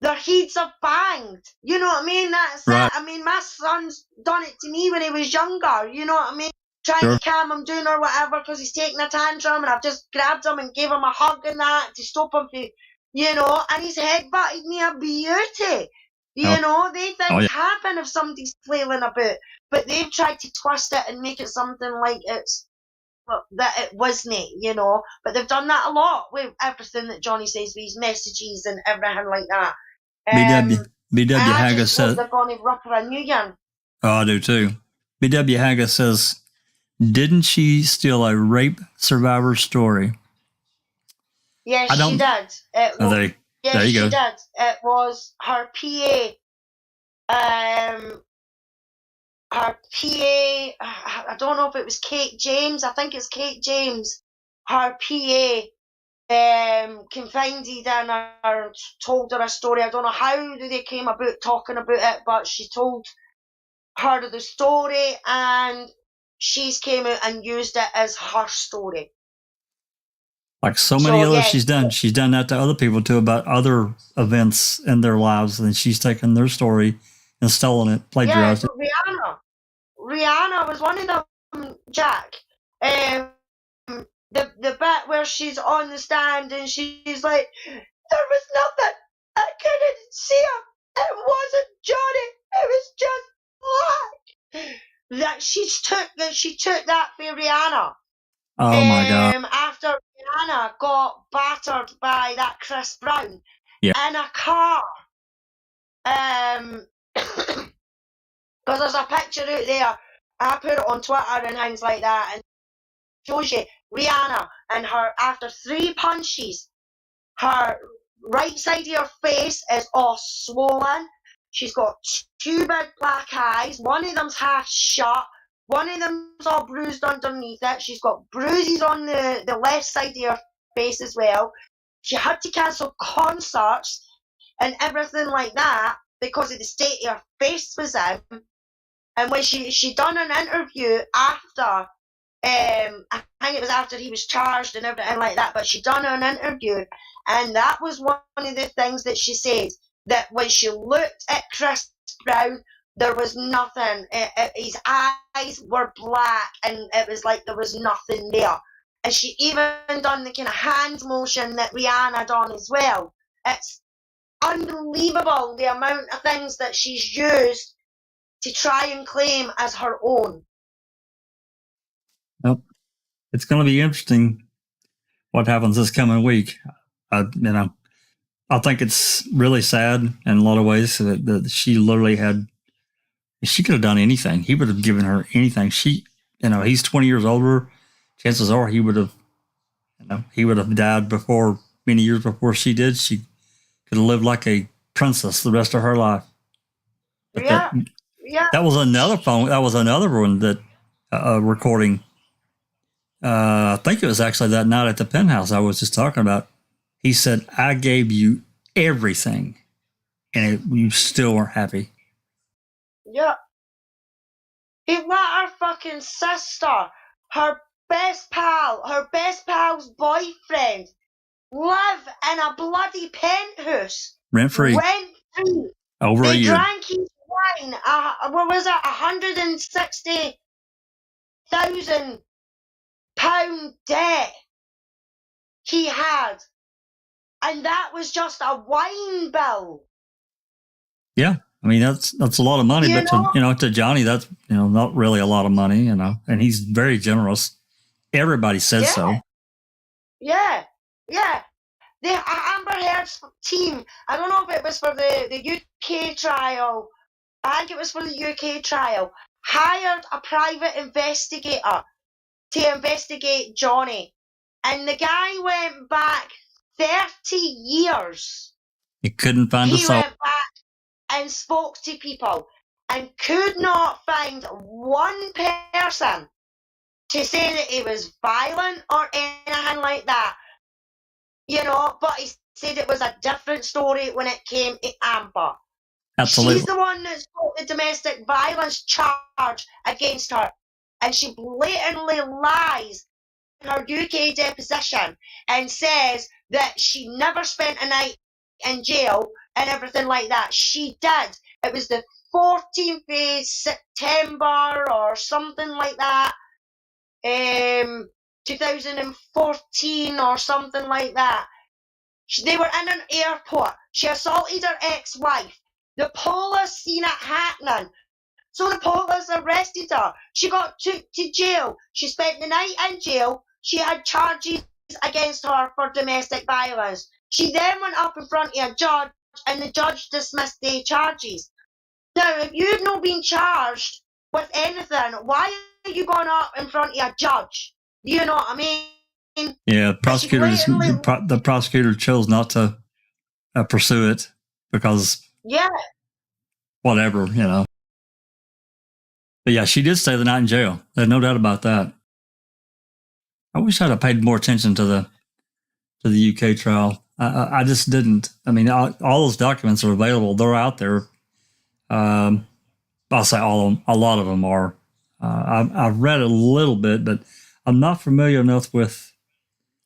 their heads are banged. You know what I mean? That's Right. it. I mean, my son's done it to me when he was younger. You know what I mean? Trying Sure. to calm him down or whatever because he's taking a tantrum, and I've just grabbed him and gave him a hug and that to stop him from, you know, and he's headbutted me a beauty. You know, they think happen if somebody's flailing about, but they've tried to twist it and make it something like that it wasn't, you know. But they've done that a lot with everything that Johnny says with his messages and everything like that. BW I Haggis just says, hope they're going to rip her a new one. oh, I do too. BW Haggis says, didn't she steal a rape survivor story? Yes, she did. There you go. She did. It was her PA. Her PA, I don't know if it was Kate James. I think it's Kate James. Her PA confided in her, told her a story. I don't know how they came about talking about it, but she told her the story, and she's came out and used it as her story. Like so many others she's done. She's done that to other people too about other events in their lives, and she's taken their story and stolen it, plagiarized it. Rihanna was one of them, Jack. The bit where she's on the stand and she's like, there was nothing. I couldn't see him. It wasn't Johnny. It was just black. That she took that for Rihanna. Oh my God. After Rihanna got battered by that Chris Brown in a car. Because there's a picture out there. I put it on Twitter and things like that, and it shows you Rihanna and her, after 3 punches, her right side of her face is all swollen. She's got 2 big black eyes. One of them's half shut. One of them's all bruised underneath it. She's got bruises on the left side of her face as well. She had to cancel concerts and everything like that because of the state her face was in. And when she done an interview after, I think it was after he was charged and everything like that, but she done an interview, and that was one of the things that she said, that when she looked at Chris Brown, there was nothing. His eyes were black, and it was like there was nothing there. And she even done the kind of hand motion that Rihanna done as well. It's unbelievable the amount of things that she's used to try and claim as her own. Nope. It's going to be interesting what happens this coming week. I think it's really sad in a lot of ways that she literally she could have done anything. He would have given her anything. He's 20 years older. Chances are he would have died many years before she did. She could have lived like a princess the rest of her life. But that was another phone. That was another one that recording. I think it was actually that night at the penthouse I was just talking about. He said, I gave you everything, and you still weren't happy. Yeah. He let her fucking sister, her best pal's boyfriend, live in a bloody penthouse. Rent-free. Rent-free. Over a year. They drank his wine, what was it, £160,000 debt he had. And that was just a wine bill. Yeah. I mean, that's a lot of money, to Johnny, that's, not really a lot of money, and he's very generous. Everybody says so. Yeah. Yeah. The Amber Heard's team, I don't know if it was for the UK trial, I think it was for the UK trial, hired a private investigator to investigate Johnny. And the guy went back 30 years. He couldn't find He went back and spoke to people and could not find one person to say that he was violent or anything like that. But he said it was a different story when it came to Amber. Absolutely. She's the one that's got the domestic violence charge against her. And she blatantly lies her UK deposition and says that she never spent a night in jail and everything like that. She did. It was the 14th of September or something like that. 2014 or something like that. They were in an airport. She assaulted her ex-wife. The police seen it happening. So the police arrested her. She got took to jail. She spent the night in jail. She had charges against her for domestic violence. She then went up in front of a judge and the judge dismissed the charges. Now, if you've not been charged with anything, why are you going up in front of a judge? Do you know what I mean? Yeah, the prosecutor chose not to pursue it because whatever, you know. But yeah, she did stay the night in jail. There's no doubt about that. I wish I'd have paid more attention to the UK trial. I just didn't. I mean, all those documents are available. They're out there. I'll say all of them. A lot of them are. I've read a little bit, but I'm not familiar enough with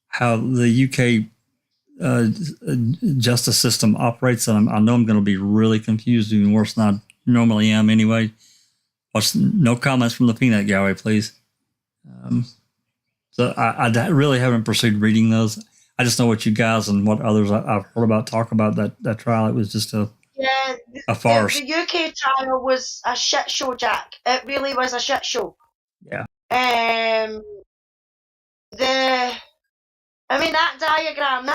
how the UK justice system operates. And I know I'm going to be really confused, even worse than I normally am anyway. No comments from the peanut gallery, please. So I really haven't pursued reading those. I just know what you guys and what others I've heard about talk about that trial. It was just a farce. The UK trial was a shit show, Jack. It really was a shit show. Yeah. That diagram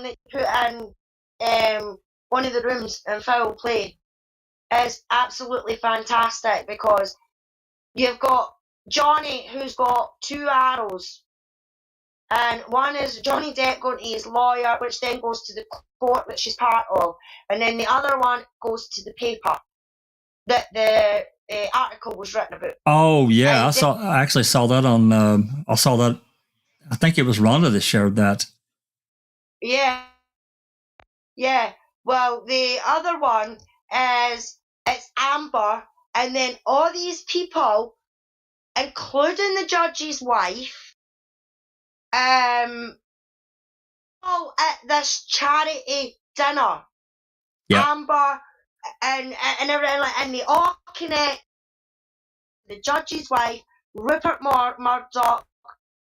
that you put in one of the rooms in foul play is absolutely fantastic because you've got Johnny who's got two arrows, and one is Johnny Depp going to his lawyer, which then goes to the court that she's part of, and then the other one goes to the paper that the article was written about. Oh yeah, I actually saw that on. I saw that. I think it was Rhonda that shared that. Yeah. Well, the other one is it's Amber, and then all these people, including the judge's wife, all at this charity dinner. Yep. Amber and everything, and they all connect. The judge's wife, Rupert Murdoch,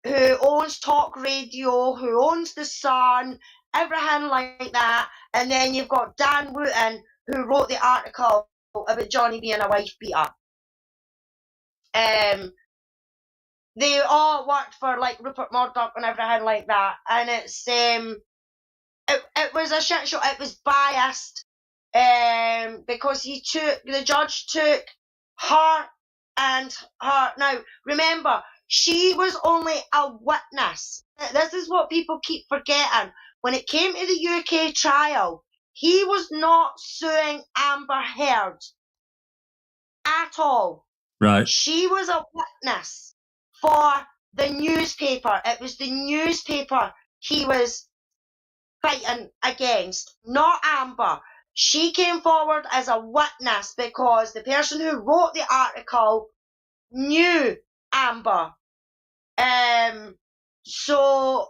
who owns Talk Radio, who owns The Sun, everything like that. And then you've got Dan Wooten, who wrote the article about Johnny being a wife beater. They all worked for like Rupert Murdoch and everything like that. And it's it was a shit show. It was biased because the judge took her and her. Now remember, she was only a witness. This is what people keep forgetting. When it came to the UK trial, he was not suing Amber Heard at all. Right. She was a witness for the newspaper. It was the newspaper he was fighting against, not Amber. She came forward as a witness because the person who wrote the article knew Amber. So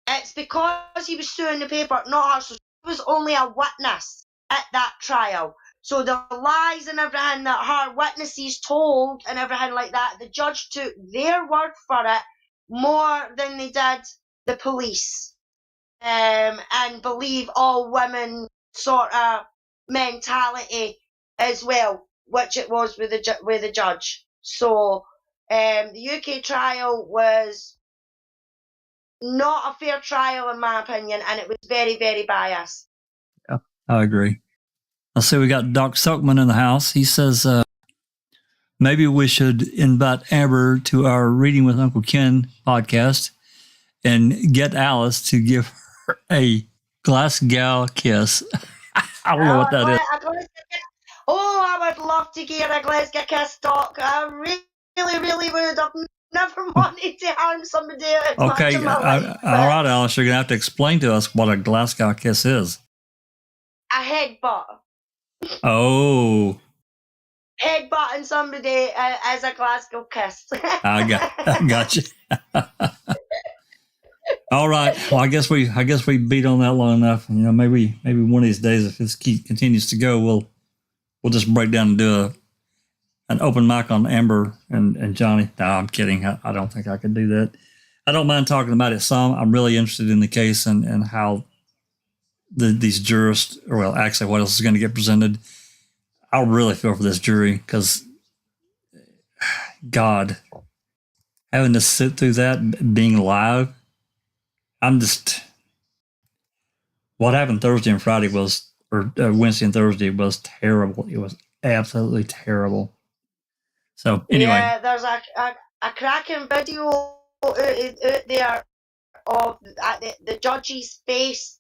it's because he was suing the paper, not her. So she was only a witness at that trial. So the lies and everything that her witnesses told and everything like that, the judge took their word for it more than they did the police. And believe all women sort of mentality as well, which it was with the judge. So the UK trial was not a fair trial in my opinion, and it was very, very biased. Yeah, I agree. Let's see, we got Doc Silkman in the house. He says maybe we should invite Amber to our Reading with Uncle Ken podcast and get Alice to give her a Glasgow kiss. I don't know what that is. I would love to give a Glasgow kiss, Doc. I really, really would. I've never wanted to harm somebody. Okay, all right, Alice, you're going to have to explain to us what a Glasgow kiss is. A headbutt. Oh. headbutting somebody as a Glasgow kiss. I got you. All right. Well, I guess we beat on that long enough. You know, maybe one of these days, if this continues to go, we'll just break down and do an open mic on Amber and Johnny. No, I'm kidding. I don't think I could do that. I don't mind talking about it some. I'm really interested in the case and how these jurists, or well, actually, what else is going to get presented. I really feel for this jury because, God, having to sit through that, being live. I'm just, what happened Thursday and Friday was, or Wednesday and Thursday was terrible. It was absolutely terrible. So anyway. Yeah, there's a cracking video out there of the judge's face,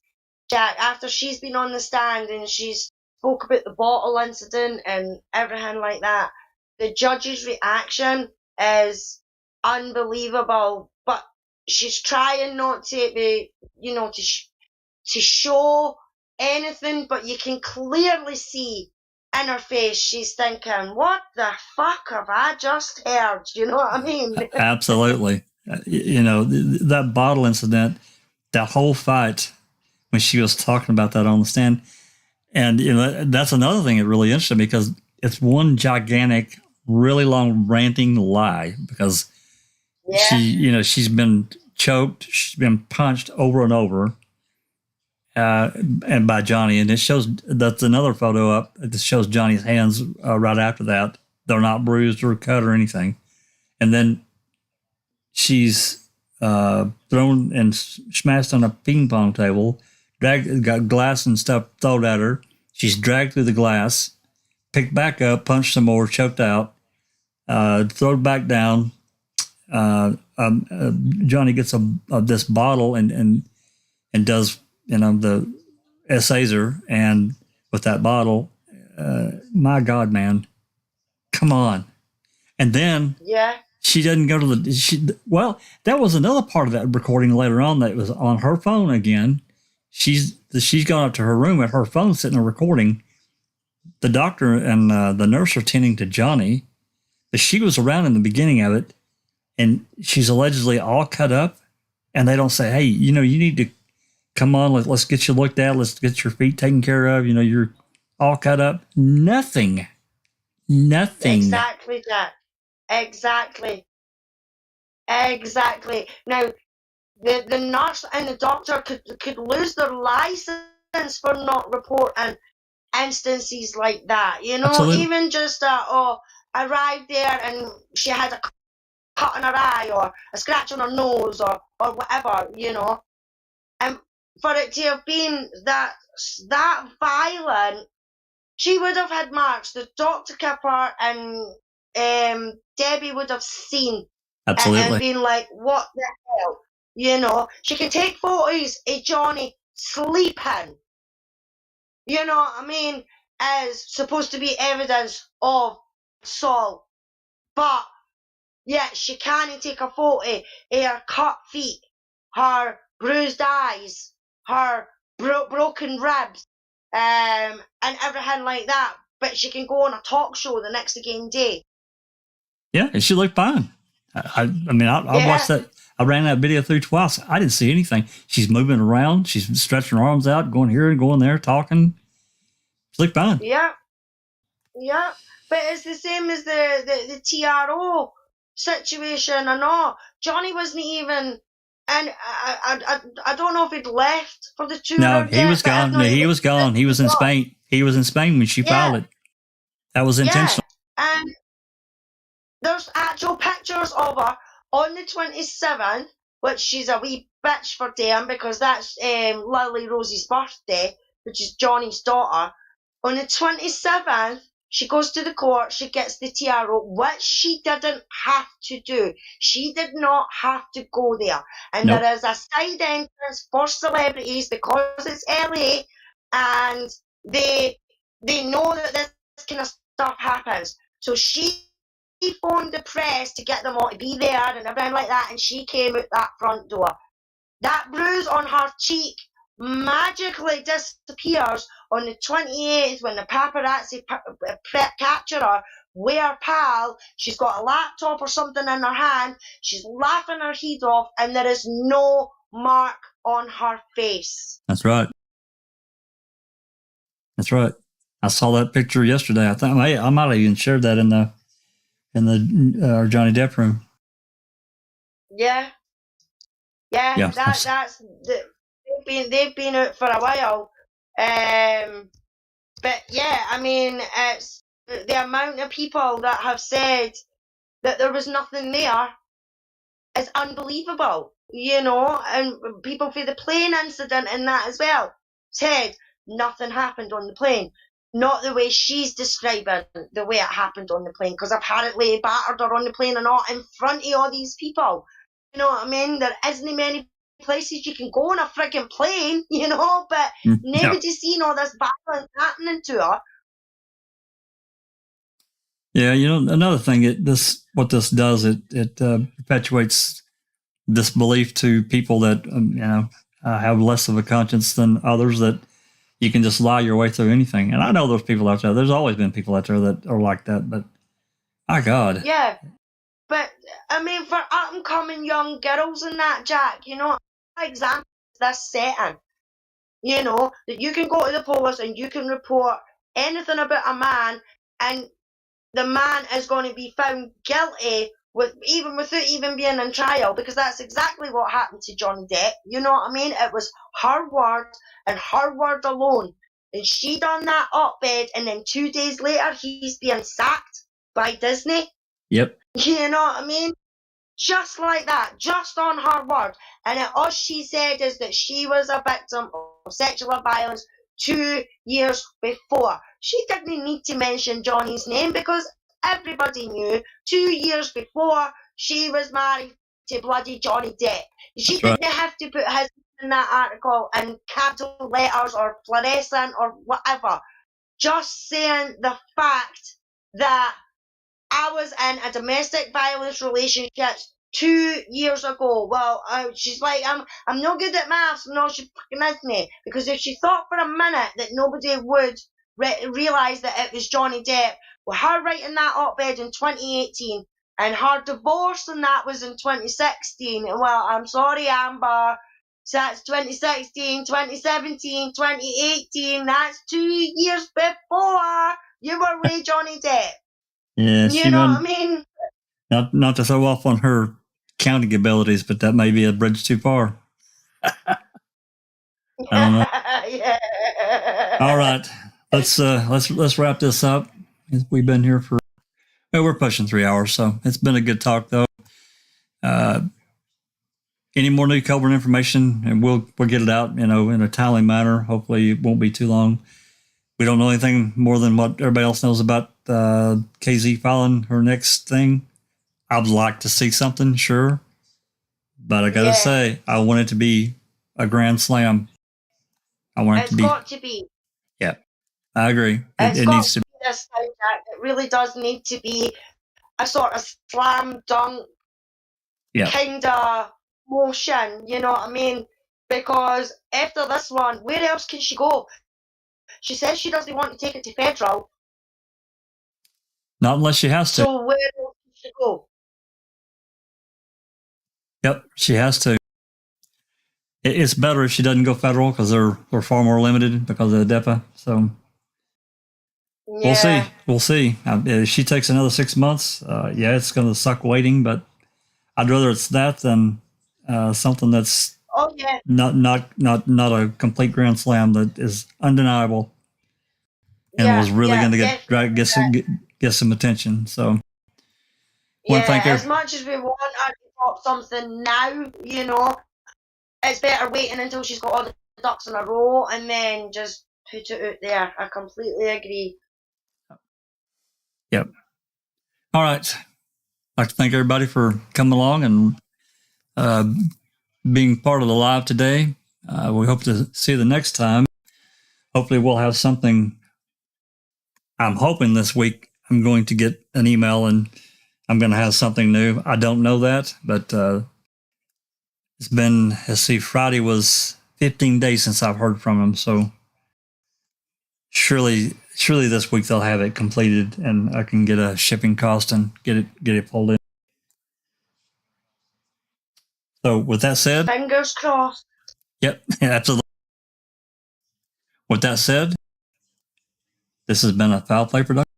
Jack, after she's been on the stand and she's spoke about the bottle incident and everything like that. The judge's reaction is unbelievable, but she's trying not to be, you know, to show anything, but you can clearly see in her face she's thinking, what the fuck have I just heard? You know what I mean? Absolutely. You know, that bottle incident, that whole fight, when she was talking about that on the stand. And, you know, that's another thing that really interested me because it's one gigantic, really long ranting lie because she's been choked, she's been punched over and over, and by Johnny. And it shows, that's another photo up that shows Johnny's hands right after that. They're not bruised or cut or anything. And then she's thrown and smashed on a ping pong table, got glass and stuff thrown at her. She's dragged through the glass, picked back up, punched some more, choked out, thrown back down. Johnny gets this bottle and does, you know, the essays and with that bottle. My God, man, come on. And then she doesn't go to that was another part of that recording later on that was on her phone again. She's gone up to her room at her phone sitting there recording. The doctor and the nurse are tending to Johnny, but she was around in the beginning of it, and she's allegedly all cut up, and they don't say, hey, you know, you need to come on, let's get you looked at, let's get your feet taken care of, you know, you're all cut up. Nothing. Exactly that. Exactly. Now, the nurse and the doctor could lose their license for not reporting instances like that. You know, Absolutely. Even just arrived there and she had a cut in her eye or a scratch on her nose or whatever, you know. And for it to have been that violent, she would have had marks that Dr. Kipper and Debbie would have seen. Absolutely. And been like, what the hell? You know, she can take photos of Johnny sleeping. You know what I mean? As supposed to be evidence of assault. But yet she can't take a photo of her cut feet, her bruised eyes, her broken ribs, and everything like that. But she can go on a talk show the next again day. Yeah, and she looked fine. I mean, I watched that. I ran that video through twice. I didn't see anything. She's moving around. She's stretching her arms out, going here and going there, talking. She looked fine. Yeah. But it's the same as the TRO situation and all. Johnny wasn't even, and I don't know if he'd left for the tour. No, he was gone. No, he was gone. He was in Spain. He was in Spain when she filed it. That was intentional. Yeah. And there's actual pictures of her on the 27th, which she's a wee bitch for damn because that's Lily Rosie's birthday, which is Johnny's daughter. On the 27th, she goes to the court, she gets the TRO, which she didn't have to do. She did not have to go there. And there is a side entrance for celebrities because it's LA and they know that this kind of stuff happens. So she phoned the press to get them all to be there and everything like that, and she came out that front door. That bruise on her cheek magically disappears on the 28th when the paparazzi capture her with her pal. She's got a laptop or something in her hand. She's laughing her head off, and there is no mark on her face. That's right. That's right. I saw that picture yesterday. I think I might have even shared that in the Johnny Depp room. Yeah. That's they've been out for a while. But yeah, I mean, it's the amount of people that have said that there was nothing there is unbelievable, and people for the plane incident and that as well said nothing happened on the plane. Not the way she's describing the way it happened on the plane, because apparently he battered her on the plane and all in front of all these people. You know what I mean? There isn't many places you can go on a frigging plane, but nobody's seen all this violence happening to her. Yeah, another thing, what this does, it perpetuates this belief to people that have less of a conscience than others, that you can just lie your way through anything. And I know there's people out there. There's always been people out there that are like that. But my God. Yeah, but I mean, for up and coming young girls and that, Jack, example this setting. That you can go to the police and you can report anything about a man, and the man is going to be found guilty without even being in trial, because that's exactly what happened to Johnny Depp. You know what I mean? It was her word and her word alone. And she done that op-ed, and then 2 days later he's being sacked by Disney. Yep. You know what I mean? Just like that, just on her word. And all she said is that she was a victim of sexual violence 2 years before. She didn't need to mention Johnny's name, because everybody knew 2 years before she was married to bloody Johnny Depp. She didn't have to put his name in that article in capital letters or fluorescent or whatever. Just saying the fact that I was in a domestic violence relationship 2 years ago. Well, she's like, I'm no good at maths. No, she fucking isn't. Because if she thought for a minute that nobody would realise that it was Johnny Depp, with her writing that op-ed in 2018, and her divorce and that was in 2016, well, I'm sorry, Amber. So that's 2016, 2017, 2018. That's 2 years before you were with Johnny Depp. Yeah, you know what I mean? Not to throw off on her counting abilities, but that may be a bridge too far. I don't know. Yeah. All right, let's wrap this up. We've been here we're pushing 3 hours, so it's been a good talk though. Any more new Colburn information, and we'll get it out, in a timely manner. Hopefully, it won't be too long. We don't know anything more than what everybody else knows about KZ filing her next thing. I'd like to see something, sure. But I got to say, I want it to be a grand slam. I want it to be. It's got to be. Yeah, I agree. It needs to be. This time, Jack. It really does need to be a sort of slam dunk kind of motion, you know what I mean? Because after this one, where else can she go? She says she doesn't want to take it to federal. Not unless she has to. So where else can she go? Yep, she has to. It's better if she doesn't go federal, because they're far more limited because of the DEPA. So we'll see. We'll see. If she takes another 6 months, it's going to suck waiting. But I'd rather it's that than something that's not a complete grand slam that is undeniable and was really going to get some attention. So as much as we want her to pop something now, it's better waiting until she's got all the ducks in a row and then just put it out there. I completely agree. Yep. All right. I'd like to thank everybody for coming along and being part of the live today. We hope to see you the next time. Hopefully we'll have something. I'm hoping this week I'm going to get an email and I'm going to have something new. I don't know that, but it's been, Friday was 15 days since I've heard from him. So surely surely this week they'll have it completed, and I can get a shipping cost and get it pulled in. So with that said, Fingers crossed. yep, absolutely. With that said, this has been a Foul Play production.